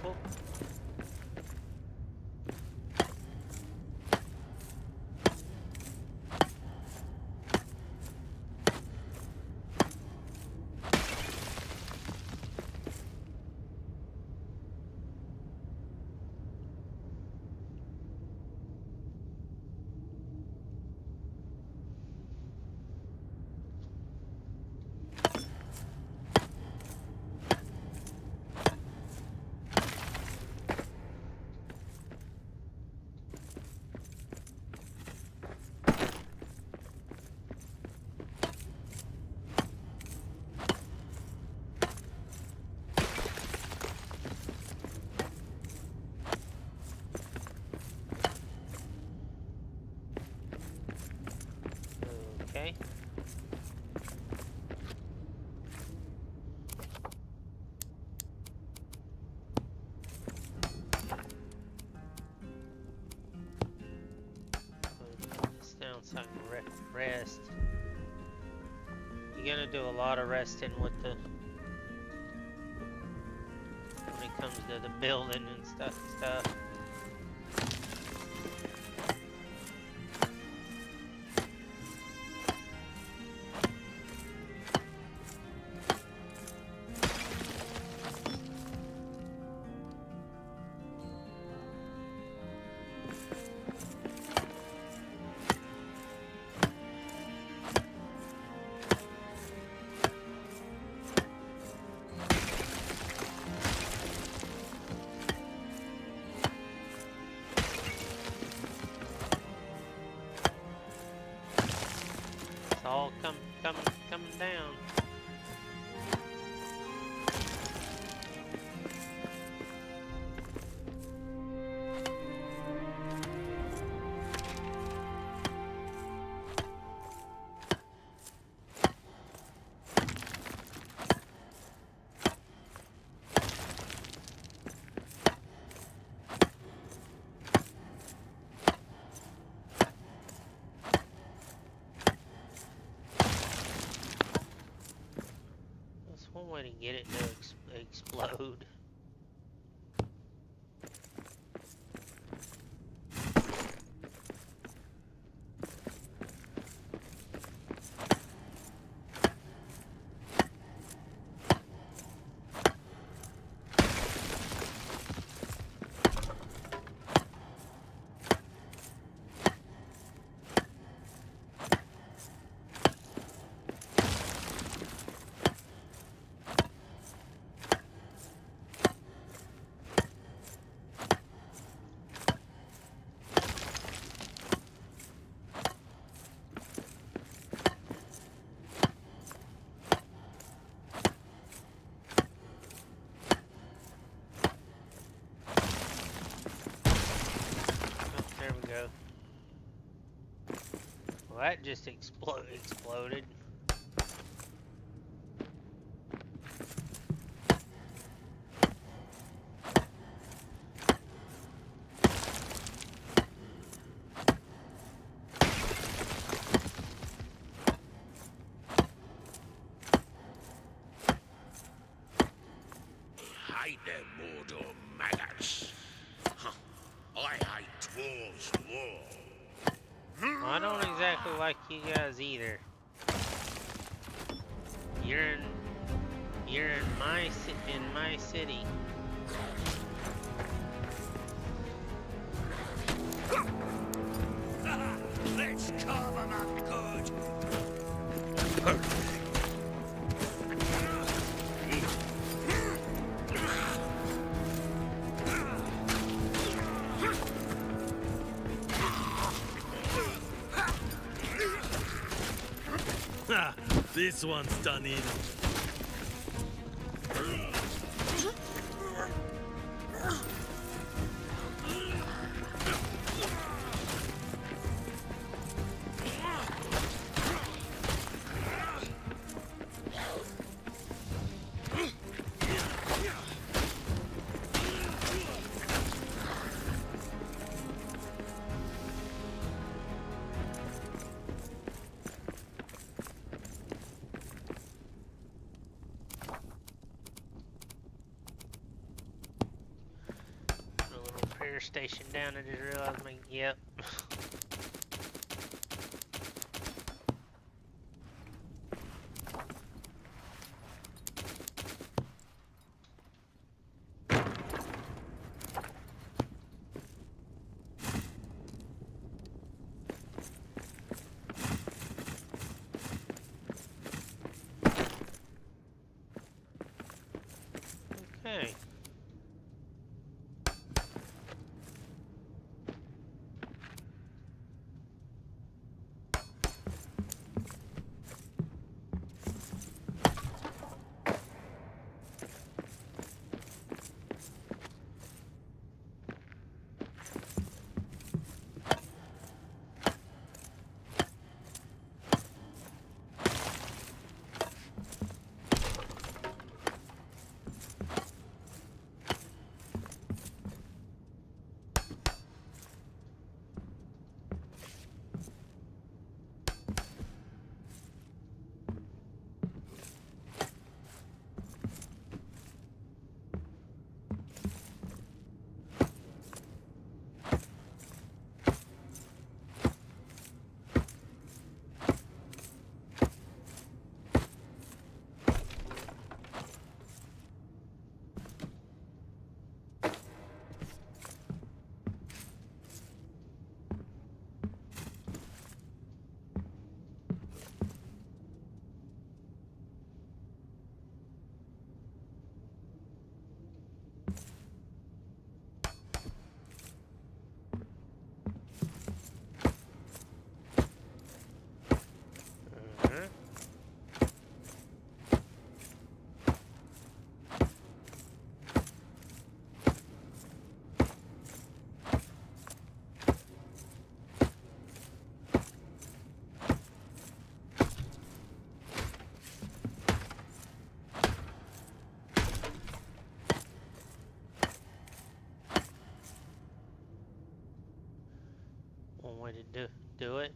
Oh, okay. Put this down so I can rest. You're gonna do a lot of resting with the when it comes to the building and stuff. It's all coming down. go. Well, that just exploded. Hate them Mordor maggots. Huh. I hate dwarves more. Well, I don't exactly like you guys either. You're in my city. Let's carve 'em up good. Ha! This one's done in. A little repair station down. I just realized yep. Okay. One way to do it.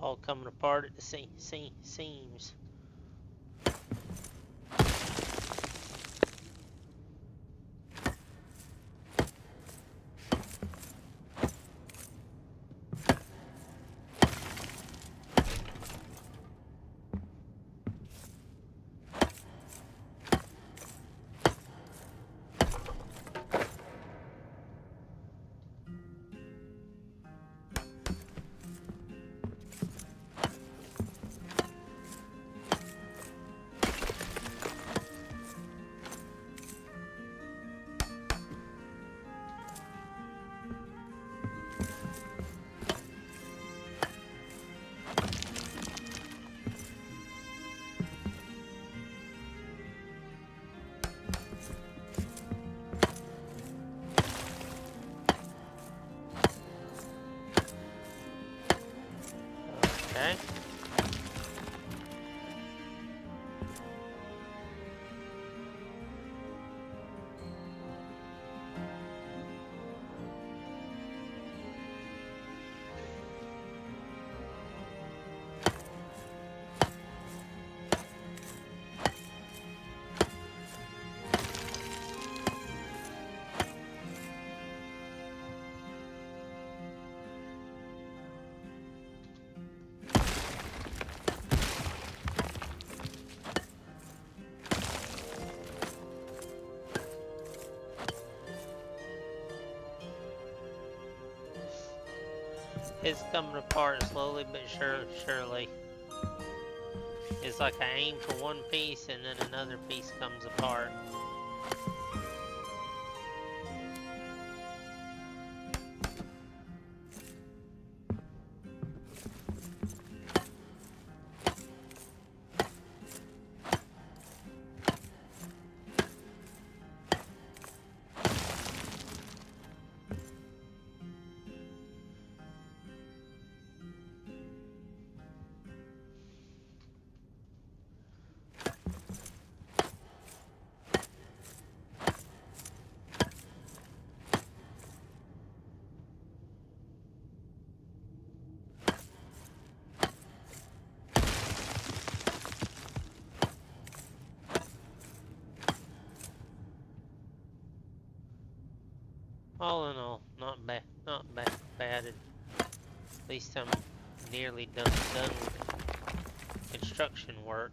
All coming apart at the seams. Okay. It's coming apart slowly but surely. It's like I aim for one piece and then another piece comes apart. All in all, not bad. At least I'm nearly done with construction work.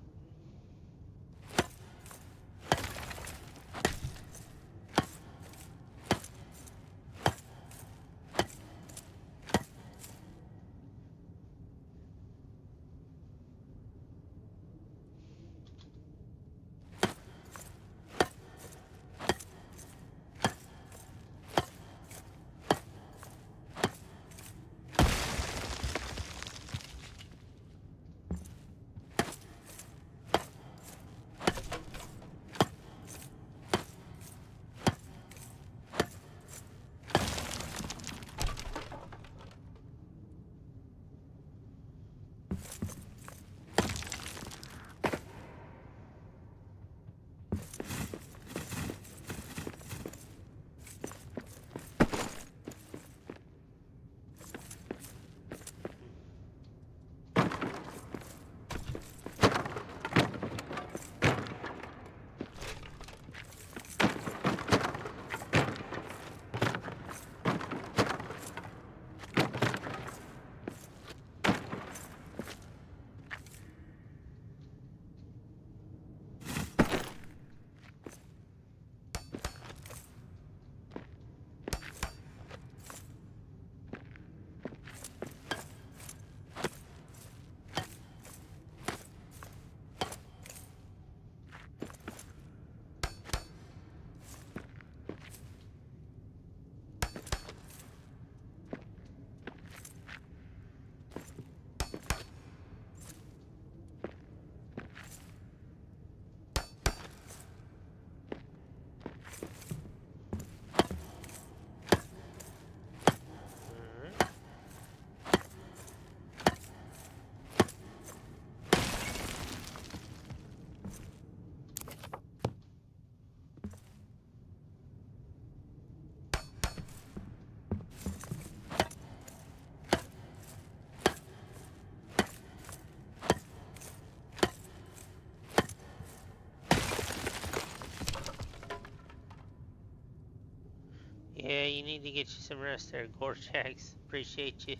to get you some rest there, Gorchax. Appreciate you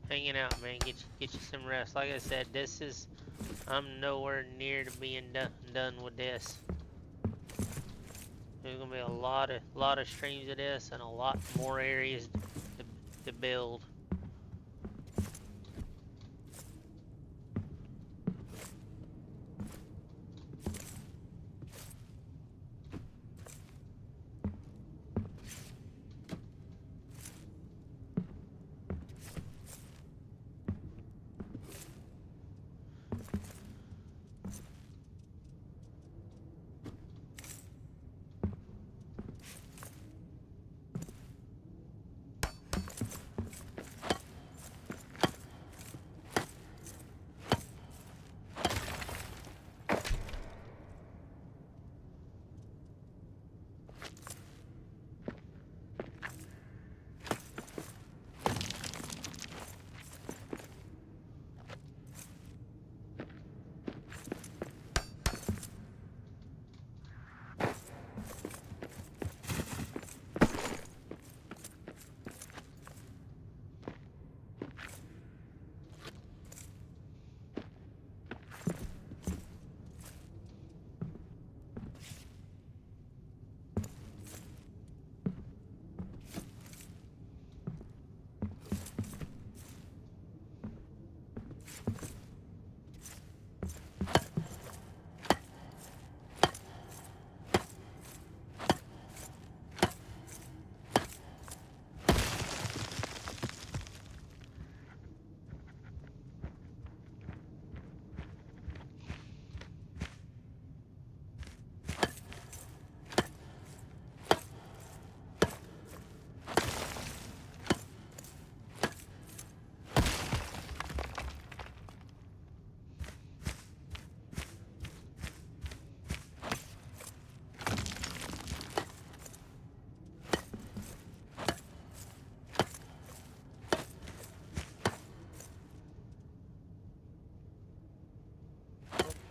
hanging out, man. Get you some rest. Like I said, I'm nowhere near to being done with this. There's gonna be a lot of streams of this and a lot more areas to build.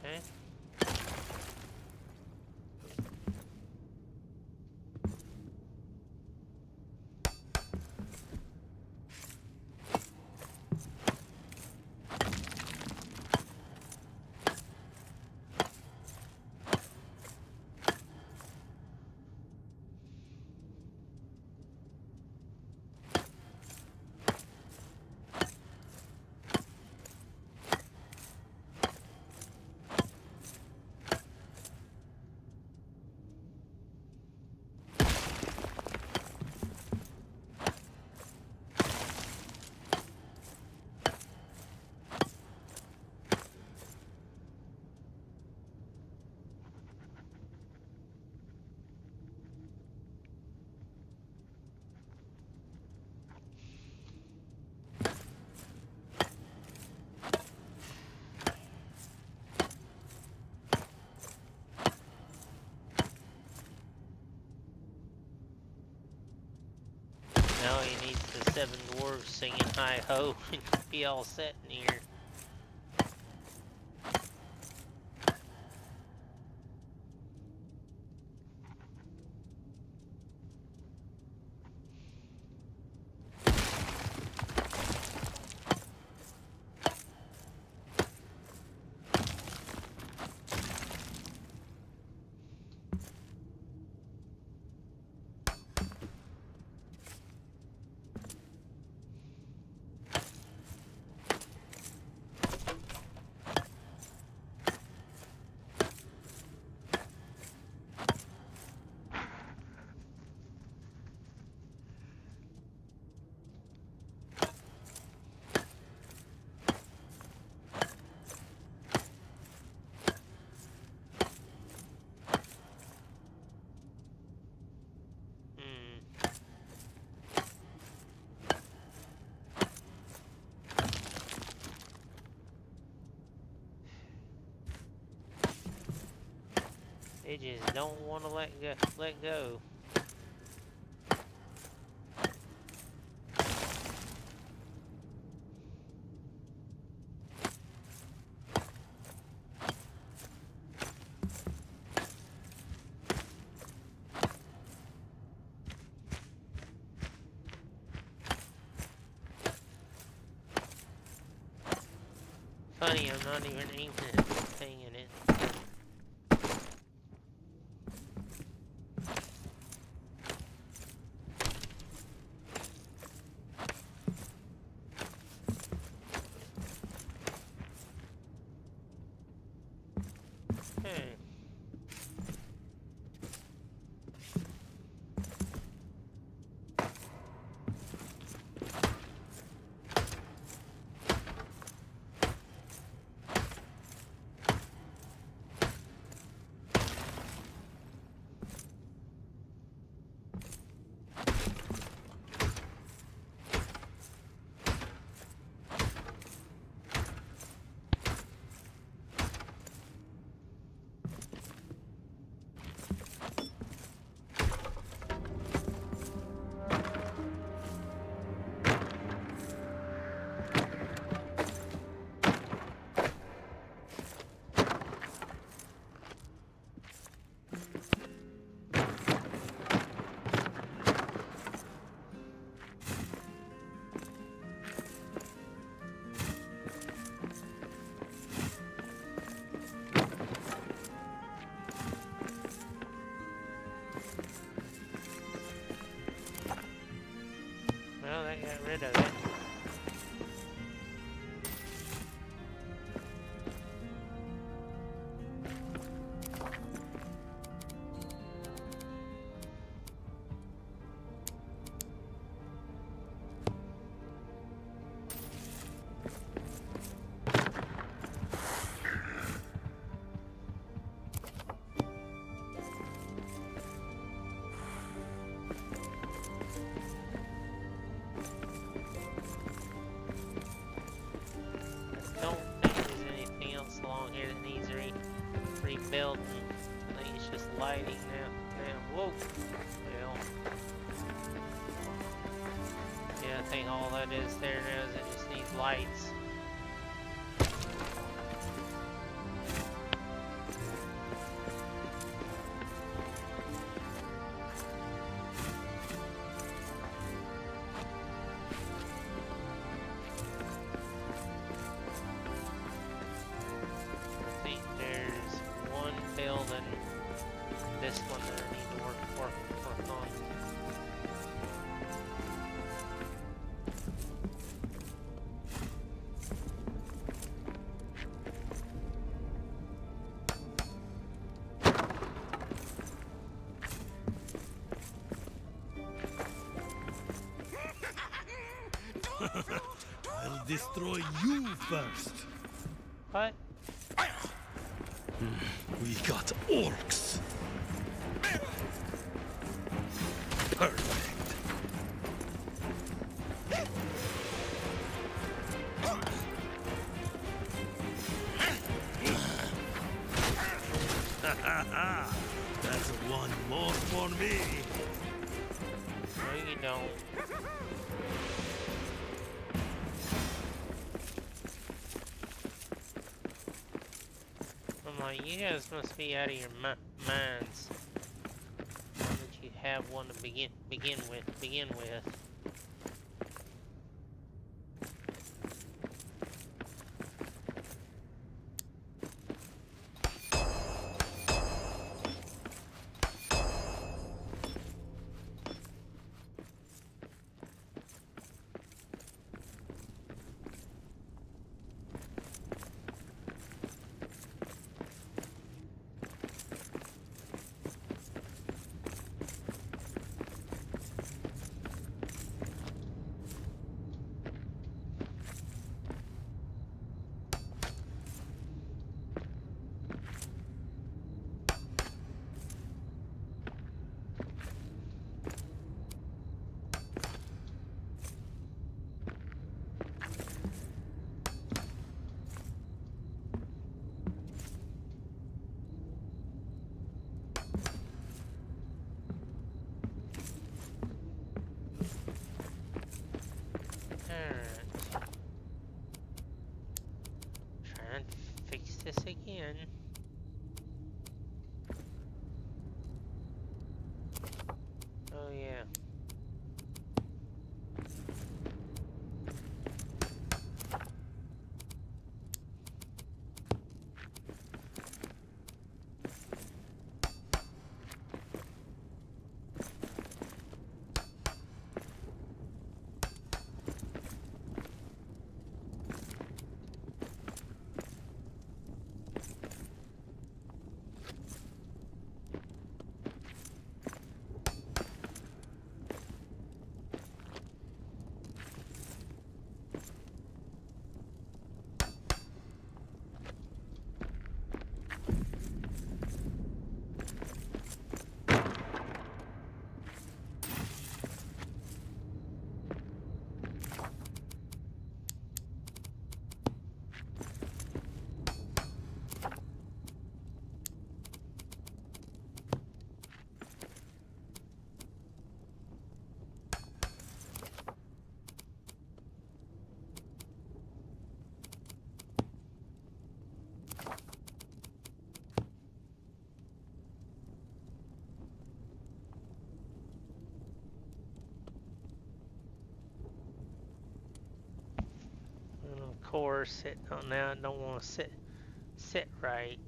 Okay. Now he needs the 7 dwarves singing hi ho and be all set in here. They just don't want to let go. Funny, I'm not even aiming at the thing in it. Okay. Well, that got rid of it. Don't think there's anything else along here that needs rebuilding. I think it's just lighting now. Whoa! Well, yeah, I think all that is there now is it just needs lights. I think there's one building, this one that I need to work on. I'll destroy you first. What? We got orcs. Perfect. That's one more for me. No, you don't. I'm like, you guys must be out of your minds. Now that you have one to begin with. course, sitting on now. I don't want to sit right.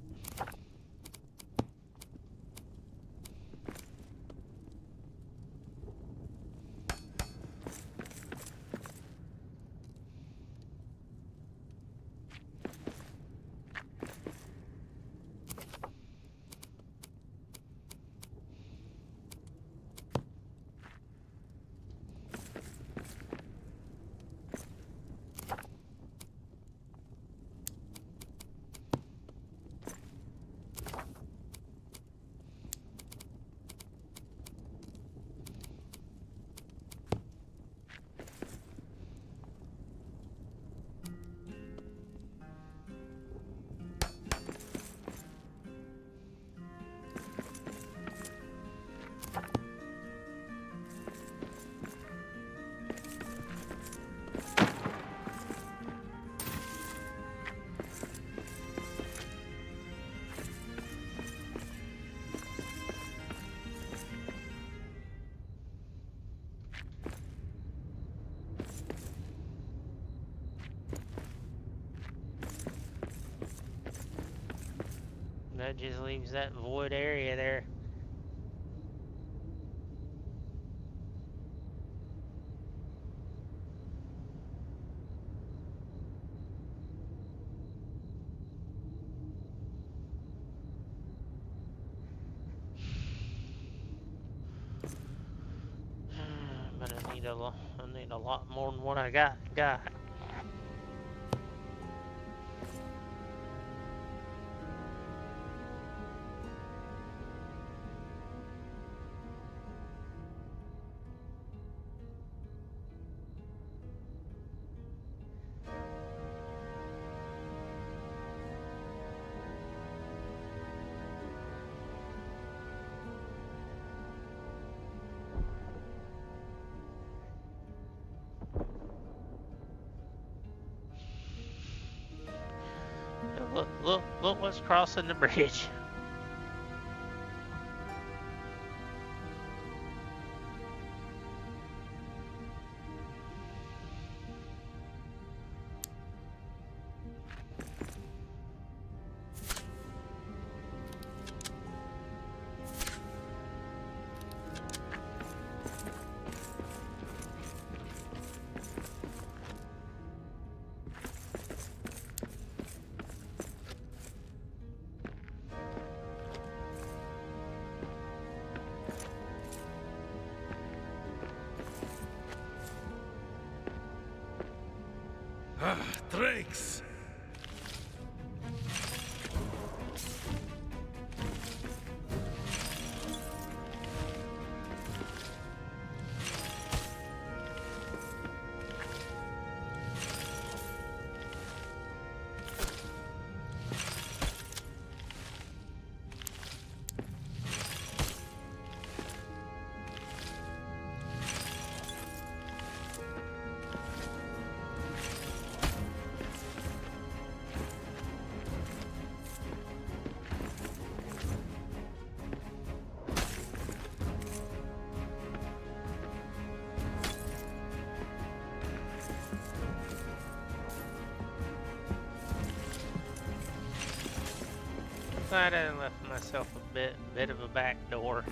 That just leaves that void area there. But I need a lot more than what I got. Look what's crossing the bridge. Ah, Drakes! Glad I left myself a bit of a back door.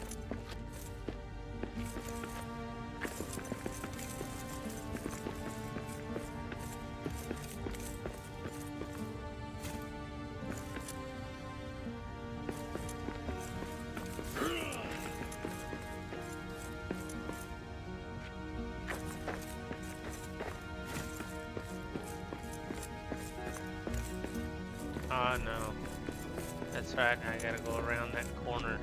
Oh no. That's right, I gotta go around that corner.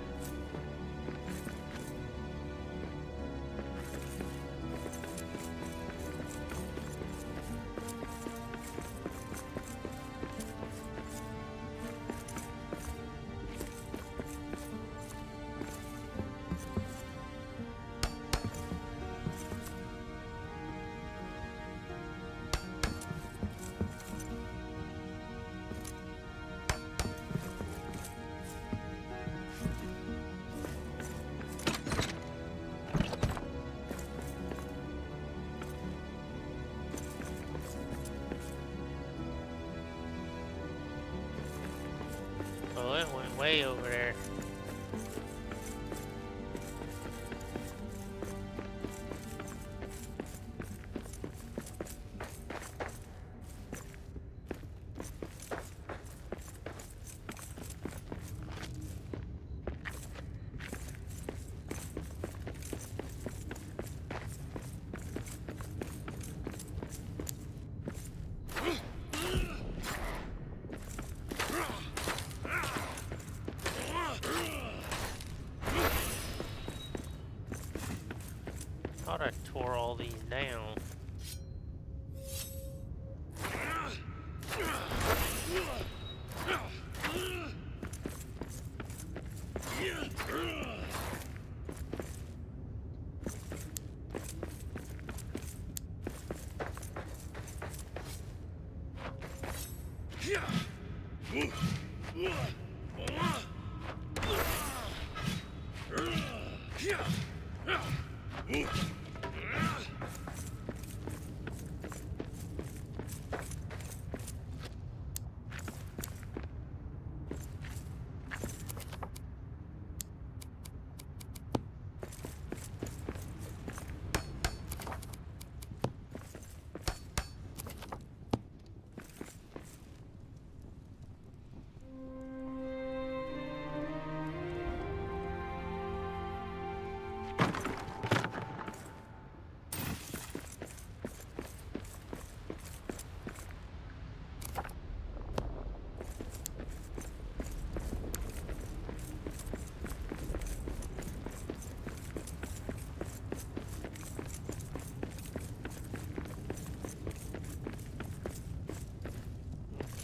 way over there. Thought I tore all these down.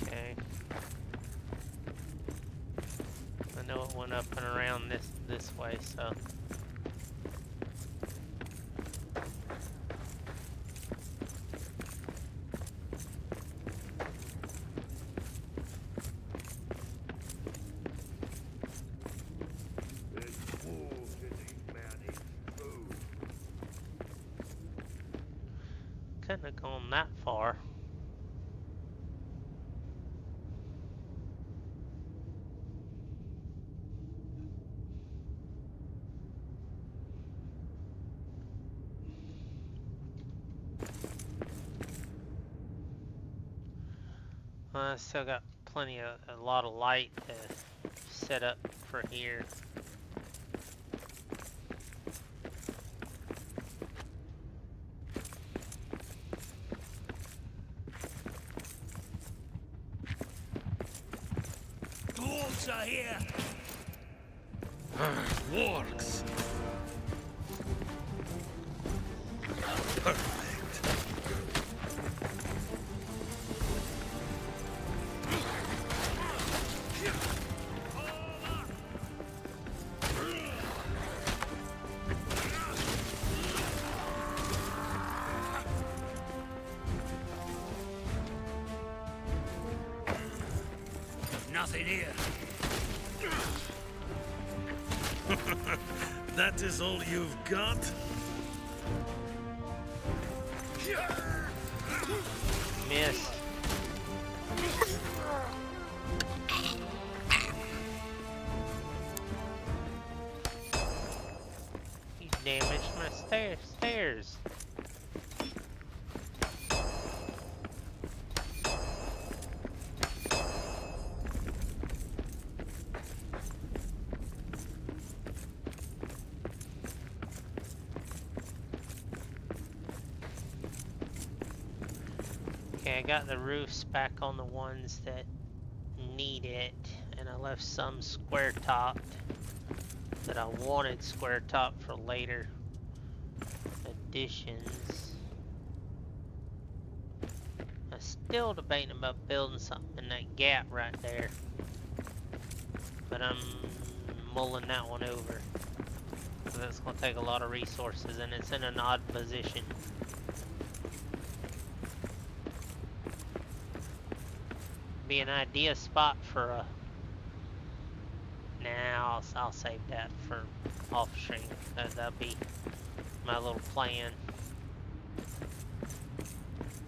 Okay. I know it went up and around this way, so. There's wolves in these mountains, too. Couldn't have gone that far. I still got a lot of light to set up for here. Dwarves are here! Wargs! Perfect. Nothing here. That is all you've got? Missed. You damaged my stairs. Okay, I got the roofs back on the ones that need it, and I left some square topped that I wanted square topped for later additions. I'm still debating about building something in that gap right there, but I'm mulling that one over because that's going to take a lot of resources, and it's in an odd position. Be an idea spot for a. Now I'll save that for off stream. That'll be my little plan.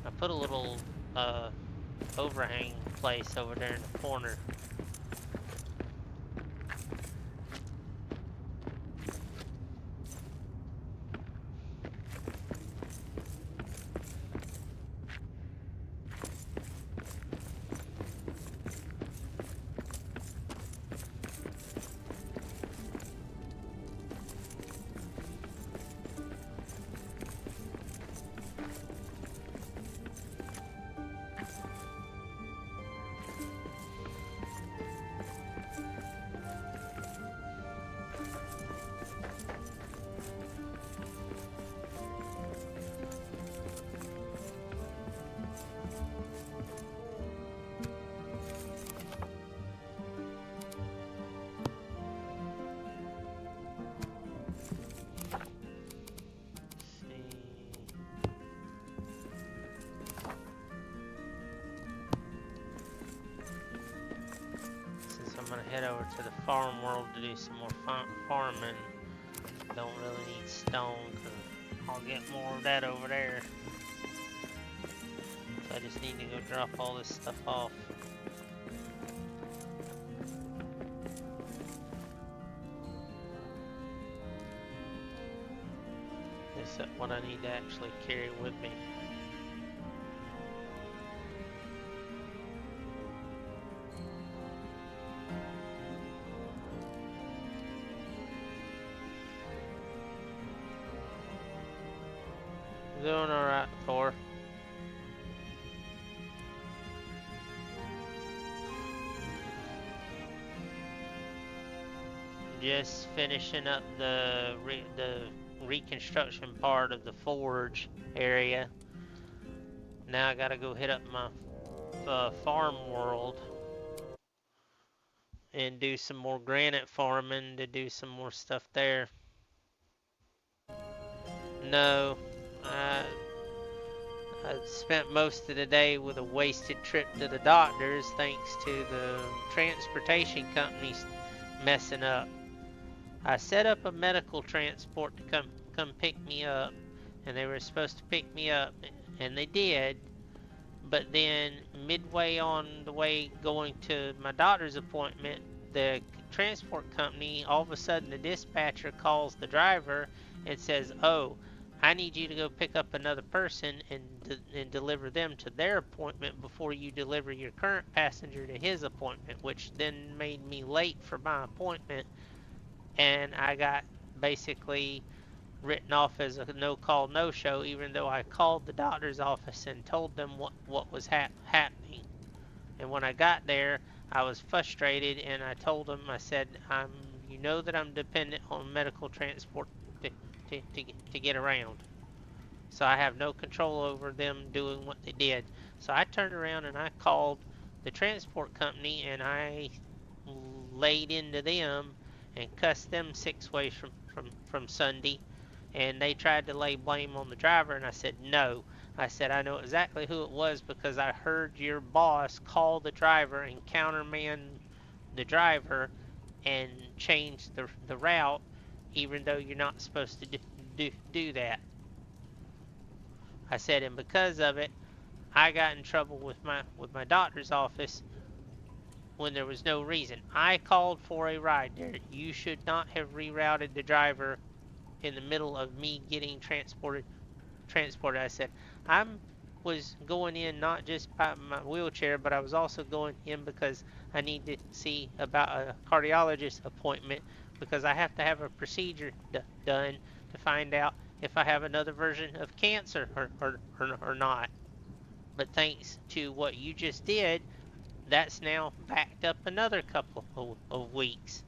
I put a little overhang place over there in the corner. to the farm world to do some more farming. Don't really need stone because I'll get more of that over there. So I just need to go drop all this stuff off. This is what I need to actually carry with me. Doing alright, Thor. Just finishing up the reconstruction part of the forge area. Now I gotta go hit up my farm world and do some more granite farming to do some more stuff there. No, I spent most of the day with a wasted trip to the doctors thanks to the transportation companies messing up. I set up a medical transport to come pick me up, and they were supposed to pick me up, and they did. But then midway on the way going to my doctor's appointment, the transport company, all of a sudden the dispatcher calls the driver and says, "Oh, I need you to go pick up another person and deliver them to their appointment before you deliver your current passenger to his appointment," which then made me late for my appointment, and I got basically written off as a no-call, no-show, even though I called the doctor's office and told them what was happening. And when I got there, I was frustrated, and I told them, I said, you know that I'm dependent on medical transport to get around. So I have no control over them doing what they did. So I turned around and I called the transport company, and I laid into them and cussed them 6 ways from Sunday. And they tried to lay blame on the driver, and I said no. I said I know exactly who it was because I heard your boss call the driver and countermand the driver and change the route, even though you're not supposed to do that. I said, and because of it, I got in trouble with my doctor's office when there was no reason. I called for a ride there. You should not have rerouted the driver in the middle of me getting transported. I said, I was going in not just by my wheelchair, but I was also going in because I need to see about a cardiologist appointment because I have to have a procedure done to find out if I have another version of cancer or not. But thanks to what you just did, that's now backed up another couple of weeks.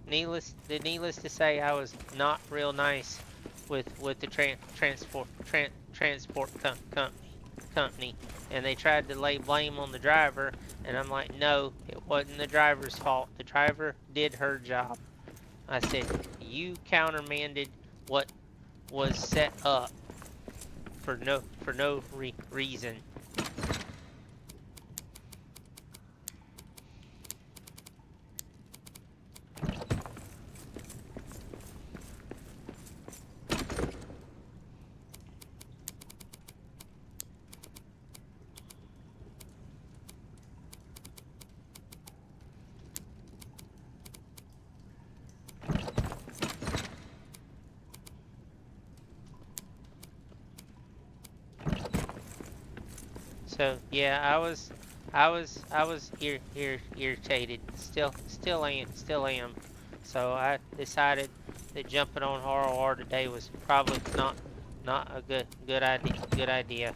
Needless to say, I was not real nice with the transport company, and they tried to lay blame on the driver, and I'm like, no, it wasn't the driver's fault. The driver did her job. I said, you countermanded what was set up for no reason. So yeah, I was irritated. Still am. So I decided that jumping on ROR today was probably not a good idea.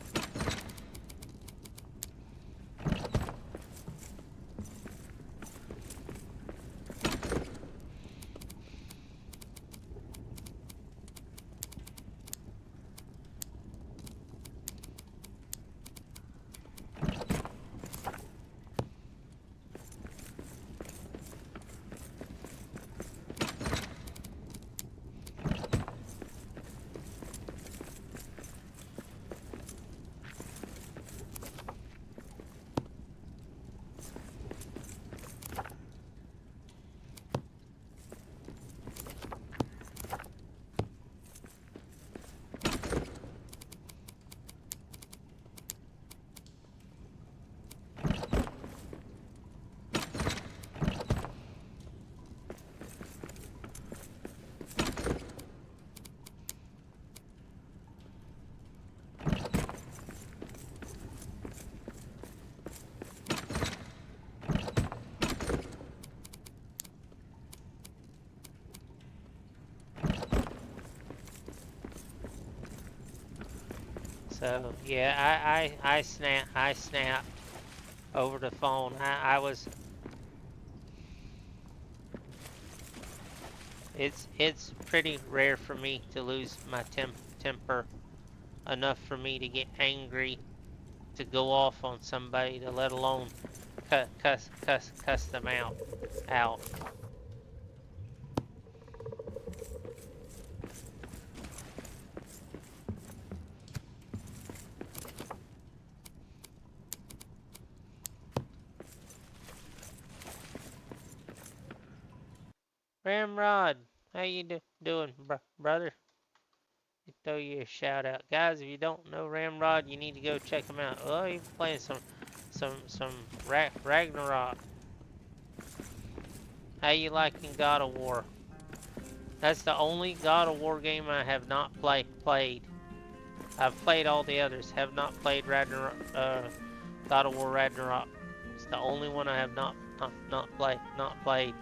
So yeah, I snapped over the phone. I was. It's pretty rare for me to lose my temper enough for me to get angry to go off on somebody, to let alone cuss them out. Ramrod, how you doing, brother? Throw you a shout out, guys. If you don't know Ramrod, you need to go check him out. Oh, he's playing some Ragnarok. How you liking God of War? That's the only God of War game I have not played. I've played all the others. Have not played Ragnarok. God of War Ragnarok. It's the only one I have not played.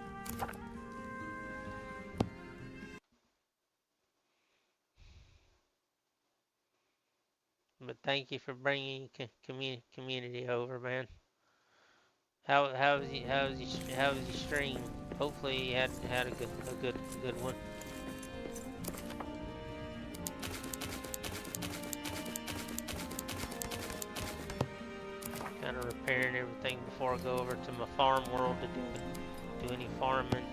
But thank you for bringing community over, man. How was your stream? Hopefully you had a good one. Kind of repairing everything before I go over to my farm world to do any farming.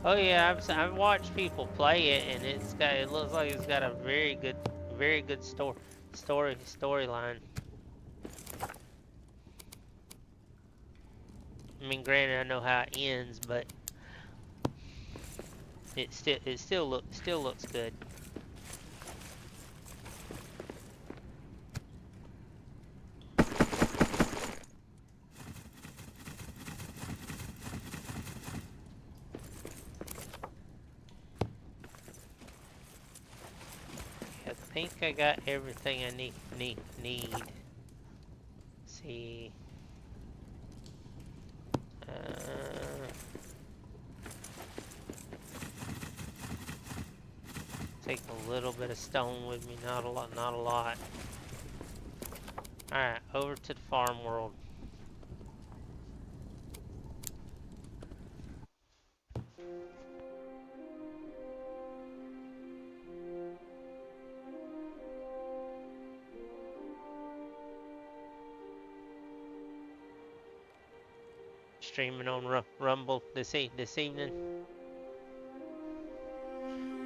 Oh yeah, I've watched people play it, and it looks like it's got a very good storyline. I mean, granted, I know how it ends, but it still looks good. I think I got everything I need. Let's see. Take a little bit of stone with me, not a lot. Alright, over to the farm world. Streaming on Rumble this evening.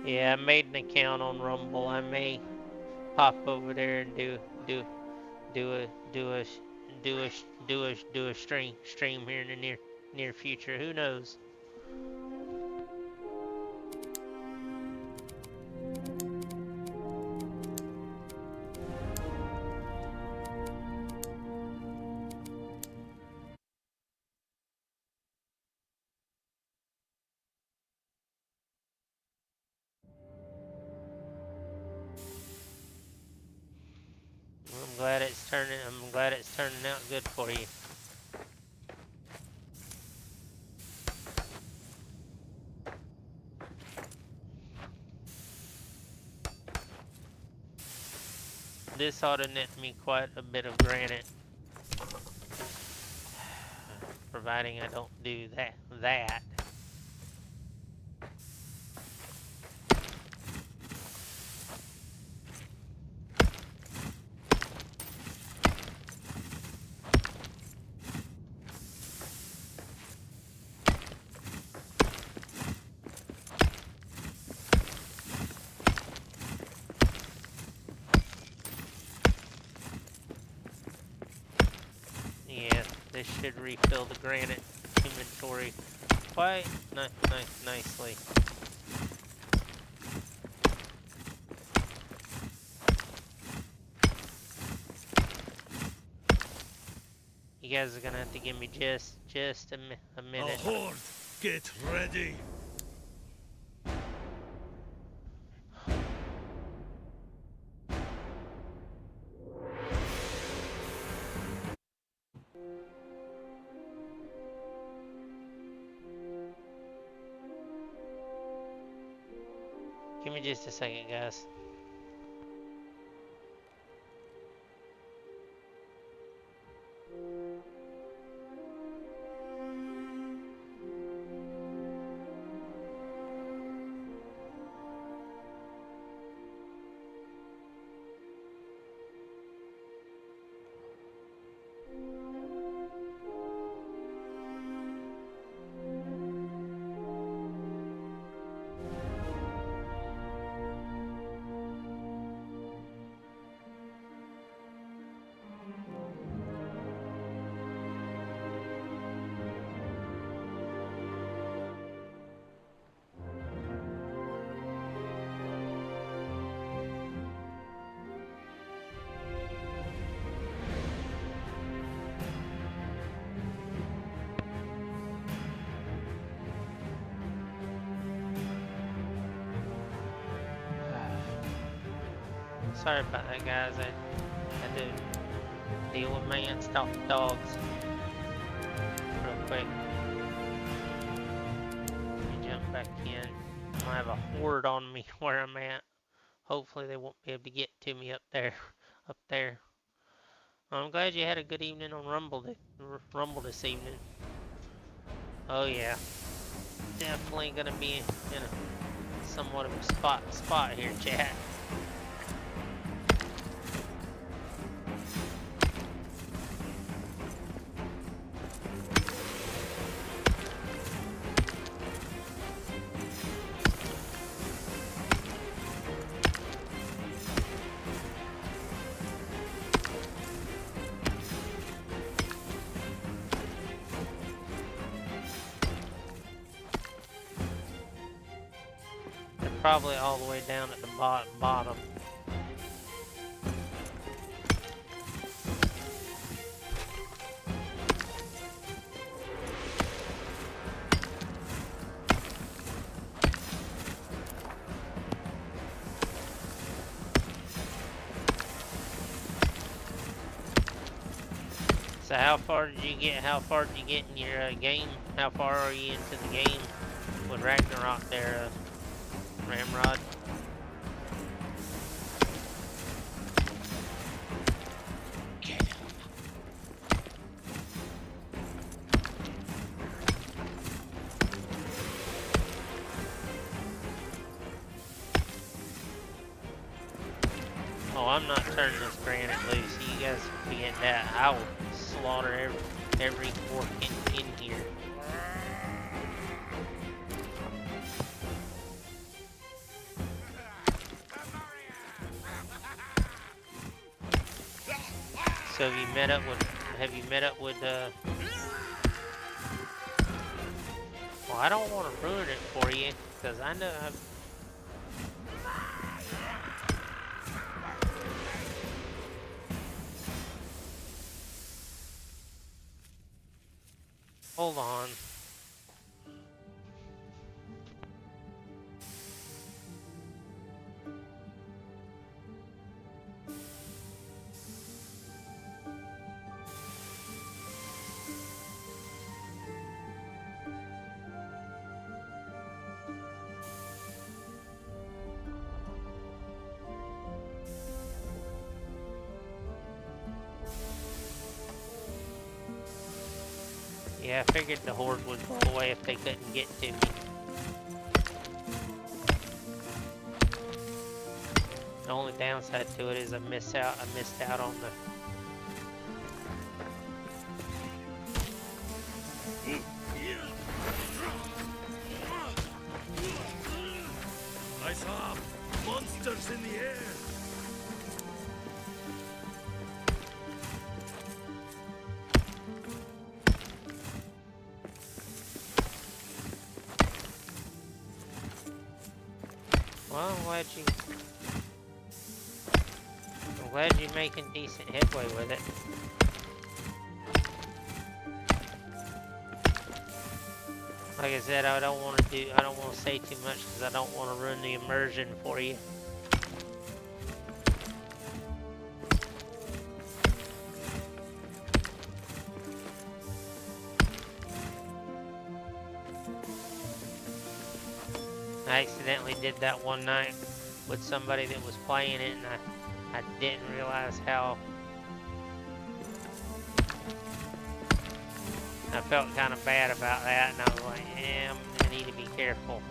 Yeah, I made an account on Rumble. I may pop over there and do a stream here in the near future. Who knows? I'm glad it's turning out good for you. This ought to net me quite a bit of granite, providing I don't do that. Yeah, this should refill the granite inventory quite nicely. You guys are gonna have to give me just a minute. A horde, get ready. Give me just a second, guys. Sorry about that, guys. I had to deal with my unstopped dogs real quick. Let me jump back in. I have a horde on me where I'm at. Hopefully they won't be able to get to me up there. Up there. I'm glad you had a good evening on Rumble this evening. Oh yeah, definitely gonna be in a somewhat of a spot here, chat. Probably all the way down at the bottom. So how far did you get? How far did you get in your game? How far are you into the game with Ragnarok there, Ramrod? Oh, I'm not turning this granite loose. You guys forget that. I will slaughter every fork in here. So have you met up with well, I don't want to ruin it for you, because I know hold on. Yeah, I figured the horde would go away if they couldn't get to me. The only downside to it is I missed out on the I saw monsters in the air. well, I'm glad you're making decent headway with it. Like I said, I don't want to say too much because I don't want to ruin the immersion for you. I I accidentally did that one night with somebody that was playing it, and I didn't realize how I felt kind of bad about that, and I was like, I'm gonna need to be careful.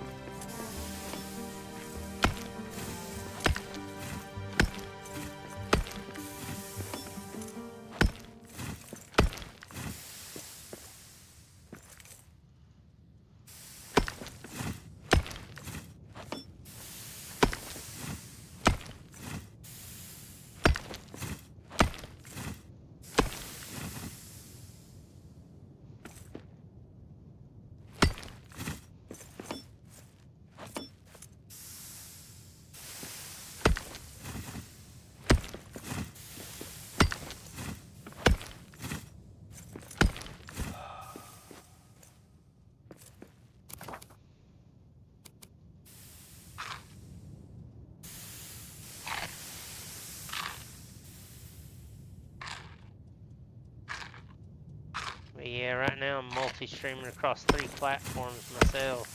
But yeah, right now I'm multi-streaming across 3 platforms myself.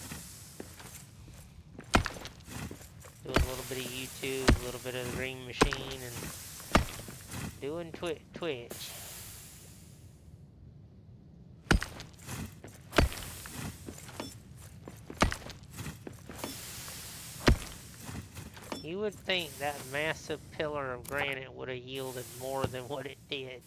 Doing a little bit of YouTube, a little bit of the Green Machine, and doing Twitch. You would think that massive pillar of granite would have yielded more than what it did.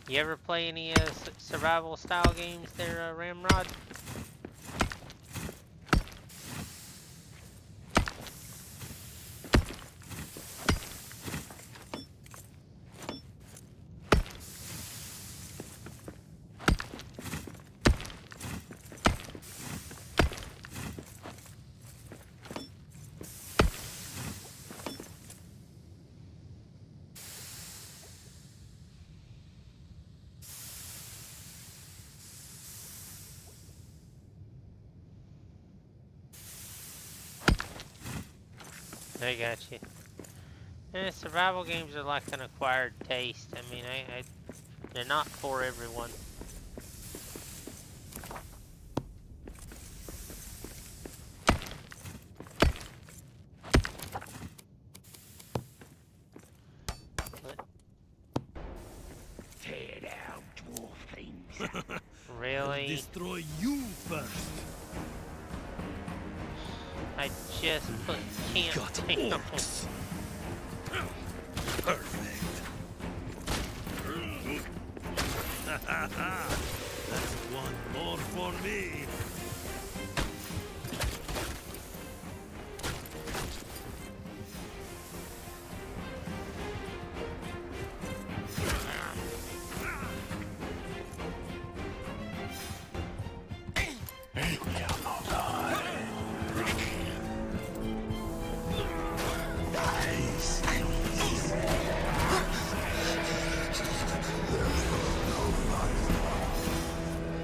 You ever play any survival style games there, Ramrod? I got you. Survival games are like an acquired taste. I mean, they're not for everyone. Tear down, dwarf things. Really? Destroy you first. I just put camp Got down. orcs. Perfect. That's one more for me.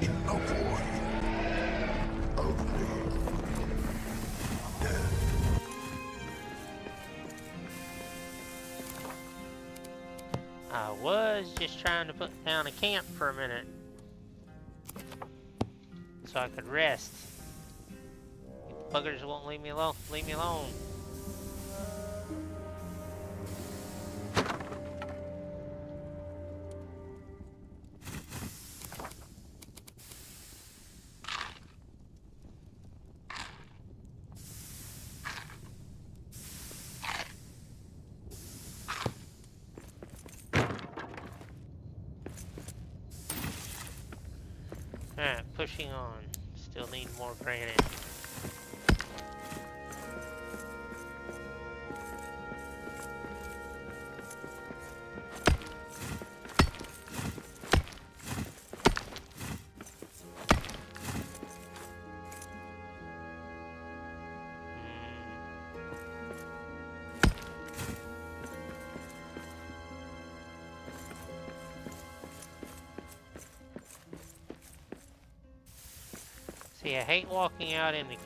In the void. Only death. I was just trying to put down a camp for a minute, so I could rest. Buggers won't leave me alone. Leave me alone. Alright, pushing on. Still still need more granite. See, I hate walking out in the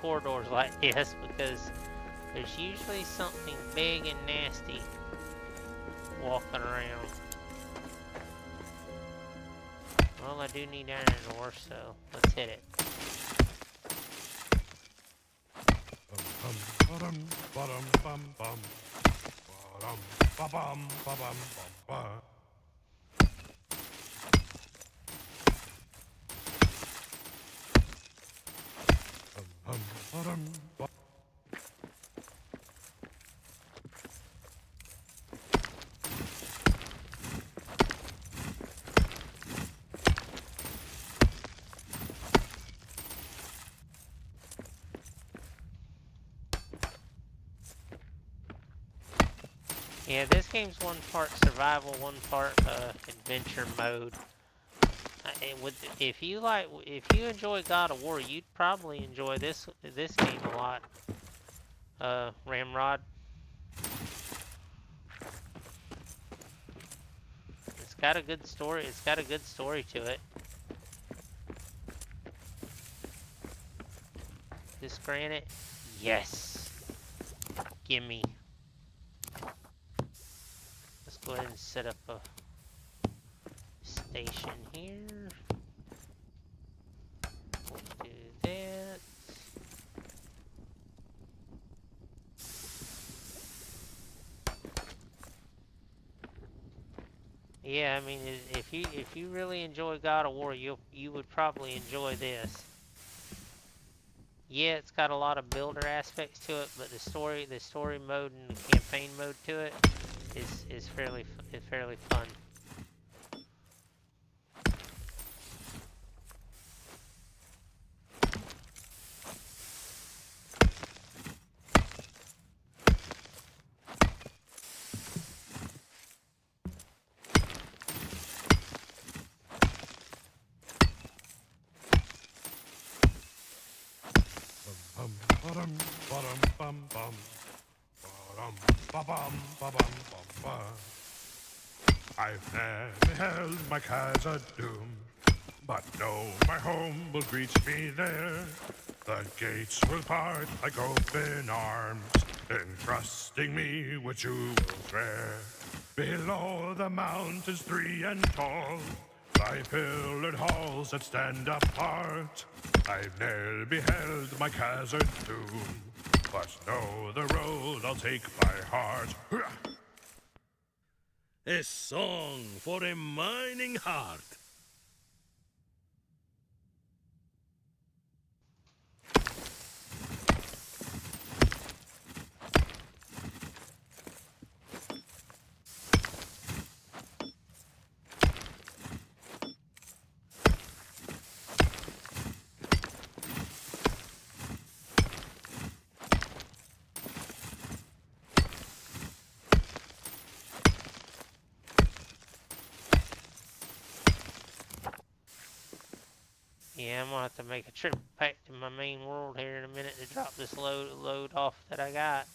corridors like this because there's usually something big and nasty walking around. Well, I do need iron ore, so let's hit it. Yeah, this game's one part survival, one part adventure mode. If you enjoy God of War, you'd probably enjoy this game a lot. Ramrod. It's got a good story. It's got a good story to it. This granite, yes. Gimme. Let's go ahead and set up a station here. We'll do that. Yeah, I mean, if you really enjoy God of War, you would probably enjoy this. Yeah, it's got a lot of builder aspects to it, but the story mode and the campaign mode to it is fairly fun. I've never held my Khazad-Dum, but know my home will greet me there. The gates will part like open arms, entrusting me with jewels rare. Below the mountains 3 and tall, lie pillared halls that stand apart. I've ne'er beheld my Khazad-Dum, but know the road I'll take by heart. A song for a mining heart. Yeah, I'm gonna have to make a trip back to my main world here in a minute to drop this load off that I got,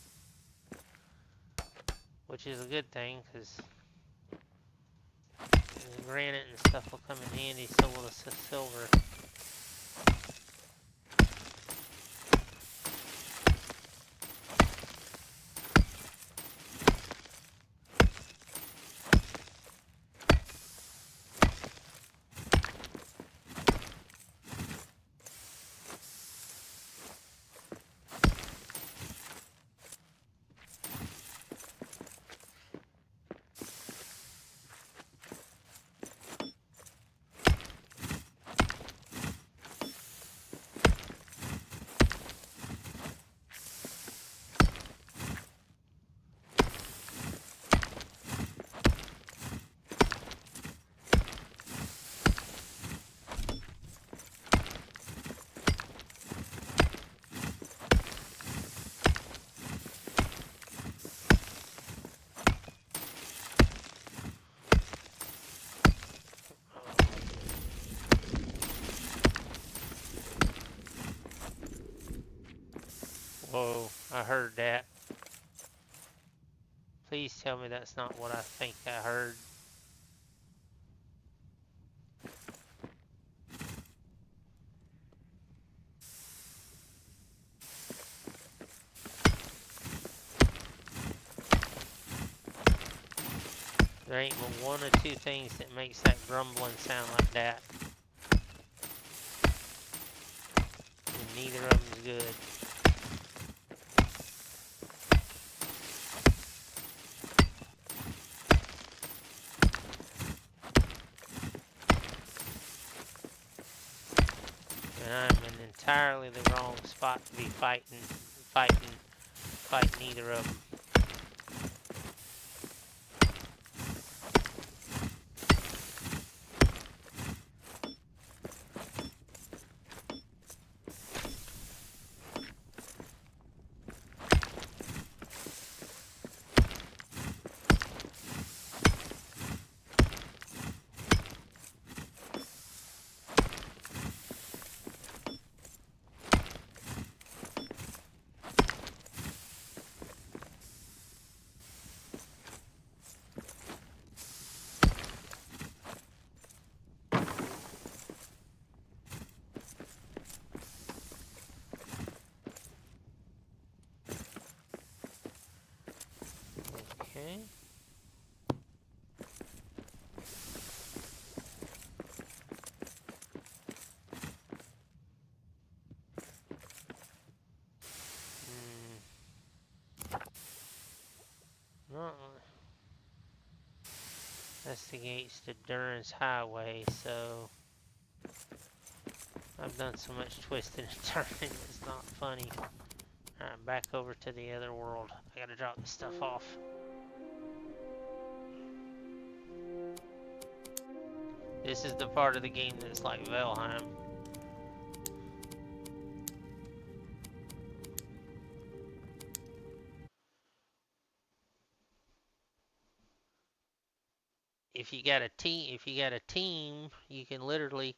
which is a good thing because the granite and stuff will come in handy. So will the silver. Whoa, I heard that. Please tell me that's not what I think I heard. There ain't but one or two things that makes that grumbling sound like that. And neither of them's good. And I'm in entirely the wrong spot to be fighting either of them. Okay. Well, that's the gates to Duran's Highway, so I've done so much twisting and turning, it's not funny. Alright, back over to the other world. I gotta drop this stuff off. This is the part of the game that's like Valheim. If you got a team, you can literally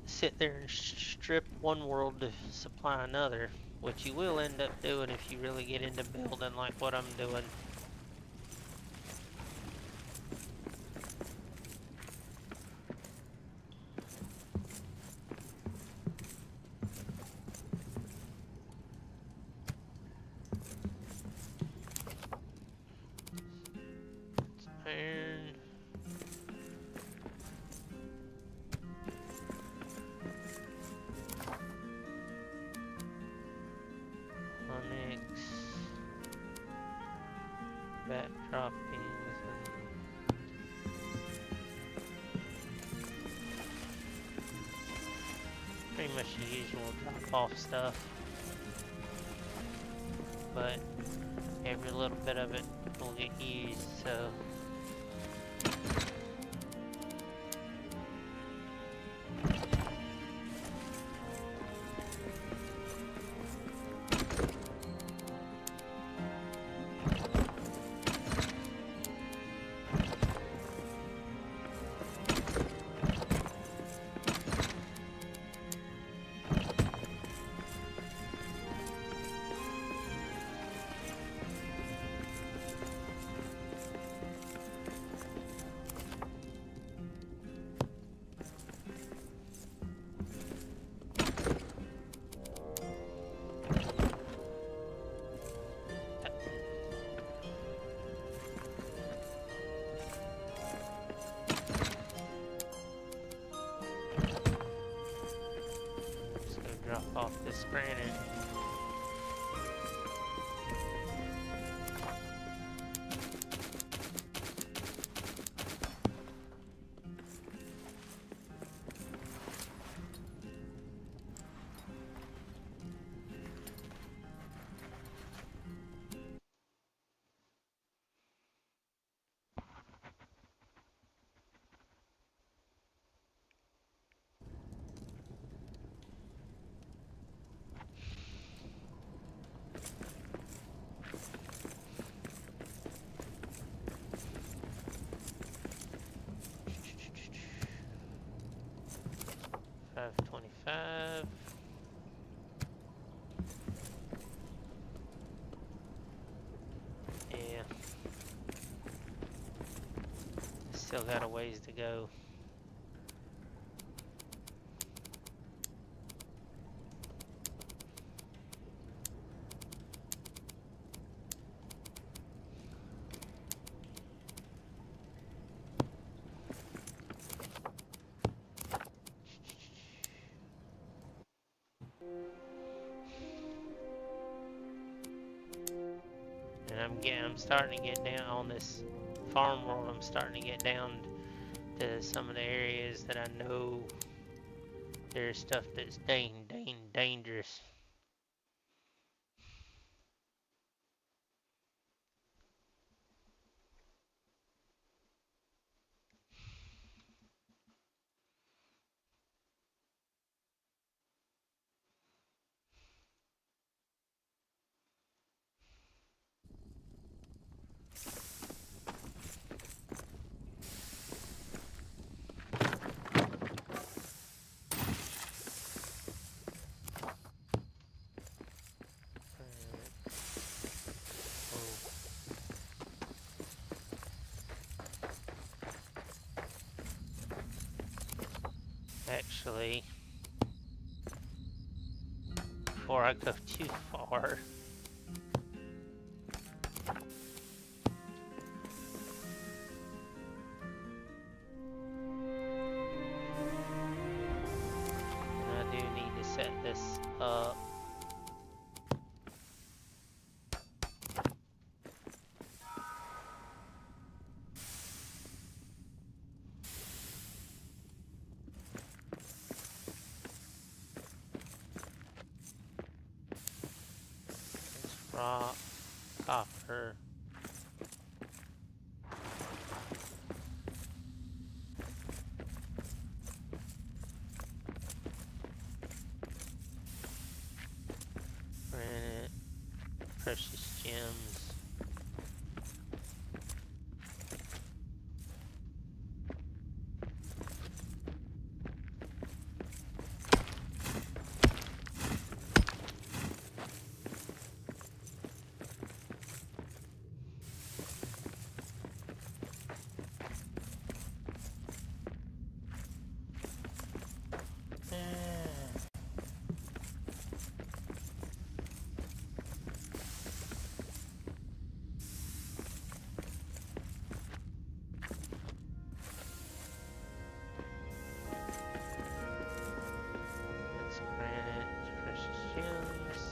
sit there and strip one world to supply another, which you will end up doing if you really get into building like what I'm doing. Iron. Onyx. Bat droppings. Pretty much the usual drop-off stuff. But every little bit of it will get used, so... Drop off this granite. $525. still got a ways to go. And I'm starting to get down on this farm world. I'm starting to get down to some of the areas that I know there's stuff that's dangerous. Actually, before I go too far, I do need to set this up. Rock, copper. Granite, precious gems. That's granite, precious gems.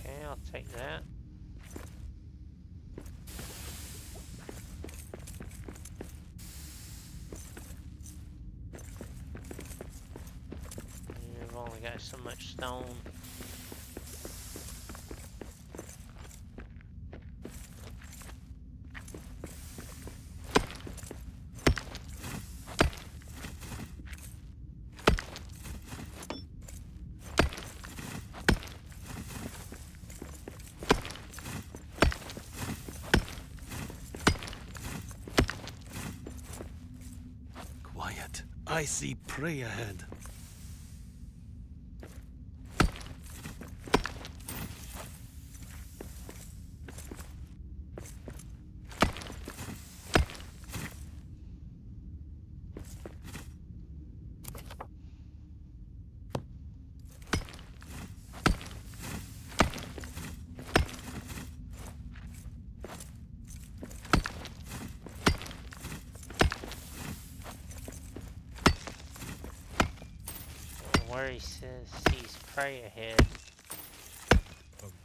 Okay, I'll take that. You've only got so much stone. Quiet. I see prey ahead. where he sees prey ahead.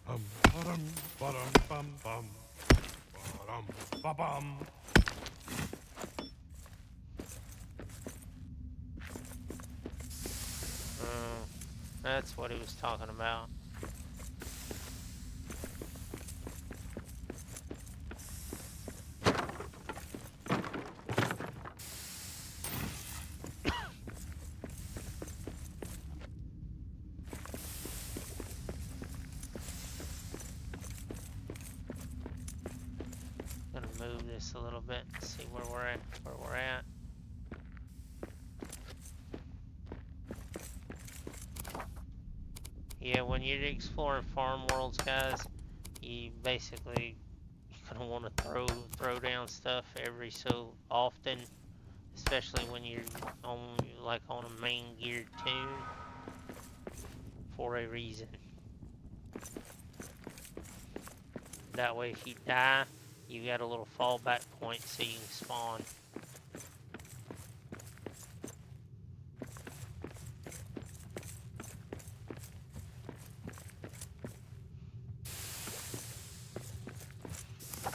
Bum, bum, ba-dum, bum, bum. Ba-dum, ba-bum. That's what he was talking about. Gonna move this a little bit, see where we're at. Yeah, when you're exploring farm worlds, guys, you basically you're gonna want to throw down stuff every so often, especially when you're on on a main geared tune, for a reason. That way, if you die, you got a little fallback point so you can spawn.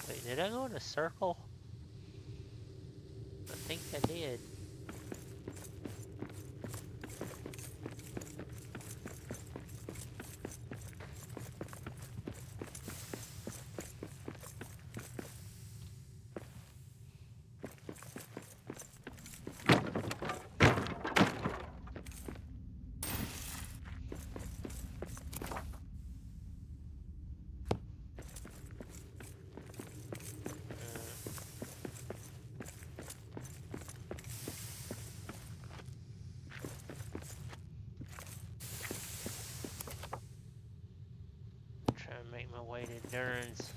Wait, did I go in a circle? I think I did. Trying to make my way to Duran's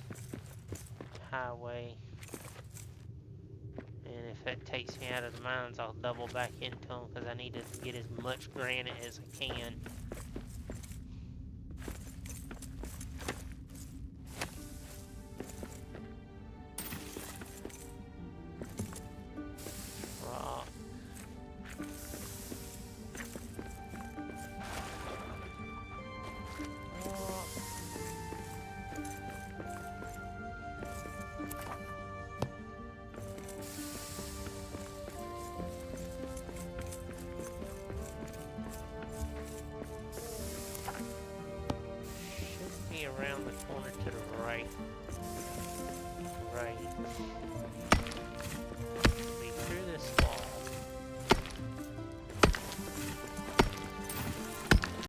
highway. And if that takes me out of the mines, I'll double back into them because I need to get as much granite as I can. Rock. Rock. Should be around the corner to the right. Right.